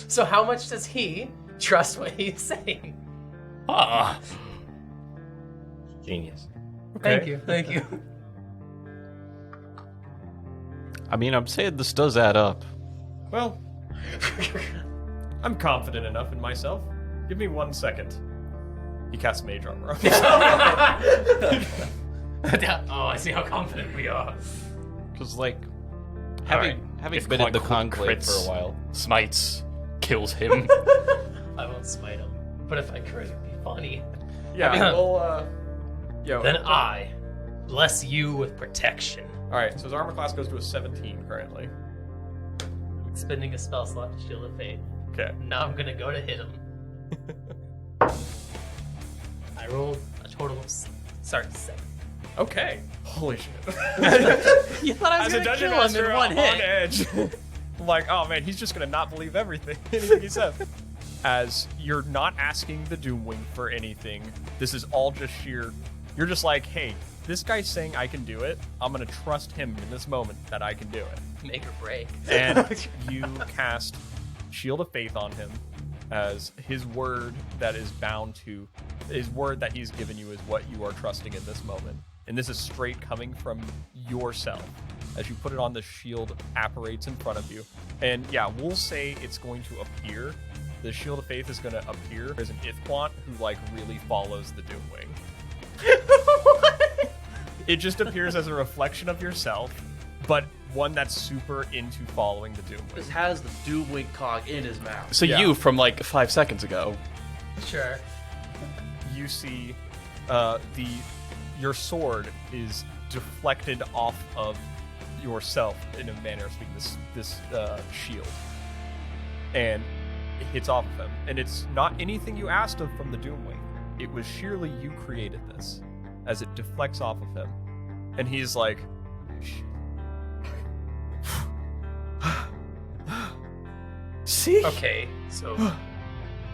Speaker 8: So how much does he trust what he's saying?
Speaker 7: Genius.
Speaker 1: Okay.
Speaker 8: Thank you.
Speaker 4: I mean, I'm saying this does add up.
Speaker 1: Well, I'm confident enough in myself. Give me 1 second. He casts Mage Armor on himself.
Speaker 8: Oh, I see how confident we are.
Speaker 4: Because, like, having been in the conclave for a while.
Speaker 6: Smites, kills him.
Speaker 8: I won't smite him. But if I could, it'd be funny.
Speaker 1: Yeah, well,
Speaker 8: Then I bless you with protection.
Speaker 1: right, so his armor class goes to a 17 currently.
Speaker 8: Spending a spell slot to Shield of Faith.
Speaker 1: Okay.
Speaker 8: Now I'm gonna go to hit him. I rolled a total of 7.
Speaker 1: Okay. Holy shit.
Speaker 7: You thought I was
Speaker 1: As a
Speaker 7: gonna
Speaker 1: dungeon
Speaker 7: kill him
Speaker 1: master
Speaker 7: in one
Speaker 1: on
Speaker 7: hit.
Speaker 1: edge. I'm like, oh man, he's just gonna not believe anything he says. As you're not asking the Doomwing for anything, this is all just sheer. You're just like, hey, this guy's saying I can do it. I'm gonna trust him in this moment that I can do it.
Speaker 8: Make or break.
Speaker 1: And you cast Shield of Faith on him, as his word that is bound to his word that he's given you is what you are trusting in this moment. And this is straight coming from yourself. As you put it on, the shield apparates in front of you. And yeah, we'll say it's going to appear. The Shield of Faith is going to appear as an Ithquant who like really follows the Doomwing. It just appears as a reflection of yourself, but one that's super into following the Doomwing.
Speaker 3: This has the Doomwing cog in his mouth.
Speaker 6: So
Speaker 1: Yeah.
Speaker 6: you from like 5 seconds ago.
Speaker 8: Sure.
Speaker 1: You see your sword is deflected off of yourself in a manner of speaking, this shield, and it hits off of him. And it's not anything you asked of from the Doomwing. It was sheerly you created this, as it deflects off of him. And he's like, see?
Speaker 8: Okay, so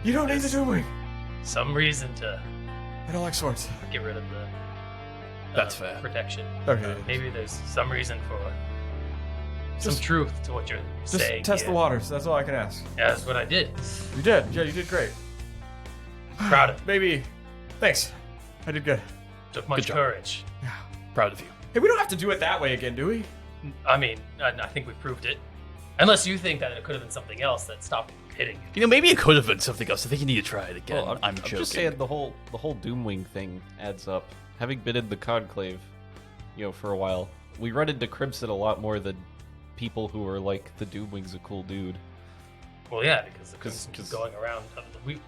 Speaker 1: You don't need the Doomwing.
Speaker 8: some reason to
Speaker 1: I don't like swords.
Speaker 8: get rid of the
Speaker 6: That's fair.
Speaker 8: protection.
Speaker 1: Okay.
Speaker 8: Maybe there's some reason for some
Speaker 1: Just-
Speaker 8: truth to what you're
Speaker 1: Just
Speaker 8: saying.
Speaker 1: test the
Speaker 8: here.
Speaker 1: waters. That's all I can ask.
Speaker 8: Yeah, that's what I did.
Speaker 1: You did. Yeah, you did great.
Speaker 8: Proud of.
Speaker 1: Maybe. Thanks. I did good.
Speaker 8: Took much
Speaker 6: job.
Speaker 8: courage.
Speaker 6: Proud of you.
Speaker 1: Hey, we don't have to do it that way again, do we?
Speaker 8: I mean, I think we proved it. Unless you think that it could have been something else that stopped hitting you.
Speaker 6: You know, maybe it could have been something else. I think you need to try it again.
Speaker 4: Well,
Speaker 6: I'm joking.
Speaker 4: just saying the whole Doomwing thing adds up. Having been in the conclave, for a while, we run into Crimson a lot more than people who are like the Doomwing's a cool dude.
Speaker 8: Well, yeah, because the
Speaker 4: 'Cause-
Speaker 8: keep going around. We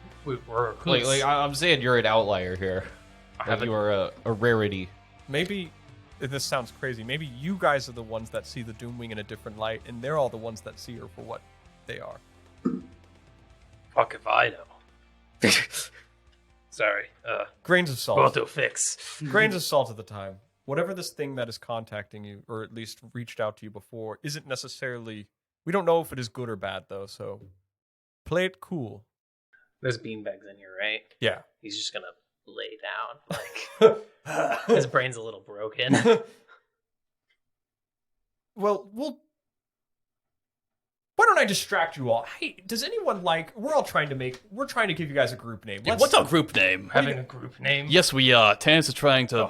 Speaker 8: were
Speaker 4: Like I'm saying, you're an outlier here.
Speaker 8: I
Speaker 4: Like,
Speaker 8: haven't-
Speaker 4: you are a rarity.
Speaker 1: Maybe this sounds crazy. Maybe you guys are the ones that see the Doomwing in a different light, and they're all the ones that see her for what they are.
Speaker 8: Fuck if I know. Sorry.
Speaker 1: Grains of salt.
Speaker 8: We'll do a fix.
Speaker 1: Grains of salt at the time. Whatever this thing that is contacting you, or at least reached out to you before, isn't necessarily. We don't know if it is good or bad, though, so play it cool.
Speaker 8: There's beanbags in here, right?
Speaker 1: Yeah.
Speaker 8: He's just gonna lay down. Like his brain's a little broken.
Speaker 1: Well, why don't I distract you all? Hey, does anyone we're trying to give you guys a group name.
Speaker 6: Yeah, what's our group name?
Speaker 8: Having a group name.
Speaker 6: Yes, we are. Tannis is trying to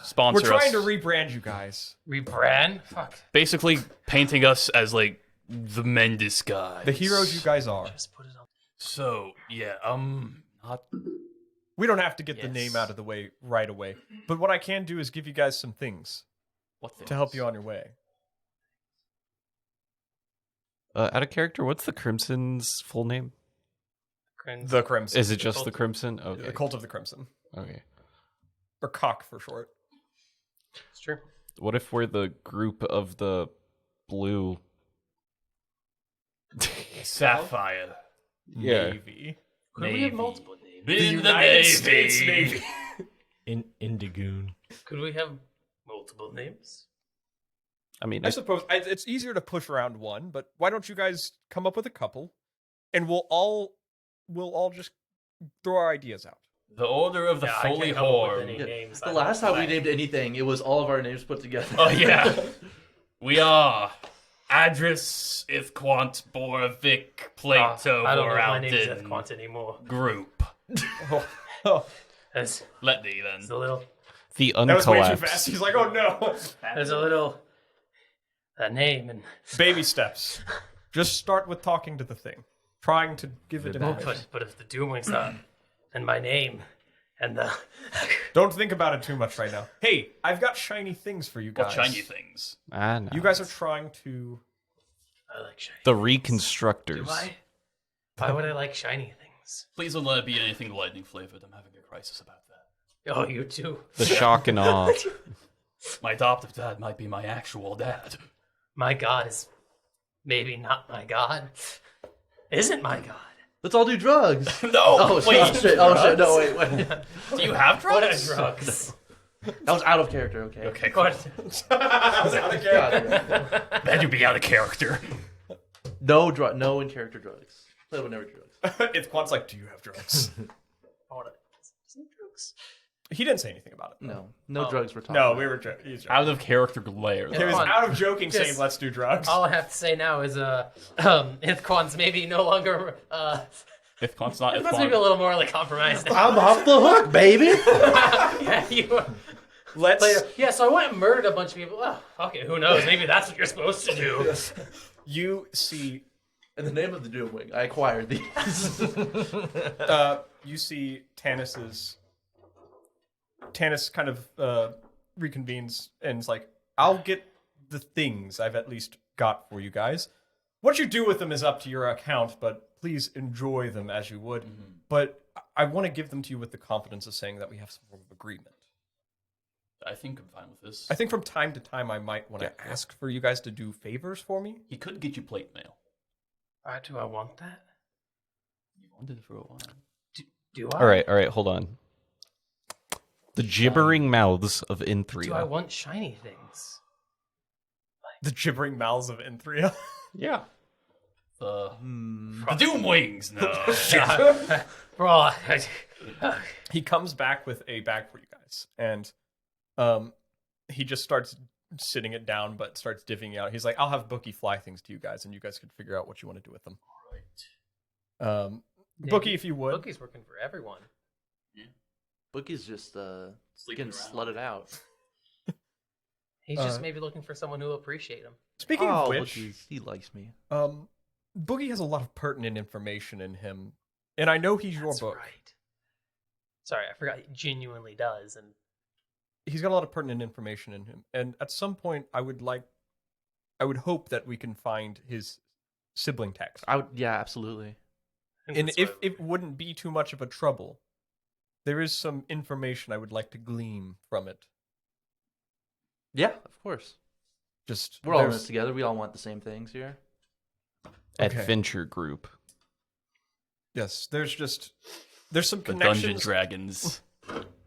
Speaker 6: sponsor
Speaker 1: We're trying
Speaker 6: us.
Speaker 1: to rebrand you guys.
Speaker 8: Rebrand. Fuck.
Speaker 6: Basically, painting us as like the Mendes guys.
Speaker 1: The heroes you guys are.
Speaker 8: Just put it on.
Speaker 6: So yeah, not.
Speaker 1: We don't have to get the
Speaker 6: Yes.
Speaker 1: name out of the way right away. But what I can do is give you guys some things
Speaker 6: What
Speaker 1: to help you on your way.
Speaker 4: Out of character, what's the Crimson's full name?
Speaker 1: The Crimson.
Speaker 4: Is it just
Speaker 8: Cult
Speaker 4: the
Speaker 8: of-
Speaker 4: Crimson? Okay.
Speaker 1: The Cult of the Crimson.
Speaker 4: Okay.
Speaker 1: Or Cock for short.
Speaker 8: It's true.
Speaker 4: What if we're the group of the blue?
Speaker 6: Sapphire.
Speaker 4: Yeah.
Speaker 1: Navy.
Speaker 8: Could we have multiple names?
Speaker 6: The United States Navy.
Speaker 7: Indigoon.
Speaker 8: Could we have multiple names?
Speaker 4: I mean,
Speaker 1: I suppose it's easier to push around one, but why don't you guys come up with a couple, and we'll all just throw our ideas out.
Speaker 6: The Order of the
Speaker 8: Yeah, I
Speaker 6: Holy
Speaker 8: can't come up with
Speaker 6: Horn.
Speaker 8: any names.
Speaker 3: The last time we named anything, it was all of our names put together.
Speaker 6: Oh yeah, we are Adras, Ithquant, Boravik, Plato,
Speaker 8: I don't know if my name is
Speaker 6: Voralden
Speaker 8: Ithquant anymore.
Speaker 6: group.
Speaker 8: There's
Speaker 6: Letni
Speaker 8: a
Speaker 6: then.
Speaker 8: little.
Speaker 4: the
Speaker 1: That was way too
Speaker 4: uncollapse.
Speaker 1: fast. He's like, oh no.
Speaker 8: There's a little. Name and.
Speaker 1: Baby steps. Just start with talking to the thing, trying to give it
Speaker 8: Oh,
Speaker 1: information.
Speaker 8: but if the Doomwing's not, and my name, and the.
Speaker 1: Don't think about it too much right now. Hey, I've got shiny things for you guys.
Speaker 6: What shiny things?
Speaker 4: Ah, no.
Speaker 1: You guys are trying to.
Speaker 8: I like shiny.
Speaker 4: the
Speaker 8: Do
Speaker 4: reconstructors.
Speaker 8: I? Why would I like shiny things?
Speaker 6: Please don't let it be anything lightning flavored. I'm having a crisis about that.
Speaker 8: Oh, you too.
Speaker 4: The shock and awe.
Speaker 6: My adoptive dad might be my actual dad.
Speaker 8: My God is maybe not my God. Isn't my God.
Speaker 3: Let's all do drugs.
Speaker 6: No!
Speaker 3: Oh shit! Oh shit! No, wait.
Speaker 6: Do you have
Speaker 8: What
Speaker 6: drugs?
Speaker 8: are drugs?
Speaker 3: That was out of character. Okay.
Speaker 6: Okay, cool.
Speaker 8: What?
Speaker 6: Glad you be out of character.
Speaker 3: No in character drugs. Play with never do drugs.
Speaker 1: Ithquant's like, do you have drugs?
Speaker 8: I wanna- Some drugs.
Speaker 1: He didn't say anything about it.
Speaker 3: No drugs were talking.
Speaker 1: No,
Speaker 3: about.
Speaker 1: we were joking.
Speaker 6: Out of character glare.
Speaker 1: He was
Speaker 8: Ithquant,
Speaker 1: out of joking saying,
Speaker 8: just-
Speaker 1: let's do drugs.
Speaker 8: All I have to say now is, Ithquant's maybe no longer,
Speaker 6: Ithquant's not
Speaker 8: must maybe a
Speaker 6: Ithquant.
Speaker 8: little more like compromised.
Speaker 3: I'm off the hook, baby.
Speaker 8: Yeah, you.
Speaker 1: Let's...
Speaker 8: Yeah, so I went and murdered a bunch of people. Oh, okay, who knows? Maybe that's what you're supposed to do.
Speaker 1: You see...
Speaker 3: In the name of the Doom Wing, I acquired these.
Speaker 1: You see Tanis kind of reconvenes and is like, I'll get the things I've at least got for you guys. What you do with them is up to your account, but please enjoy them as you would. But I want to give them to you with the confidence of saying that we have some form of agreement.
Speaker 6: I think I'm fine with this.
Speaker 1: I think from time to time I might want to ask for you guys to do favors for me.
Speaker 6: He could get you plate mail.
Speaker 8: Do I want that?
Speaker 6: You wanted it for a while.
Speaker 8: Do I?
Speaker 4: All right, hold on. The gibbering mouths of Inthria.
Speaker 8: Do I want shiny things?
Speaker 1: The gibbering mouths of Inthria.
Speaker 4: Yeah.
Speaker 6: The Doom Wings, no.
Speaker 8: Bro,
Speaker 1: He comes back with a bag for you guys, and he just starts sitting it down, but starts divvying out. He's like, I'll have Bookie fly things to you guys, and you guys can figure out what you want to do with them.
Speaker 6: Right.
Speaker 1: Bookie, if you would.
Speaker 8: Bookie's working for everyone.
Speaker 3: Bookie's just getting slutted out.
Speaker 8: He's just maybe looking for someone who'll appreciate him.
Speaker 1: Speaking of which,
Speaker 3: he likes me.
Speaker 1: Boogie has a lot of pertinent information in him, and I know he's your
Speaker 8: That's
Speaker 1: book.
Speaker 8: right. Sorry, I forgot. He genuinely does, and
Speaker 1: He's got a lot of pertinent information in him, and at some point, I would hope that we can find his sibling text.
Speaker 3: Absolutely.
Speaker 1: And if it wouldn't be too much of a trouble, there is some information I would like to glean from it.
Speaker 3: Yeah, of course.
Speaker 1: Just
Speaker 3: We're all in this together. We all want the same things here.
Speaker 1: Okay.
Speaker 4: Adventure group.
Speaker 1: Yes, there's some
Speaker 6: The Dungeon
Speaker 1: connections.
Speaker 6: Dragons.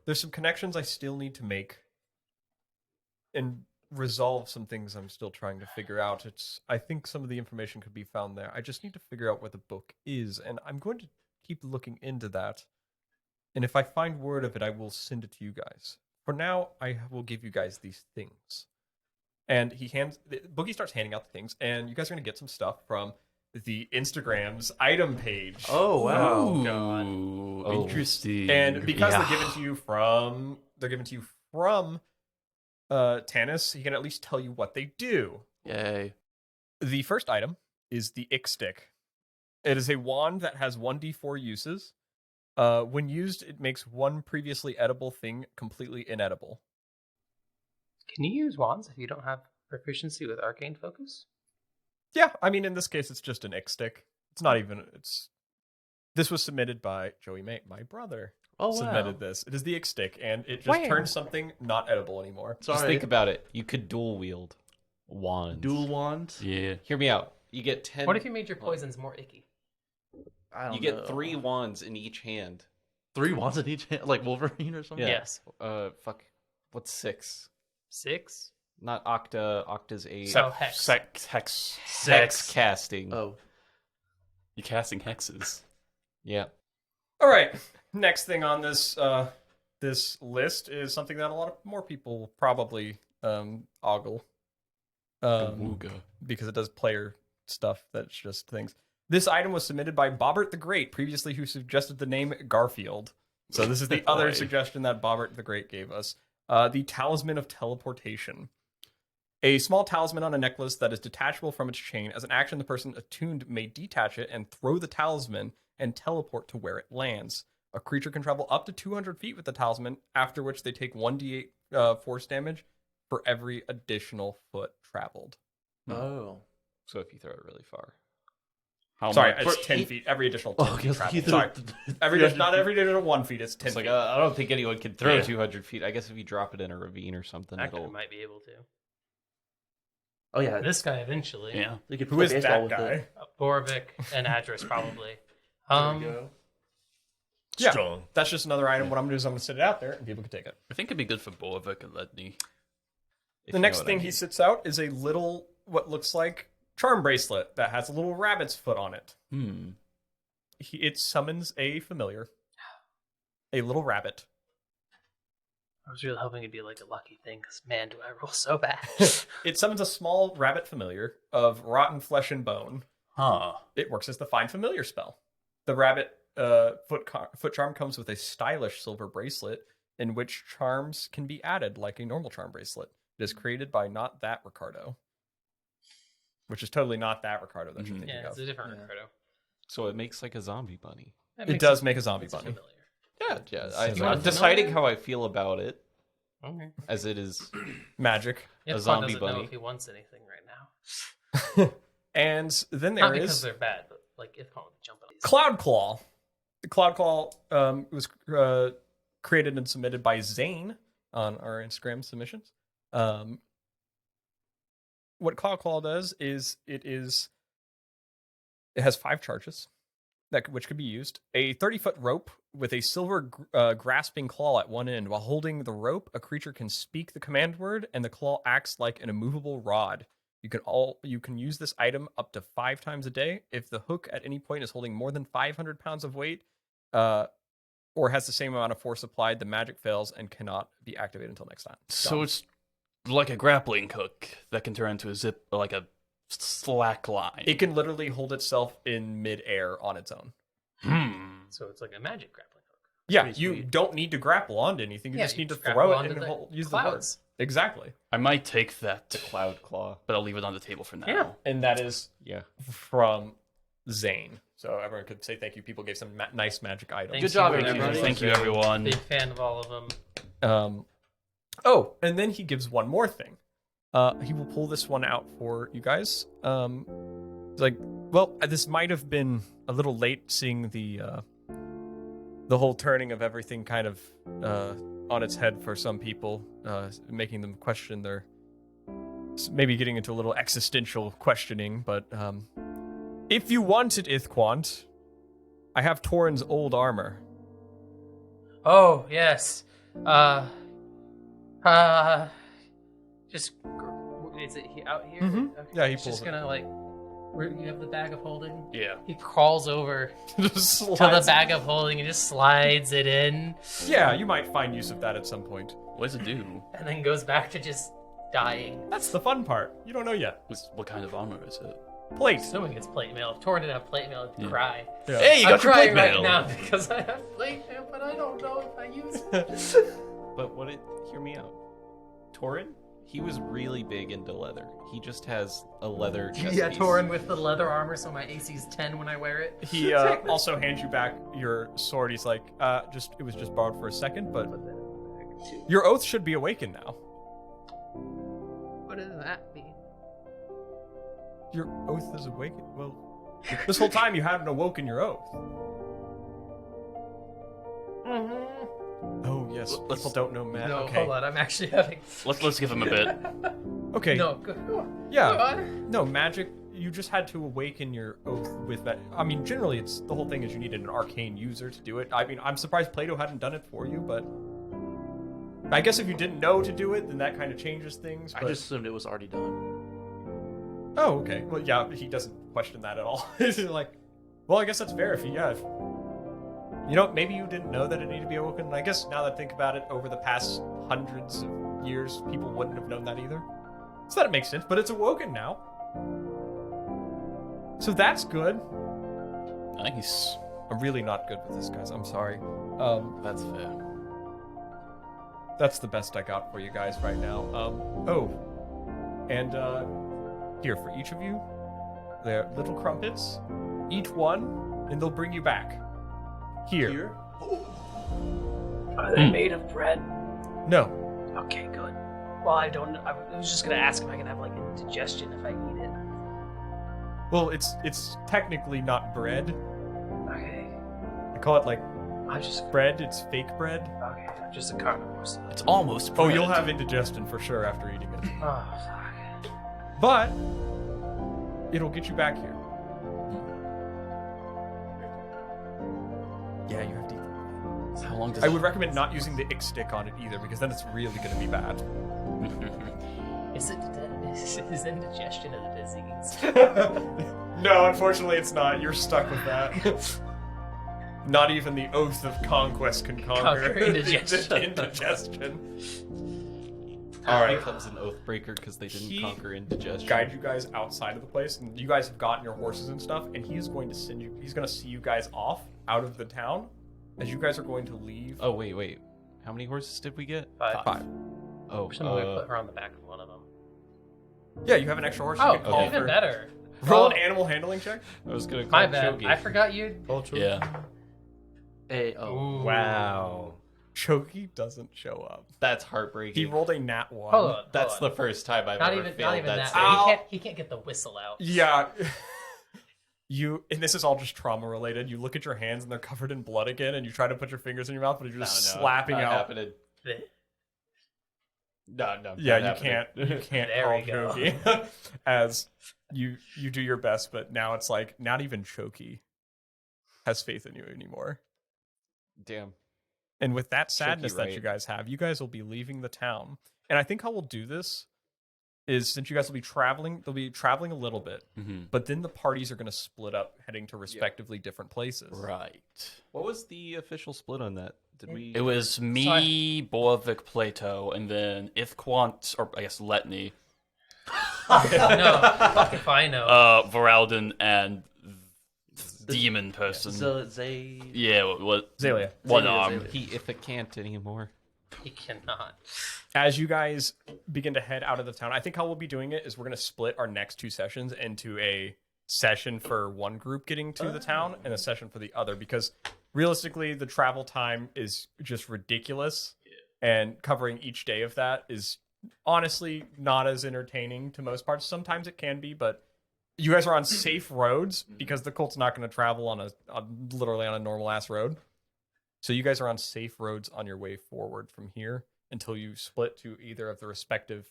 Speaker 1: There's some connections I still need to make and resolve some things I'm still trying to figure out. I think some of the information could be found there. I just need to figure out where the book is, and I'm going to keep looking into that. And if I find word of it, I will send it to you guys. For now, I will give you guys these things. And Boogie starts handing out the things, and you guys are going to get some stuff from the Instagram's item page.
Speaker 3: Oh wow!
Speaker 6: Ooh,
Speaker 4: Oh.
Speaker 6: interesting.
Speaker 1: And because they're given to you from Tanis, he can at least tell you what they do.
Speaker 3: Yay!
Speaker 1: The first item is the Ick Stick. It is a wand that has 1d4 uses. When used, it makes one previously edible thing completely inedible.
Speaker 8: can you use wands if you don't have proficiency with arcane focus?
Speaker 1: Yeah, I mean, in this case, it's just an Ick Stick. It's not even... This was submitted by Joey May, my brother.
Speaker 3: Oh wow!
Speaker 1: Submitted this. It is the Ick Stick, and it just turns something not edible anymore.
Speaker 4: Just think about it. You could dual wield wands.
Speaker 3: Dual wand.
Speaker 6: Yeah.
Speaker 4: Hear me out. You get 10.
Speaker 8: What if you made your poisons more icky?
Speaker 3: I don't
Speaker 4: You get
Speaker 3: know.
Speaker 4: 3 wands in each hand.
Speaker 3: 3 wands in each hand, like Wolverine or something.
Speaker 4: Yeah.
Speaker 8: Yes.
Speaker 4: Fuck. What's 6?
Speaker 8: 6?
Speaker 4: Not octa. Octa's 8.
Speaker 8: So hex.
Speaker 6: Hex.
Speaker 4: Hex casting.
Speaker 3: Oh.
Speaker 6: You're casting hexes.
Speaker 4: Yeah.
Speaker 1: All right. Next thing on this this list is something that a lot of more people probably ogle.
Speaker 6: Awooga.
Speaker 1: Because it does player stuff that's just things. This item was submitted by Bobbert the Great, previously who suggested the name Garfield. So this is the other
Speaker 6: Boy.
Speaker 1: suggestion that Bobbert the Great gave us. The Talisman of Teleportation. A small talisman on a necklace that is detachable from its chain. As an action, the person attuned may detach it and throw the talisman and teleport to where it lands. A creature can travel up to 200 feet with the talisman, after which they take 1d8 force damage for every additional foot traveled.
Speaker 3: Oh.
Speaker 4: So if you throw it really far.
Speaker 6: How
Speaker 1: Sorry,
Speaker 6: much?
Speaker 1: it's 10 feet. Every additional 10 feet travel.
Speaker 3: Sorry.
Speaker 1: Not every additional 1 feet. It's 10
Speaker 4: It's like
Speaker 1: feet.
Speaker 4: I don't think anyone can throw 200 feet. I guess if you drop it in a ravine or something,
Speaker 5: That guy
Speaker 4: it'll.
Speaker 5: might be able to.
Speaker 3: Oh yeah,
Speaker 8: This guy eventually.
Speaker 6: Yeah.
Speaker 3: you could
Speaker 1: Who
Speaker 3: play
Speaker 1: is
Speaker 3: baseball
Speaker 1: that
Speaker 3: with
Speaker 1: guy?
Speaker 3: it.
Speaker 8: Boravik and Adras probably.
Speaker 1: Yeah,
Speaker 2: Strong.
Speaker 1: that's just another item. What I'm going to do is I'm going to sit it out there, and people can take it.
Speaker 6: I think it'd be good for Boravik and Letni.
Speaker 4: if
Speaker 1: The
Speaker 4: you know
Speaker 1: next
Speaker 4: what I
Speaker 1: thing
Speaker 4: mean.
Speaker 1: he sits out is a little, what looks like charm bracelet that has a little rabbit's foot on it. It summons a familiar, a little rabbit.
Speaker 5: I was really hoping it'd be like a lucky thing, because man, do I roll so bad.
Speaker 1: It summons a small rabbit familiar of rotten flesh and bone.
Speaker 6: Huh.
Speaker 1: It works as the Find Familiar spell. The rabbit foot charm comes with a stylish silver bracelet in which charms can be added like a normal charm bracelet. It is created by Not That Ricardo, which is totally not that Ricardo that you're thinking
Speaker 5: Yeah, it's
Speaker 1: of.
Speaker 5: a different Ricardo.
Speaker 4: So it makes like a zombie bunny.
Speaker 1: It does make a zombie bunny.
Speaker 5: Familiar.
Speaker 4: Yeah. I'm deciding how I feel about it,
Speaker 5: Okay.
Speaker 4: as it is.
Speaker 1: Magic.
Speaker 5: Ithquant
Speaker 4: zombie
Speaker 5: doesn't know
Speaker 4: bunny.
Speaker 5: if he wants anything right now.
Speaker 1: And then
Speaker 5: Not
Speaker 1: there
Speaker 5: because
Speaker 1: is
Speaker 5: they're bad, but like Ithquant would be jumping on these.
Speaker 1: Cloud Claw. The Cloud Claw was created and submitted by Zane on our Instagram submissions. What Cloud Claw does is it has 5 charges which could be used. A 30-foot rope with a silver grasping claw at one end. While holding the rope, a creature can speak the command word, and the claw acts like an immovable rod. You can use this item up to 5 times a day. If the hook at any point is holding more than 500 pounds of weight, or has the same amount of force applied, the magic fails and cannot be activated until next time.
Speaker 6: So it's like a grappling hook that can turn into a zip, like a slack line.
Speaker 1: It can literally hold itself in midair on its own.
Speaker 5: So it's like a magic grappling hook.
Speaker 1: Yeah,
Speaker 5: Pretty
Speaker 1: you
Speaker 5: sweet.
Speaker 1: don't need to grapple onto anything. You
Speaker 5: Yeah,
Speaker 1: just
Speaker 5: you
Speaker 1: need to
Speaker 5: just
Speaker 1: throw
Speaker 5: grapple
Speaker 1: it
Speaker 5: onto
Speaker 1: and
Speaker 5: the
Speaker 1: use
Speaker 5: clouds.
Speaker 1: the word. Exactly.
Speaker 6: I might take that,
Speaker 4: Cloud Claw.
Speaker 6: but I'll leave it on the table for now.
Speaker 5: Yeah.
Speaker 1: And that is
Speaker 4: Yeah.
Speaker 1: from Zane. So everyone could say thank you. People gave some nice magic items.
Speaker 5: Thanks,
Speaker 3: Good job,
Speaker 5: you,
Speaker 3: everybody.
Speaker 6: Thank you, everyone.
Speaker 5: Big fan of all of them.
Speaker 1: Oh, and then he gives one more thing. He will pull this one out for you guys. It's like, well, this might have been a little late seeing the whole turning of everything kind of on its head for some people, making them question their, maybe getting into a little existential questioning. But if you wanted Ithquant, I have Torin's old armor.
Speaker 5: Oh yes. Just is it out here?
Speaker 1: Mhm.
Speaker 5: Okay.
Speaker 1: Yeah, he
Speaker 5: He's
Speaker 1: pulls
Speaker 5: just
Speaker 1: it.
Speaker 5: gonna like. Where you have the bag of holding?
Speaker 6: Yeah.
Speaker 5: He crawls over
Speaker 1: Just
Speaker 5: to the
Speaker 1: slides-
Speaker 5: bag of holding and just slides it in,
Speaker 1: Yeah, you might find use of that at some point.
Speaker 6: What does it do?
Speaker 5: and then goes back to just dying.
Speaker 1: That's the fun part. You don't know yet.
Speaker 6: What kind of armor is it?
Speaker 1: Plate.
Speaker 5: Assuming it's plate mail. If Torin didn't have plate mail, I'd cry.
Speaker 1: Yeah.
Speaker 6: Hey, you
Speaker 5: I'm
Speaker 6: got your
Speaker 5: crying
Speaker 6: plate
Speaker 5: right
Speaker 6: mail.
Speaker 5: now because I have plate mail, but I don't know if I use it.
Speaker 4: But hear me out. Torin, he was really big into leather. He just has a leather chest
Speaker 5: Yeah,
Speaker 4: piece.
Speaker 5: Torin with the leather armor, so my AC's 10 when I wear it.
Speaker 1: He also hands you back your sword. He's like, it was just borrowed for a second, but your oath should be awakened now.
Speaker 5: What does that mean?
Speaker 1: Your oath is awakened? Well, this whole time you haven't awoken your oath. Oh, yes. People don't know Matt.
Speaker 5: No,
Speaker 1: Okay.
Speaker 5: hold on. I'm actually having.
Speaker 6: Let's give him a bit.
Speaker 1: Okay.
Speaker 5: No, go
Speaker 1: Yeah.
Speaker 5: on.
Speaker 1: No, magic. You just had to awaken your oath with that. I mean, generally, it's the whole thing is you needed an arcane user to do it. I mean, I'm surprised Plato hadn't done it for you, but I guess if you didn't know to do it, then that kind of changes things.
Speaker 3: I
Speaker 1: But...
Speaker 3: just assumed it was already done.
Speaker 1: Oh, okay. Well, yeah, he doesn't question that at all. He's like, well, I guess that's fair. If you know, maybe you didn't know that it needed to be awoken. And I guess now that I think about it, over the past hundreds of years, people wouldn't have known that either. So that makes sense. But it's awoken now. So that's good.
Speaker 6: Nice.
Speaker 1: I'm really not good with this, guys. I'm sorry.
Speaker 6: That's fair.
Speaker 1: That's the best I got for you guys right now. And here for each of you, they're little crumpets. Eat one, and they'll bring you back. Here.
Speaker 5: Are they made of bread?
Speaker 1: No.
Speaker 5: Okay, good. Well, I was just gonna ask if I can have like indigestion if I eat it.
Speaker 1: Well, it's technically not bread.
Speaker 5: Okay.
Speaker 1: I call it like
Speaker 5: I just
Speaker 1: bread. It's fake bread.
Speaker 5: okay. I'm just a carnivore. So.
Speaker 6: It's almost
Speaker 1: Oh,
Speaker 6: bread.
Speaker 1: you'll have indigestion for sure after eating it.
Speaker 5: Oh, fuck.
Speaker 1: But it'll get you back here. Yeah, you have to eat them.
Speaker 6: How long does
Speaker 1: I would recommend not using the ick stick on it either, because then it's really going to be bad.
Speaker 5: Is indigestion a disease?
Speaker 1: No, unfortunately it's not. You're stuck with that. Not even the oath of conquest can conquer
Speaker 5: Conquer indigestion.
Speaker 1: indigestion.
Speaker 4: All right, becomes an oath breaker because they didn't
Speaker 1: He
Speaker 4: conquer indigestion.
Speaker 1: Guide you guys outside of the place, and you guys have gotten your horses and stuff, and he's going to send you. He's going to see you guys off out of the town as you guys are going to leave.
Speaker 4: Oh wait. How many horses did we get?
Speaker 5: 5.
Speaker 1: 5.
Speaker 4: Oh,
Speaker 5: I'm gonna put her on the back of one of them.
Speaker 1: Yeah, you have an extra horse. You
Speaker 5: Oh,
Speaker 1: can call
Speaker 5: even
Speaker 1: for-
Speaker 5: better.
Speaker 1: Roll an animal handling check.
Speaker 4: I was gonna call
Speaker 5: My
Speaker 4: it
Speaker 5: bad.
Speaker 4: Chogi.
Speaker 5: I forgot you.
Speaker 6: Yeah.
Speaker 3: Hey, oh.
Speaker 5: Ooh.
Speaker 2: Wow.
Speaker 1: Chogi doesn't show up.
Speaker 4: That's heartbreaking.
Speaker 1: He rolled a nat 1.
Speaker 5: Hold on.
Speaker 4: That's
Speaker 5: hold
Speaker 4: the first time I've
Speaker 5: on.
Speaker 4: ever
Speaker 5: Not
Speaker 4: failed
Speaker 5: even
Speaker 4: that.
Speaker 5: that.
Speaker 4: save.
Speaker 5: He can't get the whistle out.
Speaker 1: Yeah. You, and this is all just trauma related. You look at your hands and they're covered in blood again, and you try to put your fingers in your mouth, but you're just slapping
Speaker 4: not
Speaker 1: out.
Speaker 4: happening. No.
Speaker 1: Yeah,
Speaker 4: not
Speaker 1: you
Speaker 4: happening.
Speaker 1: can't
Speaker 5: There
Speaker 1: call
Speaker 5: we go.
Speaker 1: Chogi as you do your best, but now it's like not even Chogi has faith in you anymore.
Speaker 4: Damn.
Speaker 1: And with that sadness that
Speaker 4: right.
Speaker 1: you guys have, you guys will be leaving the town. And I think how we'll do this is, since you guys will be traveling, they'll be traveling a little bit, but then the parties are going to split up, heading to respectively different places.
Speaker 6: Right.
Speaker 4: What was the official split on that? Did we?
Speaker 6: It was me, Boravik, Plato, and then Ithquant, or I guess Letni,
Speaker 5: No, fuck if I know.
Speaker 6: Voralden, and demon person.
Speaker 3: Zay.
Speaker 6: Yeah, what?
Speaker 1: Zalia.
Speaker 6: One
Speaker 3: Zalia,
Speaker 6: arm.
Speaker 3: Zalia.
Speaker 4: He if it can't anymore.
Speaker 5: He cannot.
Speaker 1: As you guys begin to head out of the town, I think how we'll be doing it is we're going to split our next 2 sessions into a session for one group getting to the town and a session for the other, because realistically the travel time is just ridiculous, and covering each day of that is honestly not as entertaining to most parts. Sometimes it can be, but you guys are on safe roads because the cult's not going to travel on literally on a normal ass road. So you guys are on safe roads on your way forward from here until you split to either of the respective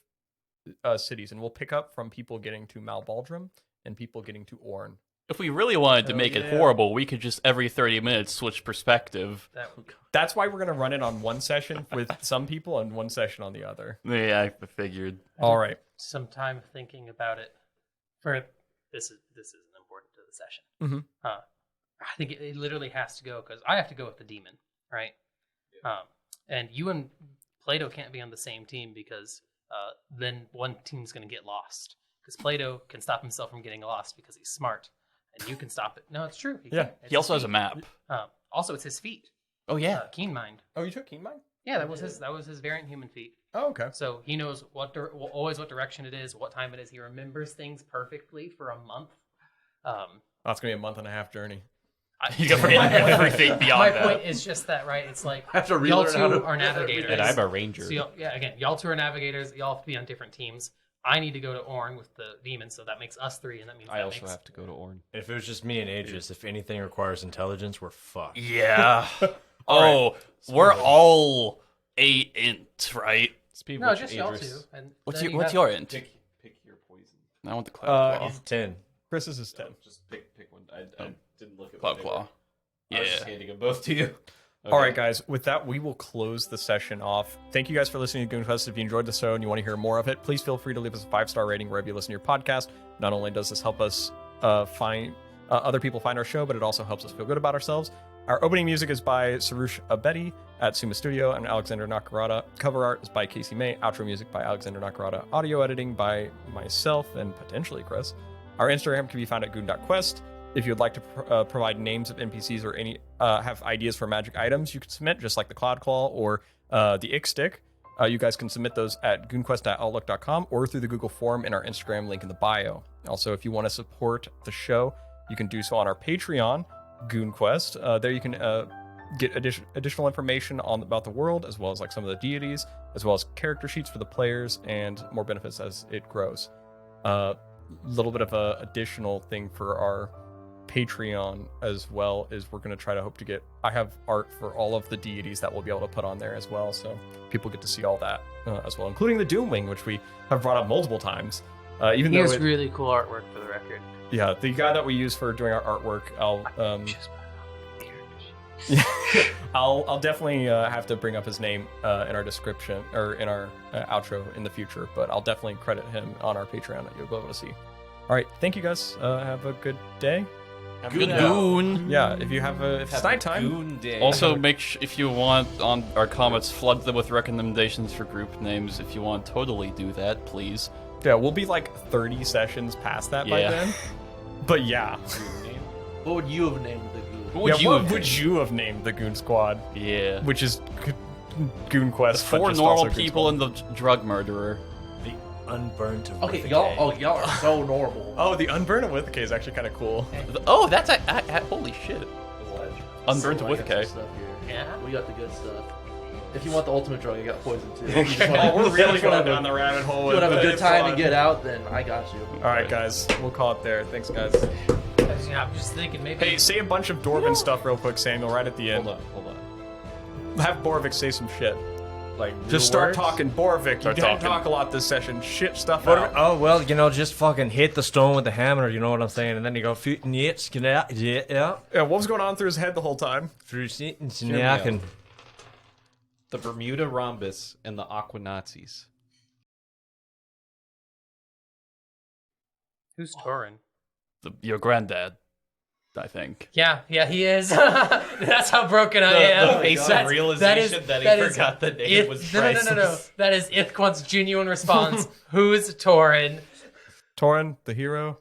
Speaker 1: cities, and we'll pick up from people getting to Malbaldrum and people getting to Orn.
Speaker 6: If we really wanted to
Speaker 1: Hell
Speaker 6: make
Speaker 1: yeah.
Speaker 6: it horrible, we could just every 30 minutes switch perspective.
Speaker 1: That's why we're going to run it on one session with some people and one session on the other.
Speaker 6: Yeah, I figured.
Speaker 1: All right.
Speaker 5: Some time thinking about it. For this isn't important to the session.
Speaker 1: Mhm.
Speaker 5: I think it literally has to go because I have to go with the demon, right? And you and Plato can't be on the same team because then one team's going to get lost. Because Plato can stop himself from getting lost because he's smart, and you can stop it. No, it's true.
Speaker 1: Yeah.
Speaker 5: can. It's
Speaker 6: He also
Speaker 5: his
Speaker 6: has a
Speaker 5: feet.
Speaker 6: map.
Speaker 5: Also, it's his feet.
Speaker 6: Oh, yeah.
Speaker 5: Keen mind.
Speaker 1: Oh, you took Keen Mind?
Speaker 5: Yeah, that was his variant human feet.
Speaker 1: Oh, okay.
Speaker 5: So he knows always what direction it is, what time it is. He remembers things perfectly for a month.
Speaker 1: That's going to be a month and a half journey.
Speaker 6: You got everything
Speaker 5: My
Speaker 6: beyond that.
Speaker 5: point is just that, right? It's like
Speaker 3: have to
Speaker 5: y'all
Speaker 3: relearn how
Speaker 5: two
Speaker 3: to-
Speaker 5: are navigators.
Speaker 4: And I'm a ranger.
Speaker 5: So y'all two are navigators. Y'all have to be on different teams. I need to go to Orn with the demon, so that makes us 3, and that means
Speaker 4: I
Speaker 5: that
Speaker 4: also
Speaker 5: makes
Speaker 4: have to go to Orn.
Speaker 2: If it was just me and Adras, if anything requires intelligence, we're fucked.
Speaker 6: Yeah. Oh, we're all 8 int, right?
Speaker 4: Speed
Speaker 5: no,
Speaker 4: which
Speaker 5: just y'all
Speaker 4: Adras-
Speaker 5: two. And
Speaker 6: What's
Speaker 5: then
Speaker 6: what's
Speaker 5: you have-
Speaker 6: your int?
Speaker 4: Pick your poison.
Speaker 6: I want the cloud claw.
Speaker 2: It's 10.
Speaker 1: Chris's is 10.
Speaker 4: Just pick one. I didn't look at
Speaker 6: Cloud
Speaker 4: what they
Speaker 6: claw.
Speaker 4: were. I was just
Speaker 6: Yeah.
Speaker 4: handing them both to you.
Speaker 1: All right, guys. With that, we will close the session off. Thank you guys for listening to GoonQuest. If you enjoyed the show and you want to hear more of it, please feel free to leave us a 5-star rating wherever you listen to your podcast. Not only does this help us find other people find our show, but it also helps us feel good about ourselves. Our opening music is by Sarush Abedi at Suma Studio and Alexander Nakarada. Cover art is by Casey May. Outro music by Alexander Nakarada. Audio editing by myself and potentially Chris. Our Instagram can be found at goon.quest. If you'd like to provide names of NPCs or any have ideas for magic items, you can submit, just like the Cloud Claw or the Ick Stick. You guys can submit those at goonquest.outlook.com or through the Google form in our Instagram link in the bio. Also, if you want to support the show, you can do so on our Patreon, GoonQuest. There you can get additional information about the world, as well as like some of the deities, as well as character sheets for the players and more benefits as it grows. little bit of a additional thing for our Patreon as well is we're going to try to hope to get, I have art for all of the deities that we'll be able to put on there as well, so people get to see all that as well, including the Doomwing, which we have brought up multiple times. Even
Speaker 5: He
Speaker 1: though
Speaker 5: has really cool artwork for the record.
Speaker 1: yeah, the guy that we use for doing our artwork, I'll definitely have to bring up his name in our description or in our outro in the future, but I'll definitely credit him on our Patreon that you'll be able to see. All right, thank you guys. Have a good day.
Speaker 6: Good goon.
Speaker 1: Yeah, if you have if it's nighttime.
Speaker 4: Goon day.
Speaker 6: Also, if you want on our comments, flood them with recommendations for group names. If you want, totally do that, please.
Speaker 1: Yeah, we'll be like 30 sessions past that by
Speaker 6: Yeah.
Speaker 1: then. But yeah.
Speaker 3: What would you have named the goo?
Speaker 6: What
Speaker 1: would you have named the Goon Squad?
Speaker 6: Yeah.
Speaker 1: Which is Goon Quest. but
Speaker 6: Four
Speaker 1: just
Speaker 6: normal
Speaker 1: also Goon
Speaker 6: people
Speaker 1: Squad.
Speaker 6: and the drug murderer.
Speaker 7: The unburnt of
Speaker 3: Okay,
Speaker 7: Withicay.
Speaker 3: y'all are so normal.
Speaker 1: Oh, the Unburn of Withicay is actually kind of cool.
Speaker 6: Oh, that's holy shit. Unburned to
Speaker 3: So I got some
Speaker 6: Withicay.
Speaker 3: stuff here.
Speaker 5: Yeah.
Speaker 3: We got the good stuff. If you want the ultimate drug, I got poison too. If you just
Speaker 1: Oh,
Speaker 3: wanna-
Speaker 1: we're really
Speaker 3: just wanna
Speaker 1: going down the rabbit hole.
Speaker 3: If you
Speaker 1: with
Speaker 3: want to have a
Speaker 1: the
Speaker 3: good time
Speaker 1: fun.
Speaker 3: and get out, then I got you.
Speaker 1: All right, guys, we'll call it there. Thanks, guys.
Speaker 8: Yeah, I'm just thinking maybe.
Speaker 1: Hey, say a bunch of Dwarven stuff real quick, Samuel, right at the end.
Speaker 4: Hold on.
Speaker 1: Have Boravik say some shit.
Speaker 7: Like
Speaker 1: Just start talking. Boravik, you
Speaker 6: Start
Speaker 1: didn't
Speaker 6: talking.
Speaker 1: talk a lot this session. Shit stuff out.
Speaker 2: Oh well, just fucking hit the stone with the hammer. You know what I'm saying? And then you go, yeah,
Speaker 1: Yeah, what was going on through his head the whole time?
Speaker 2: and
Speaker 4: The Bermuda Rhombus and the Aqua Nazis.
Speaker 5: Who's Torin?
Speaker 6: Your granddad, I think.
Speaker 8: Yeah, he is. That's how broken I am.
Speaker 4: The face
Speaker 8: That's-
Speaker 4: of realization that he
Speaker 8: is
Speaker 4: forgot the name was
Speaker 8: no.
Speaker 4: priceless.
Speaker 8: That is Ithquant's genuine response. Who's Torin?
Speaker 1: Torin, the hero.